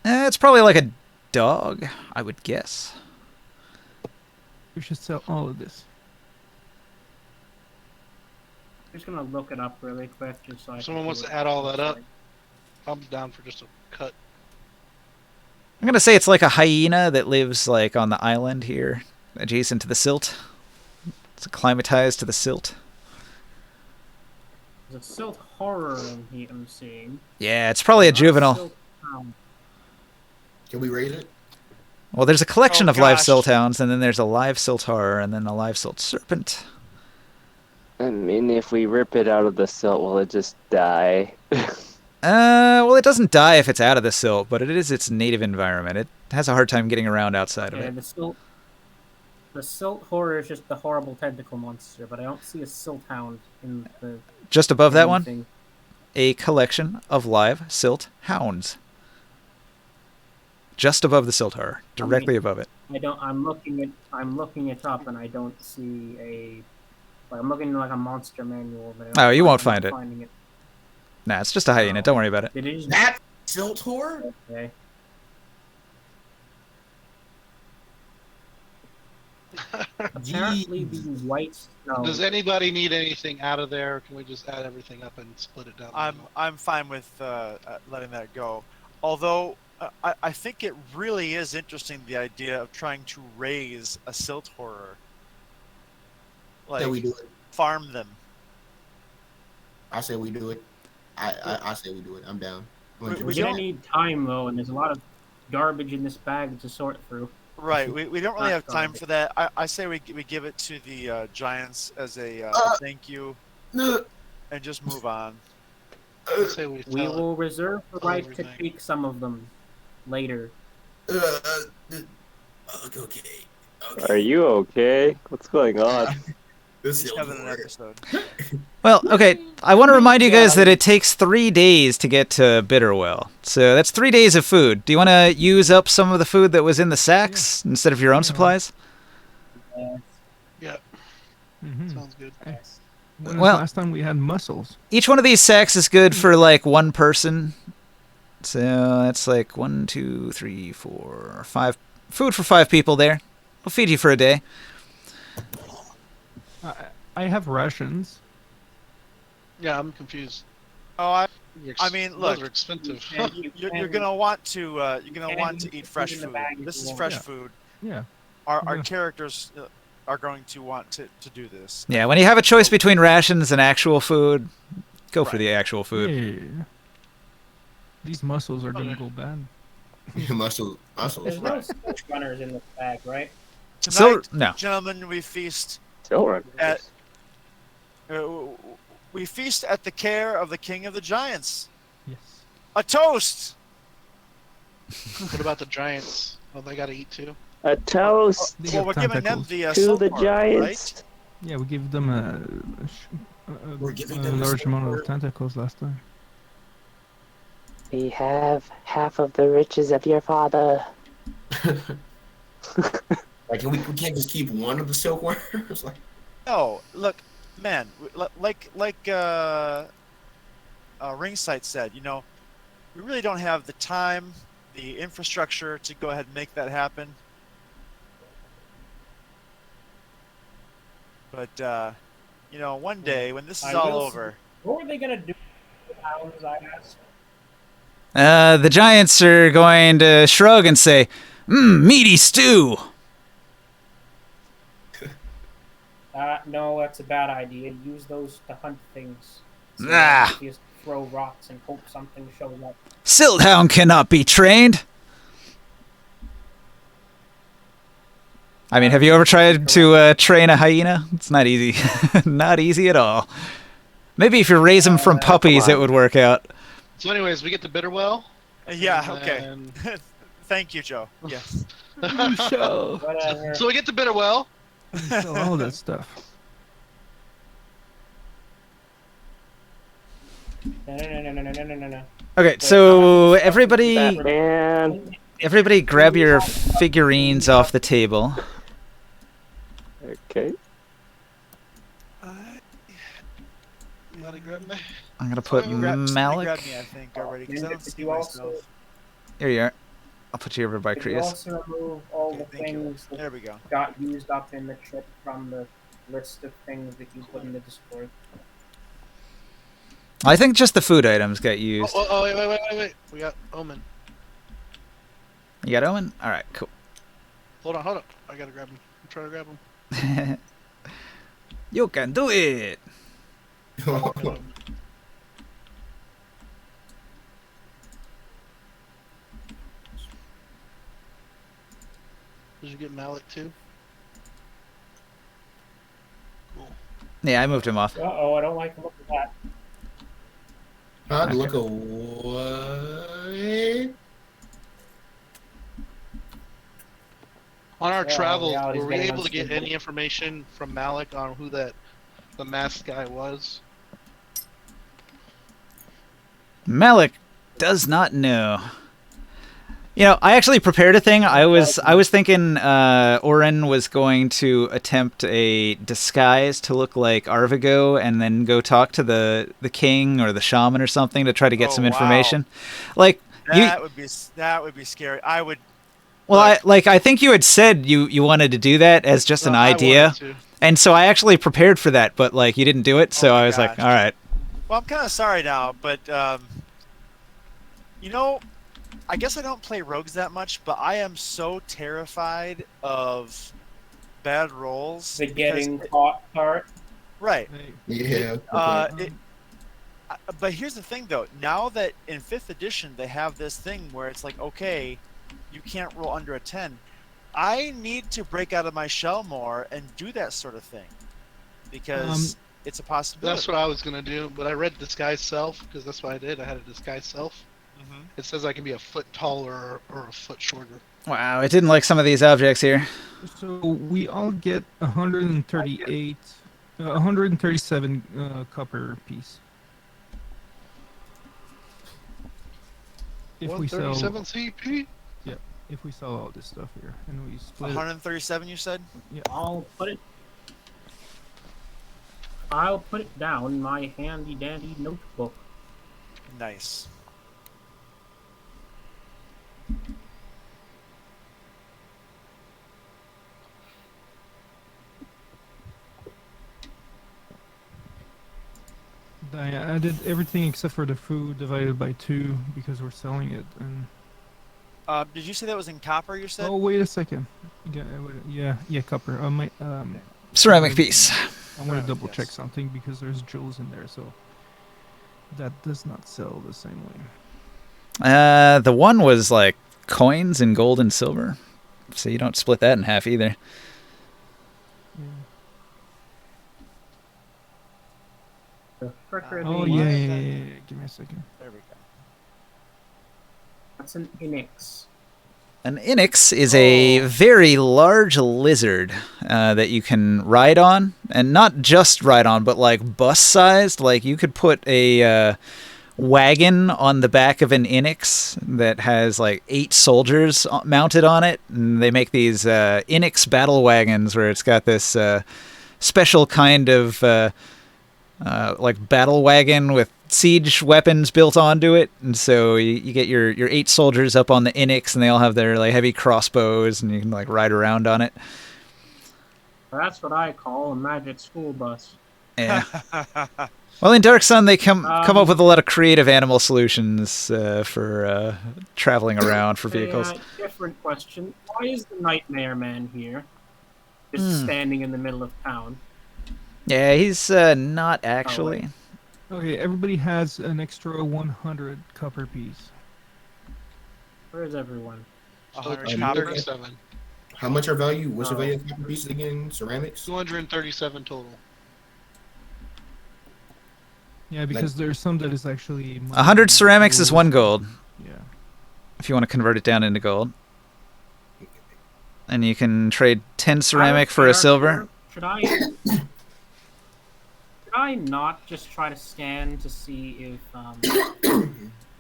It's probably like a dog, I would guess. We should sell all of this. I'm just gonna look it up really quick, just so I. Someone can wants see to what add all it that looks up. like. I'm down for just a cut. I'm gonna say it's like a hyena that lives like on the island here, adjacent to the silt. It's acclimatized to the silt. There's a silt horror in here. I'm seeing. Yeah, it's probably a Not juvenile. silt hound. Can we raise it? Well, there's a collection Oh, of live gosh. silt hounds, and then there's a live silt horror, and then a live silt serpent. I mean, if we rip it out of the silt, will it just die? Well, it doesn't die if it's out of the silt, but it is its native environment. It has a hard time getting around outside of Yeah, it. the silt horror is just the horrible tentacle monster, but I don't see a silt hound in the. Just above that one, thing. a collection of live silt hounds. Just above the silt horror, directly above it. I don't. I'm looking it up, and I don't see a. Like, I'm looking at like a monster manual, but I don't Oh, you won't I'm find not it. finding it. Nah, it's just a hyena. Don't worry about it. It is That silt whore? okay. Apparently, the white snow. Does anybody need anything out of there? Or can we just add everything up and split it down? the middle? I'm fine with letting that go. Although I think it really is interesting the idea of trying to raise a silt horror. Like Yeah, we do it. farm them. I say we do it. I say we do it. I'm down. We're 100%. gonna need time though, and there's a lot of garbage in this bag to sort through. Right. We don't really Not have time garbage. for that. I say we give it to the Giants as a thank you No, and just move on. I say we We tell it. will reserve the right to Everything. take some of them later. okay. Are you okay? What's going on? This He's silt having an whore. episode. Well, okay. I want to remind you guys that it takes 3 days to get to Bitterwell. So that's 3 days of food. Do you want to use up some of the food that was in the sacks instead of your own supplies? Yeah, Mm-hmm. sounds good. When was the Well- last time we had mussels? Each one of these sacks is good for like one person. So that's like 1, 2, 3, 4, 5. Food for 5 people there. We'll feed you for a day. I have rations. Yeah, I'm confused. Oh, I I mean, those look, are expensive. you're gonna want to eat fresh in the food. bag if This you is want. fresh Yeah. food. Yeah. Our Yeah. characters are going to want to do this. Yeah, when you have a choice between rations and actual food, go for the actual food. Yeah. These mussels are gonna go bad. Muscles. There's no sketch runners in this bag, right? Tonight, no. gentlemen, we feast Still run. at we feast at the care of the King of the Giants. Yes. A toast. What about the giants? Oh, they gotta eat too. A toast They Well, got we're giving them tentacles. the to soul the part, Giants. Yeah, we gave them We're giving a them the large amount support. of tentacles last time. We have half of the riches of your father. Like, we can't just keep one of the silkworms. Like, No, look, man, like Ringsight said, you know, we really don't have the time, the infrastructure to go ahead and make that happen. But you know, one day when this is I all will over, What were they gonna do with the hounds, I asked? The giants are going to shrug and say, meaty stew. No, that's a bad idea. Use those to hunt things. So Ah. you just throw rocks and hope something shows up. Silthound cannot be trained. I mean, have you ever tried to train a hyena? It's not easy. Not easy at all. Maybe if you raise them from puppies, it would work out. So, anyways, we get to Bitterwell. yeah, and okay. then- Thank you, Joe. Yes. Whatever. So we get to Bitterwell. Sell all that stuff. No. Okay, so everybody Batman. grab your figurines off the table. Okay. Gotta grab me. I'm gonna put Somebody Malik. grabbed me, I think, already, because I don't see You also, myself. Here you are. I'll put you over by you Creus. also remove all Okay, the thank you. things that There we go. got used up in the trip from the list of things that you put in the Discord. I think just the food items got used. Oh, wait. We got Omen. You got Owen? Alright, cool. Hold on. I gotta grab him. I'm trying to grab him. You can do it! Did you get Malik too? Cool. Yeah, I moved him off. Uh-oh, I don't like the look of that. look at what? On our Yeah, travel, reality's were we getting able to get unstable. any information from Malik on who the masked guy was? Malik does not know. You know, I actually prepared a thing. I was thinking Oren was going to attempt a disguise to look like Arvigo and then go talk to the king or the shaman or something to try to get Oh, some wow. information. Like That would be scary. I would. well, I think you had said you wanted to do that as just an I idea. wanted to. And so I actually prepared for that, but like you didn't do it, so Oh my I was like, gosh. all right. Well, I'm kind of sorry now, but you know, I guess I don't play rogues that much, but I am so terrified of bad rolls. The because getting caught part. right. Yeah. But here's the thing, though. Now that in 5th edition they have this thing where it's like, okay, you can't roll under a 10. I need to break out of my shell more and do that sort of thing because it's a possibility. That's what I was gonna do, but I read disguise self because that's what I did. I had a disguise self. Mhm. It says I can be a foot taller or a foot shorter. Wow, it didn't like some of these objects here. So we all get 137 copper piece. If we sell, 137 CP. if we sell all this stuff here, and we split it, 137, you said? I'll put it down in my handy dandy notebook. Nice. I added everything except for the food divided by 2 because we're selling it. And Did you say that was in copper? You said. oh, wait a second. Yeah, copper. Ceramic piece. I want to Ceramic, double check yes. something because there's jewels in there, so that does not sell the same way. The one was like coins in gold and silver, so you don't split that in half either. Quicker Oh the- yeah, what? yeah, yeah, yeah. Give me a second. There we go. That's an Inix. An Inix is a Oh. very large lizard that you can ride on, and not just ride on, but like bus-sized. Like you could put a wagon on the back of an Inix that has like 8 soldiers mounted on it, and they make these Inix battle wagons where it's got this special kind of like battle wagon with siege weapons built onto it, and so you get your 8 soldiers up on the Inix, and they all have their like heavy crossbows, and you can like ride around on it. That's what I call a magic school bus. Yeah. Well, in Dark Sun, they come up with a lot of creative animal solutions for traveling around for vehicles. Different question. Why is the Nightmare Man here? Just standing in the middle of town. Yeah, he's not actually. Okay, everybody has an extra 100 copper piece. Where's everyone? So 100 copper. 237. How much are value? What's the value of copper pieces again? Ceramics? 237 total. Yeah, because there's some that is actually 100 ceramics is 1 gold, Yeah. if you want to convert it down into gold. And you can trade 10 ceramic for a silver. Should I not just try to scan to see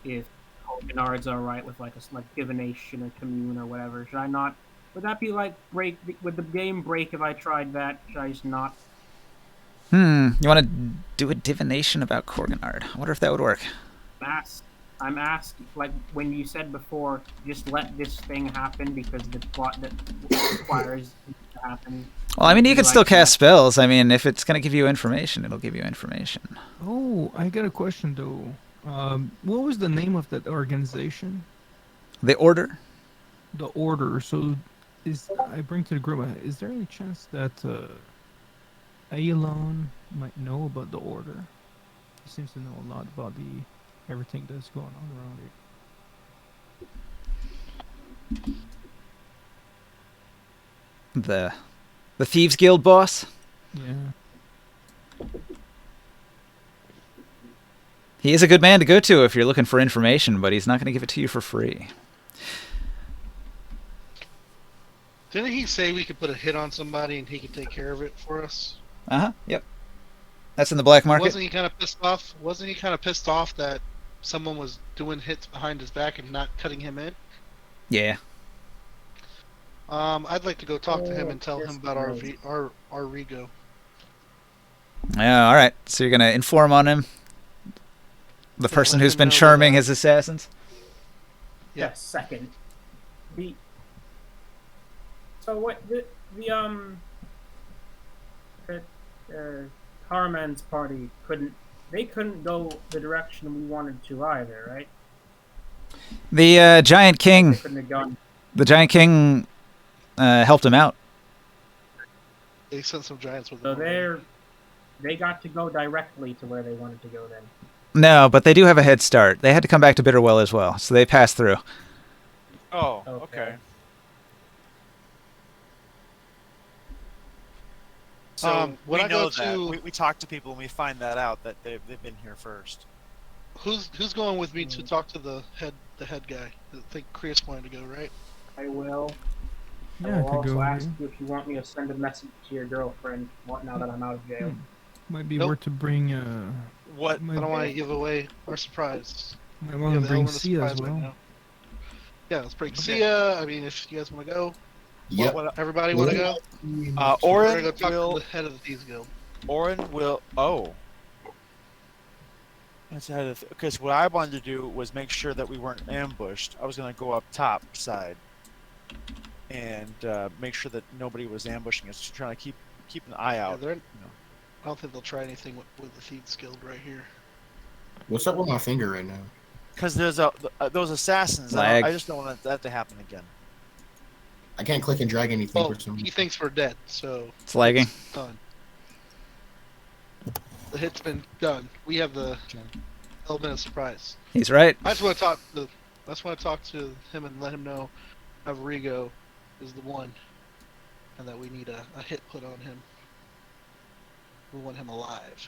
if Colganard's alright with like divination or commune or whatever? Should I not? Would that be like would the game break if I tried that? Should I just not? You want to do a divination about Korganard? I wonder if that would work. I'm asking, like when you said before, just let this thing happen because the plot that requires it to happen. Well, I mean, you can Like still cast that. spells. I mean, if it's going to give you information, it'll give you information. Oh, I got a question though. What was the name of that organization? The Order? The Order. So, I bring to the group. Is there any chance that Aelon might know about the Order? He seems to know a lot about everything that's going on around here. The Thieves Guild boss? Yeah. He is a good man to go to if you're looking for information, but he's not going to give it to you for free. Didn't he say we could put a hit on somebody and he could take care of it for us? Yep. That's in the black market. Wasn't he kind of pissed off? Wasn't he kind of pissed off that someone was doing hits behind his back and not cutting him in? Yeah. I'd like to go talk to him and tell yes, him about right. our Rigo. Yeah, all right. So you're going to inform on him? The person let who's him been know charming that, his assassins? Yeah. Yes, second. So what Harman's party couldn't go the direction we wanted to either, right? The Giant King, They couldn't have gone. the Giant King helped him out. They sent some giants with So them. they got to go directly to where they wanted to go then. No, but they do have a head start. They had to come back to Bitterwell as well, so they passed through. Oh, Okay. okay. So when we I know go that. to- We talk to people and we find that out that they've been here first. Who's going with me to talk to the head guy? I think Chris wanted to go, right? I will. I Yeah, I will could also go. ask Here. you if you want me to send a message to your girlfriend now that I'm out of jail. Might be Nope. worth to bring. What? Might, I don't want to give away our surprise. might We want have to the bring element of Sia as surprise right well. now. Yeah, let's bring Okay. Sia. I mean, if you guys want to go, Yep. everybody want to go? We're gonna Orin go talk will. to the head of the Thieves Guild. Orin will. Oh. Because what I wanted to do was make sure that we weren't ambushed. I was going to go up top side and make sure that nobody was ambushing us. Just trying to keep an eye Yeah, out. I don't think they'll try anything with the Thieves Guild right here. What's up with my finger right now? Because there's those assassins. Lag. I just don't want that to happen again. I can't click and drag anything Well, for some he reason. thinks we're dead, so It's lagging. done. The hit's been done. We have the element of surprise. He's right. I just want to talk to him and let him know Avrigo is the one, and that we need a hit put on him. We want him alive.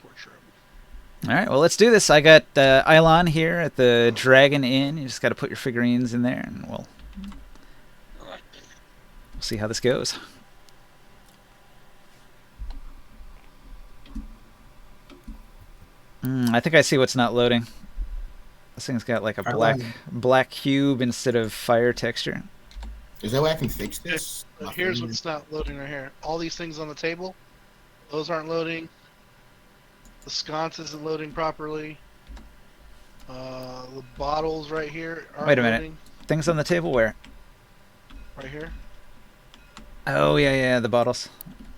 torture him. All right, well, let's do this. I got Eilon here at the Dragon Inn. You just got to put your figurines in there, and we'll see how this goes. I think I see what's not loading. This thing's got like a black cube instead of fire texture. Is that way I can fix this? Here's what's not loading right here. All these things on the table, those aren't loading. The sconce isn't loading properly. The bottles right here aren't Wait a minute. loading. Things on the table where? Right here. Oh, yeah, the bottles.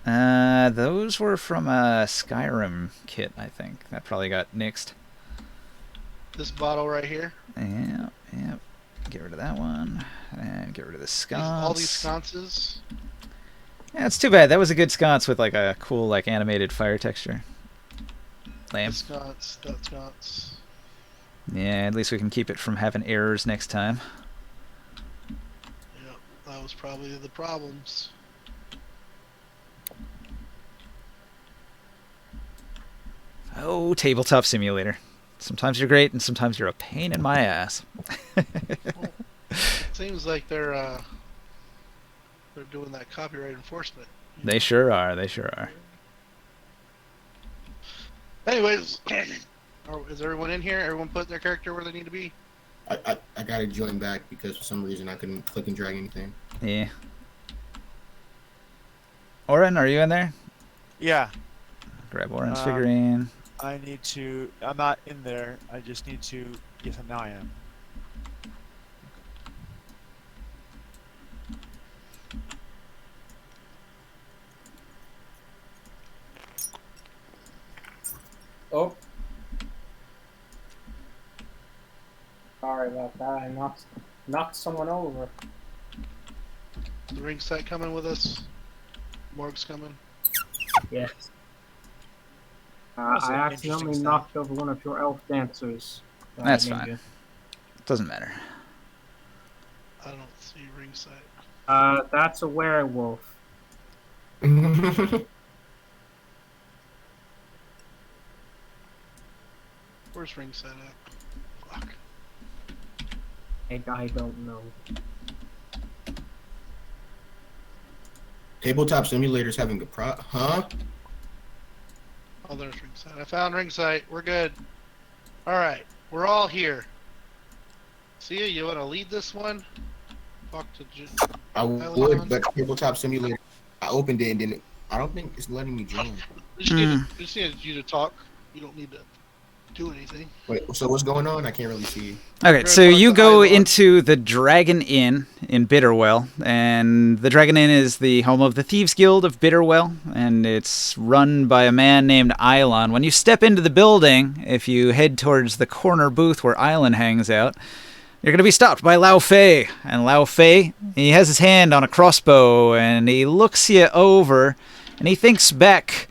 Those were from a Skyrim kit, I think. That probably got nixed. This bottle right here. Yeah. Get rid of that one. And get rid of the sconce. All these sconces. Yeah, it's too bad. That was a good sconce with like a cool like animated fire texture. Lame. That sconce. Yeah, at least we can keep it from having errors next time. Yep, that was probably the problems. Oh, Tabletop Simulator. Sometimes you're great, and sometimes you're a pain in my ass. Seems like they're doing that copyright enforcement. They sure are. They sure are. Anyways, is everyone in here? Everyone put their character where they need to be? I gotta join back because for some reason I couldn't click and drag anything. Yeah. Oren, are you in there? Yeah. Grab Oren's figurine. I need to. I'm not in there. I just need to. Yes, now I am. Oh. Sorry about that. I knocked someone over. The ringside coming with us. Morg's coming. Yes. That's I an accidentally interesting knocked over one of your elf dancers. That's Ninja. fine. Doesn't matter. I don't see ringside. That's a werewolf. Where's ringside at? Fuck. I don't know. Tabletop Simulator's having a huh? Oh, there's ringside. I found ringside. We're good. Alright, we're all here. See ya, you want to lead this one? Fuck to I would, but Tabletop Simulator, I opened it and then I don't think it's letting me join. We just need you to talk. You don't need to do anything. Wait, so what's going on? I can't really see. Okay, so you go into the Dragon Inn in Bitterwell, and the Dragon Inn is the home of the Thieves Guild of Bitterwell, and it's run by a man named Eilon. When you step into the building, if you head towards the corner booth where Eilon hangs out, you're going to be stopped by Lao Fei. And Lao Fei, he has his hand on a crossbow, and he looks you over, and he thinks back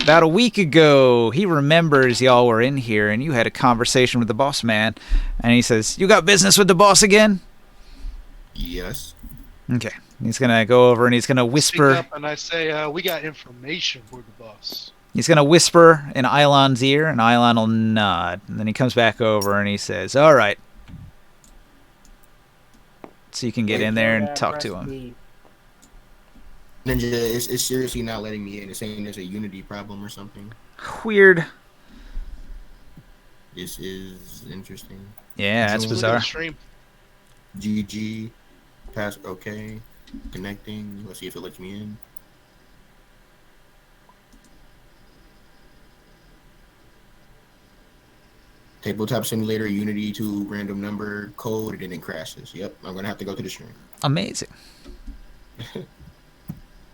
about a week ago. He remembers y'all were in here, and you had a conversation with the boss man, and he says, "You got business with the boss again?" Yes. Okay. He's going to go over, and he's going to whisper. Speak up and I say, we got information for the boss. He's going to whisper in Eilon's ear, and Eilon will nod. And then he comes back over, and he says, "All right." So you can get in there and talk to him. Ninja, it's seriously not letting me in. It's saying there's a Unity problem or something. Weird. This is interesting. Yeah, that's Look at the bizarre. Stream. GG. Pass. Okay. Connecting. Let's see if it lets me in. Tabletop Simulator Unity to random number code, and then it crashes. Yep, I'm gonna have to go to the stream. Amazing.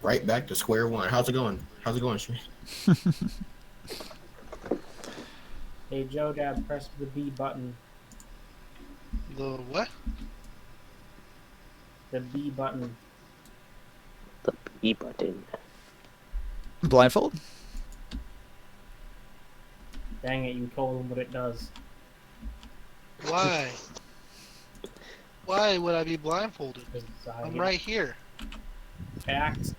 Right back to square one. How's it going? How's it going, stream? Hey, Joe, Dad, press the B button. The what? The B button. The B button. Blindfold? Dang it, you told him what it does. Why? Why would I be blindfolded? Because I'm right here. Accident.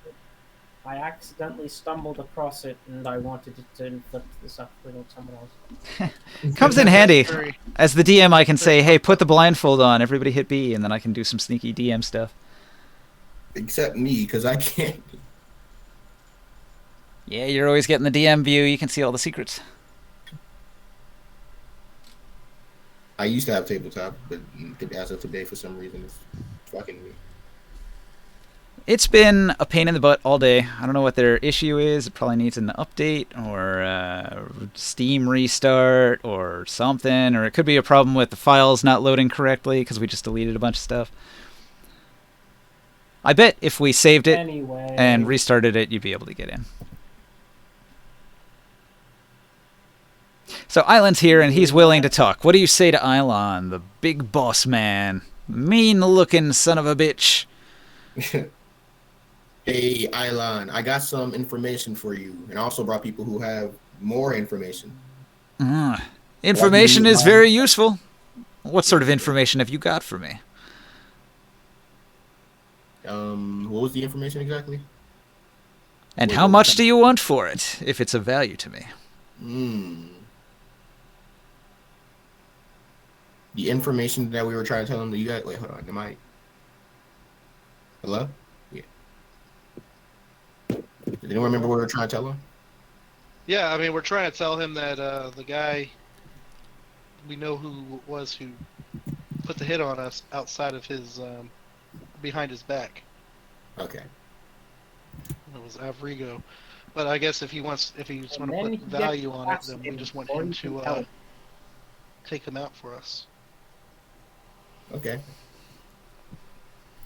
I accidentally stumbled across it, and I wanted to inflict this upward on someone else. Comes in handy. Very- As the DM, I can say, hey, put the blindfold on, everybody hit B, and then I can do some sneaky DM stuff. Except me, because I can't. Yeah, you're always getting the DM view. You can see all the secrets. I used to have tabletop, but as of today, for some reason, it's fucking me. It's been a pain in the butt all day. I don't know what their issue is. It probably needs an update or Steam restart or something. Or it could be a problem with the files not loading correctly because we just deleted a bunch of stuff. I bet if we saved it Anyway. and restarted it, you'd be able to get in. So Island's here and he's willing to talk. What do you say to Ilon, the big boss man? Mean-looking son of a bitch. Hey, Ilon, I got some information for you, and I also brought people who have more information. Information is very useful. What sort of information have you got for me? What was the information exactly? And how much do you want for it, if it's of value to me? The information that we were trying to tell him that you got. Wait, hold on. Hello? Yeah. Did anyone remember what we were trying to tell him? Yeah, I mean, we're trying to tell him that the guy we know who it was who put the hit on us outside of his behind his back. Okay. It was Avrigo. But I guess if he just want to put value on it, then we just want him to take him out for us. Okay.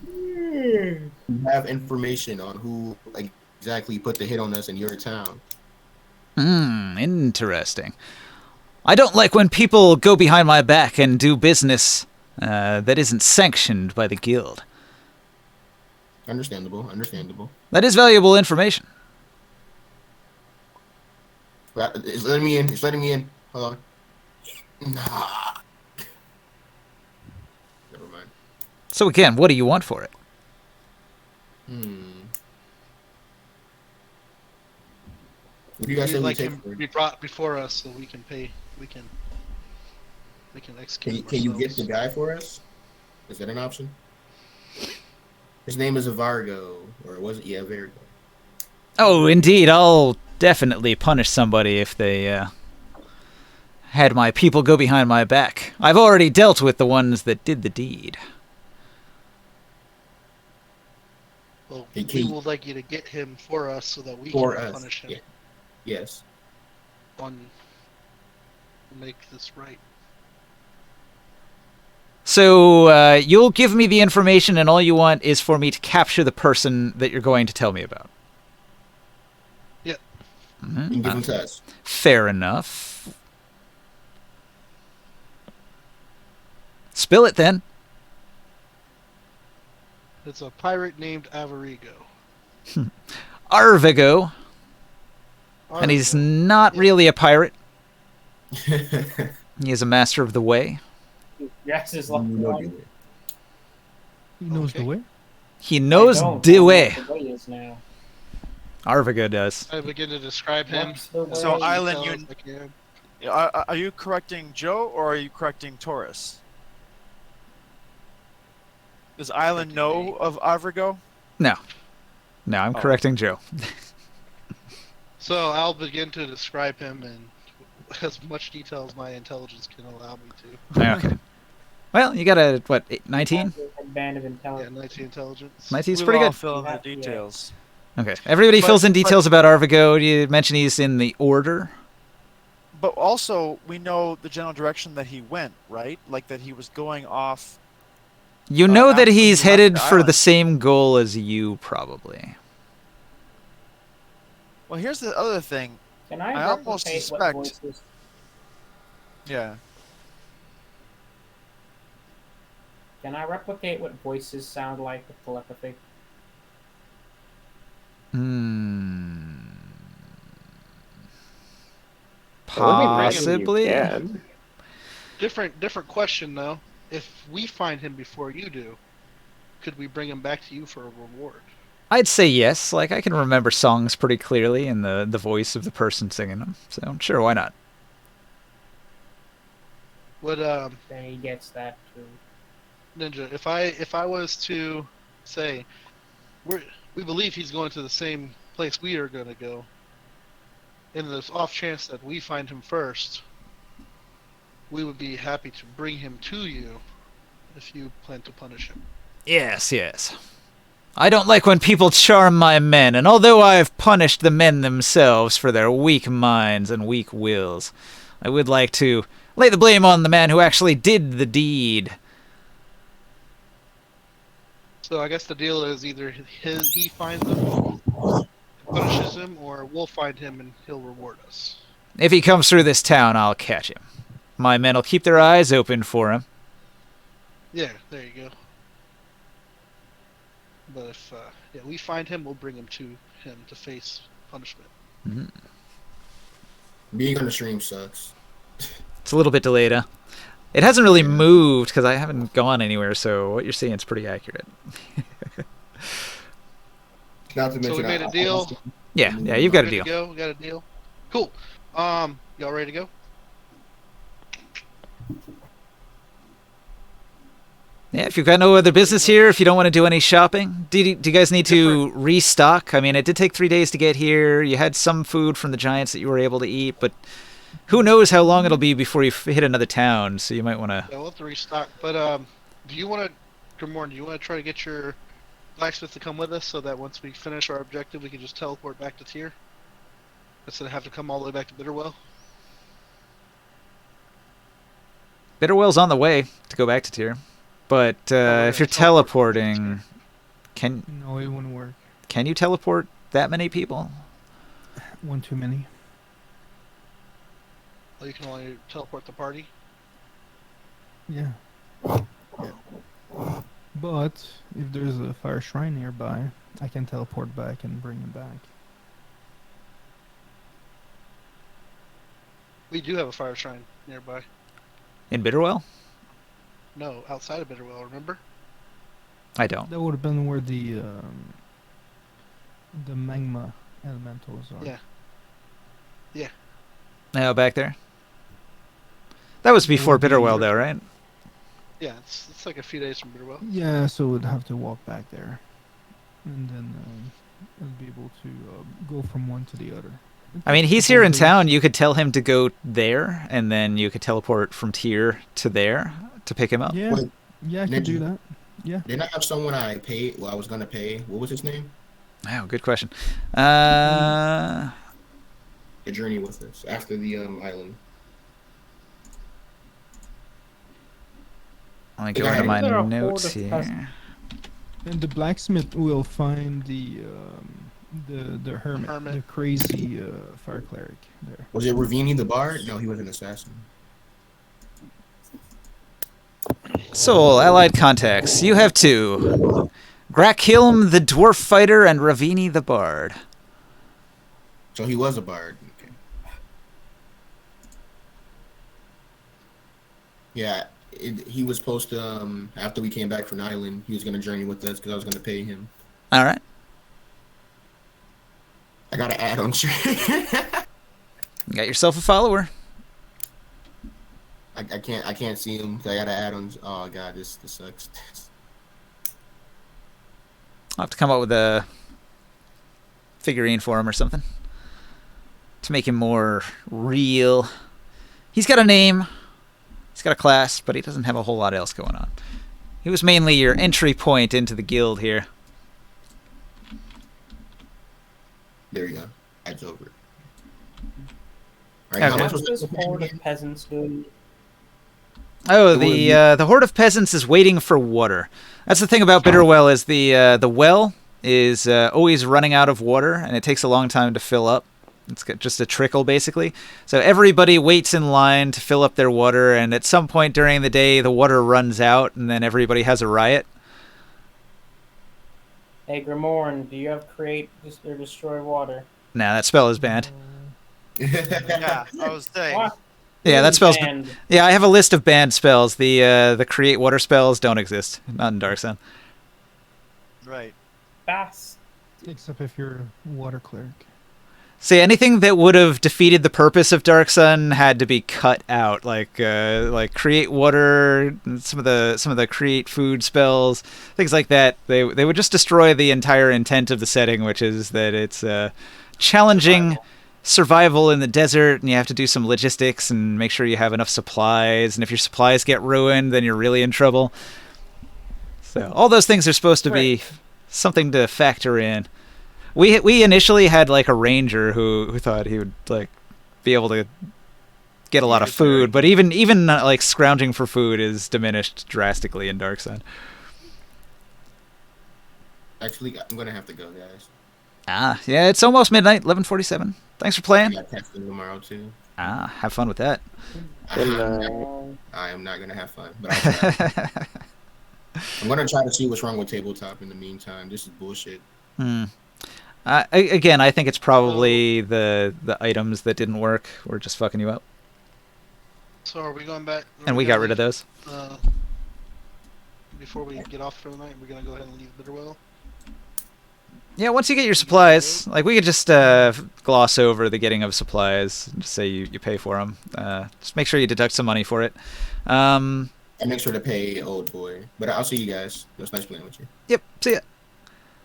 You have information on who exactly put the hit on us in your town. Interesting. I don't like when people go behind my back and do business that isn't sanctioned by the guild. Understandable. Understandable. That is valuable information. It's letting me in. It's letting me in. Hold on. Nah. Never mind. So again, what do you want for it? What do you guys say We'd we like take him for to it? be brought before us so we can pay. We can execute. Can you get the ourselves. guy for us? Is that an option? His name is Avargo, or was it? Yeah, Virgo. Oh, indeed. I'll definitely punish somebody if they had my people go behind my back. I've already dealt with the ones that did the deed. Well, Hey, we Keith. would like you to get him for us so that we For can us. punish him Yeah. Yes. on make this right. So you'll give me the information and all you want is for me to capture the person that you're going to tell me about. Yep. You can give him to us. Fair enough. Spill it then. It's a pirate named Avarigo. Arvigo. And he's not really a pirate. He is a master of the way. Yes, is like He knows the Okay. way. He knows I don't the know way. what the way is now. Arvigo does. I begin to describe him. What's the So, way? Island, Details you- I can. Are you correcting Joe or are you correcting Taurus? Does Island know of Avrigo? No, I'm Oh. correcting Joe. So I'll begin to describe him in as much detail as my intelligence can allow me to. Okay. Well, you got a, what, 19? A band of Yeah, intelligence. 19 intelligence. 19's We pretty will all good. fill in the Yeah. details. Okay. Everybody But- fills in but- details about Arvigo. You mention he's in the order. But also, we know the general direction that he went, right? Like that he was going off. You know that after he's he left headed the for the island. same goal as you, probably. Well, here's the other thing. Can I, I almost replicate suspect- what voices? Yeah. Can I replicate what voices sound like with telepathy? Possibly. Yeah. Different question though. If we find him before you do, could we bring him back to you for a reward? I'd say yes. Like, I can remember songs pretty clearly in the voice of the person singing them. So, sure, why not? Would Then he gets that too. Ninja, if I was to say we believe he's going to the same place we are going to go, in the off chance that we find him first, we would be happy to bring him to you if you plan to punish him. Yes, yes. I don't like when people charm my men, and although I have punished the men themselves for their weak minds and weak wills, I would like to lay the blame on the man who actually did the deed. So I guess the deal is either he finds him, punishes him, or we'll find him and he'll reward us. If he comes through this town, I'll catch him. My men will keep their eyes open for him. Yeah, there you go. But if we find him, we'll bring him to face punishment. Mm-hmm. Being on the stream sucks. It's a little bit delayed, huh? It hasn't really moved because I haven't gone anywhere, so what you're saying is pretty accurate. Not to mention, So we made a deal. Yeah, you've got a Good deal. to go. We got a deal. Cool. Y'all ready to go? Yeah, if you've got no other business here, if you don't want to do any shopping, do you guys need to restock? I mean, it did take 3 days to get here. You had some food from the giants that you were able to eat, but who knows how long it'll be before you hit another town, so you might want to... Yeah, we'll have to restock. But do you want to, Grimorn, do you want to try to get your blacksmith to come with us so that once we finish our objective, we can just teleport back to Tyr? Instead of have to come all the way back to Bitterwell? Bitterwell's on the way to go back to Tyr. But if you're teleporting, No, it wouldn't work. can you teleport that many people? One too many. Oh, you can only teleport the party? Yeah. But if there's a fire shrine nearby, I can teleport back and bring him back. We do have a fire shrine nearby. In Bitterwell? No, outside of Bitterwell, remember? I don't. That would have been where the magma elementals are. Yeah. Now back there? That was before Bitterwell, though, right? Yeah, it's like a few days from Bitterwell. Yeah, so we'd have to walk back there, and then I'd be able to go from one to the other. I mean, he's here in town. You could tell him to go there, and then you could teleport from Tyr to there to pick him up. Yeah, Wait, yeah, I could do that. Yeah. Didn't I have someone I paid? Well, I was gonna pay. What was his name? Oh, good question. A journey with us after the island. Let me go into my Is there a notes horde of here. peasants? And the blacksmith will find the hermit, Hermit. the crazy fire cleric there. Was it Ravini the Bard? No, he was an assassin. Soul, allied contacts. You have two. Grakhilm, the dwarf fighter, and Ravini, the bard. So he was a bard. Okay. Yeah, he was supposed to. After we came back from the island, he was gonna journey with us because I was gonna pay him. All right. I got to add on. You got yourself a follower. I can't see him. I got to add on. Oh god, this sucks. I'll have to come up with a figurine for him or something to make him more real. He's got a name. He's got a class, but he doesn't have a whole lot else going on. He was mainly your entry point into the guild here. There you go. Adds over. Okay. How much What's was this horde of peasants doing? Oh, the horde of peasants is waiting for water. That's the thing about Bitterwell is the well is always running out of water, and it takes a long time to fill up. It's got just a trickle, basically. So everybody waits in line to fill up their water, and at some point during the day, the water runs out, and then everybody has a riot. Hey, Grimorn, do you have create or destroy water? Nah, that spell is banned. Yeah, I was saying. What? Yeah, that spell's... Banned. Yeah, I have a list of banned spells. The create water spells don't exist. Not in Dark Sun. Right. That's Except if you're a water cleric. See, anything that would have defeated the purpose of Dark Sun had to be cut out, like create water, some of the create food spells, things like that. They would just destroy the entire intent of the setting, which is that it's challenging survival in the desert, and you have to do some logistics and make sure you have enough supplies. And if your supplies get ruined, then you're really in trouble. So all those things are supposed to be something to factor in. We initially had like a ranger who thought he would like be able to get a lot of food, but even like scrounging for food is diminished drastically in Dark Sun. Actually, I'm gonna have to go, guys. Ah, yeah, it's almost midnight, 11:47. Thanks for I playing. got testing tomorrow too. Ah, have fun with that. I am not gonna have fun, but I'll try. I'm gonna try to see what's wrong with tabletop in the meantime. This is bullshit. Again, I think it's probably the items that didn't work were just fucking you up. So are we going back? And we got rid of those. Before we get off for the night, we're gonna go ahead and leave Bitterwell. Yeah, once you get your supplies, like we could just gloss over the getting of supplies and just say you pay for them. Just make sure you deduct some money for it. And make sure to pay old boy. But I'll see you guys. It was nice playing with you. Yep, see ya.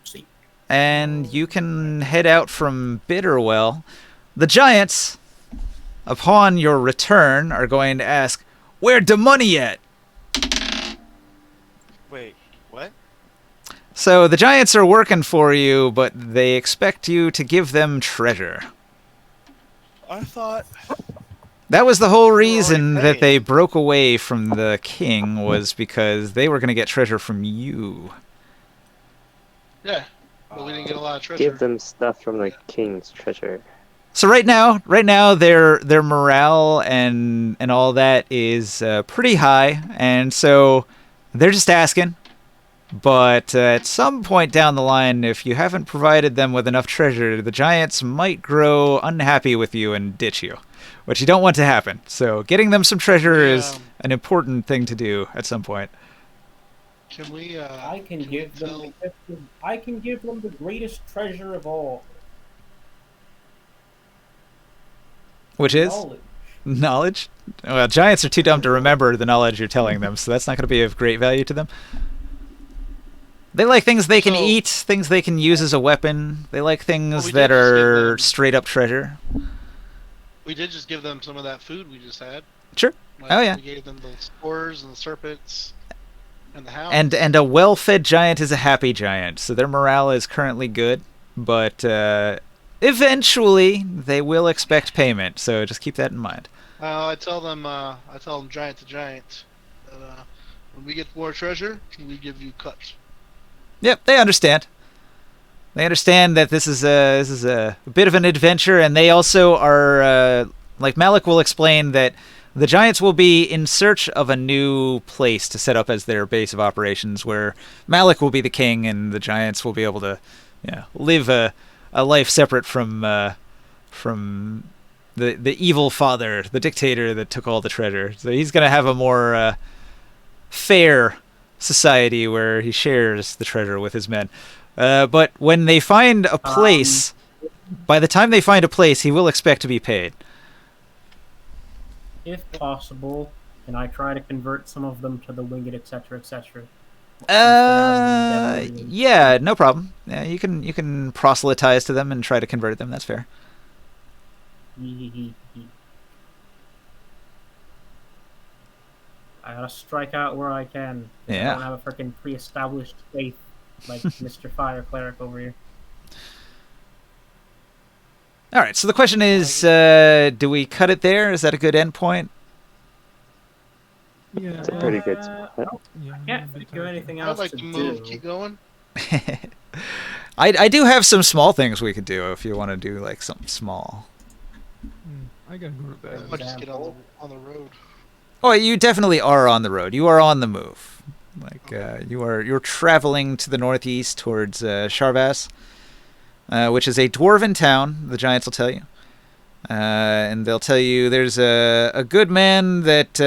See. And you can head out from Bitterwell. The giants, upon your return, are going to ask, "Where the money at?" Wait, what? So the giants are working for you, but they expect you to give them treasure. I thought... That was the whole reason already that they broke away from the king, was because they were going to get treasure from you. Yeah, but we didn't get a lot of treasure. Give them stuff from the king's treasure. So right now their morale and all that is pretty high, and so they're just asking. But at some point down the line, if you haven't provided them with enough treasure, the giants might grow unhappy with you and ditch you, which you don't want to happen. So getting them some treasure is an important thing to do at some point. Can we? I can give them. I can give them the greatest treasure of all. Which is knowledge. Well, giants are too dumb to remember the knowledge you're telling them, so that's not going to be of great value to them. They like things they can eat, things they can use as a weapon. They like things that are straight up treasure. We did just give them some of that food we just had. Sure. Like, oh yeah. We gave them the spores and the serpents and the hounds. And a well-fed giant is a happy giant, so their morale is currently good, but eventually they will expect payment. So just keep that in mind. I tell them giant to giant that when we get more treasure, we give you cuts. Yep, they understand. They understand that this is a bit of an adventure, and they also are like Malik will explain that the giants will be in search of a new place to set up as their base of operations, where Malik will be the king, and the giants will be able to, live a life separate from the evil father, the dictator that took all the treasure. So he's going to have a more fair society where he shares the treasure with his men. But when they find a place, by the time they find a place, he will expect to be paid. If possible, can I try to convert some of them to the winged, etc., etc.? Yeah, no problem. Yeah, you can proselytize to them and try to convert them. That's fair. I gotta strike out where I can. Yeah. I don't have a freaking pre-established faith like Mr. Fire Cleric over here. All right. So the question is, do we cut it there? Is that a good endpoint? Yeah. It's a pretty good spot. Yeah, I can't think of anything else I'd like to move. do. Keep going. I do have some small things we could do if you want to do like something small. I gotta go to bed. I'll just get on the road. Oh, you definitely are on the road. You are on the move. Like you're traveling to the northeast towards Sharvas, which is a dwarven town. The giants will tell you, and they'll tell you there's a good man that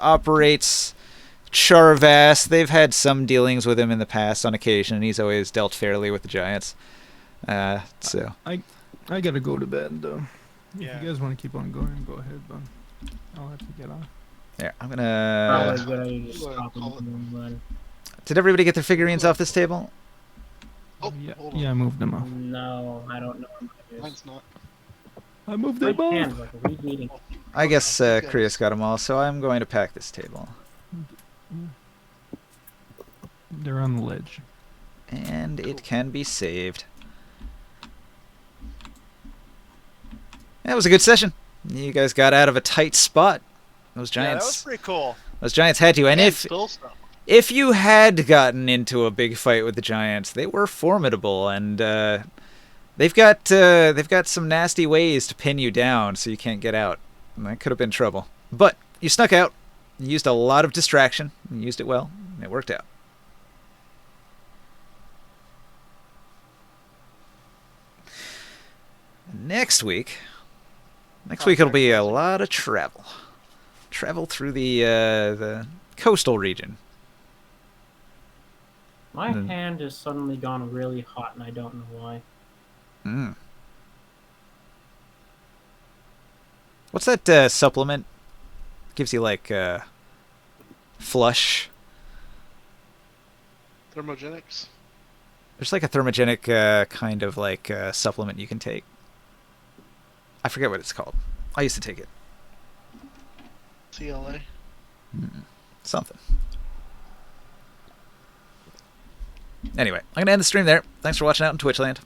operates Sharvas. They've had some dealings with him in the past on occasion, and he's always dealt fairly with the giants. So I gotta go to bed though. If Yeah. you guys want to keep on going, go ahead, but I'll have to get off. there, I'm Probably gonna. a good idea to just Go ahead, stop call it. and run. Did everybody get their figurines off this table? Oh, yeah, hold on. yeah, I moved them off. No, I don't know what it is. Mine's not. I moved My them off. hand's like reheating. I guess Krios got them all, so I'm going to pack this table. They're on the ledge. And it can be saved. That was a good session. You guys got out of a tight spot. Those Yeah, that was giants, pretty cool. those giants had you. And And if spill stuff. if you had gotten into a big fight with the giants, they were formidable, and they've got some nasty ways to pin you down so you can't get out. And that could have been trouble. But you snuck out. You used a lot of distraction. You used it well. And it worked out. Next week it'll be a lot of travel. Travel through the coastal region. My hand has suddenly gone really hot, and I don't know why. Mm. What's that supplement? Gives you like flush. Thermogenics. There's like a thermogenic kind of like supplement you can take. I forget what it's called. I used to take it. CLA. Something. Anyway, I'm going to end the stream there. Thanks for watching out in Twitchland.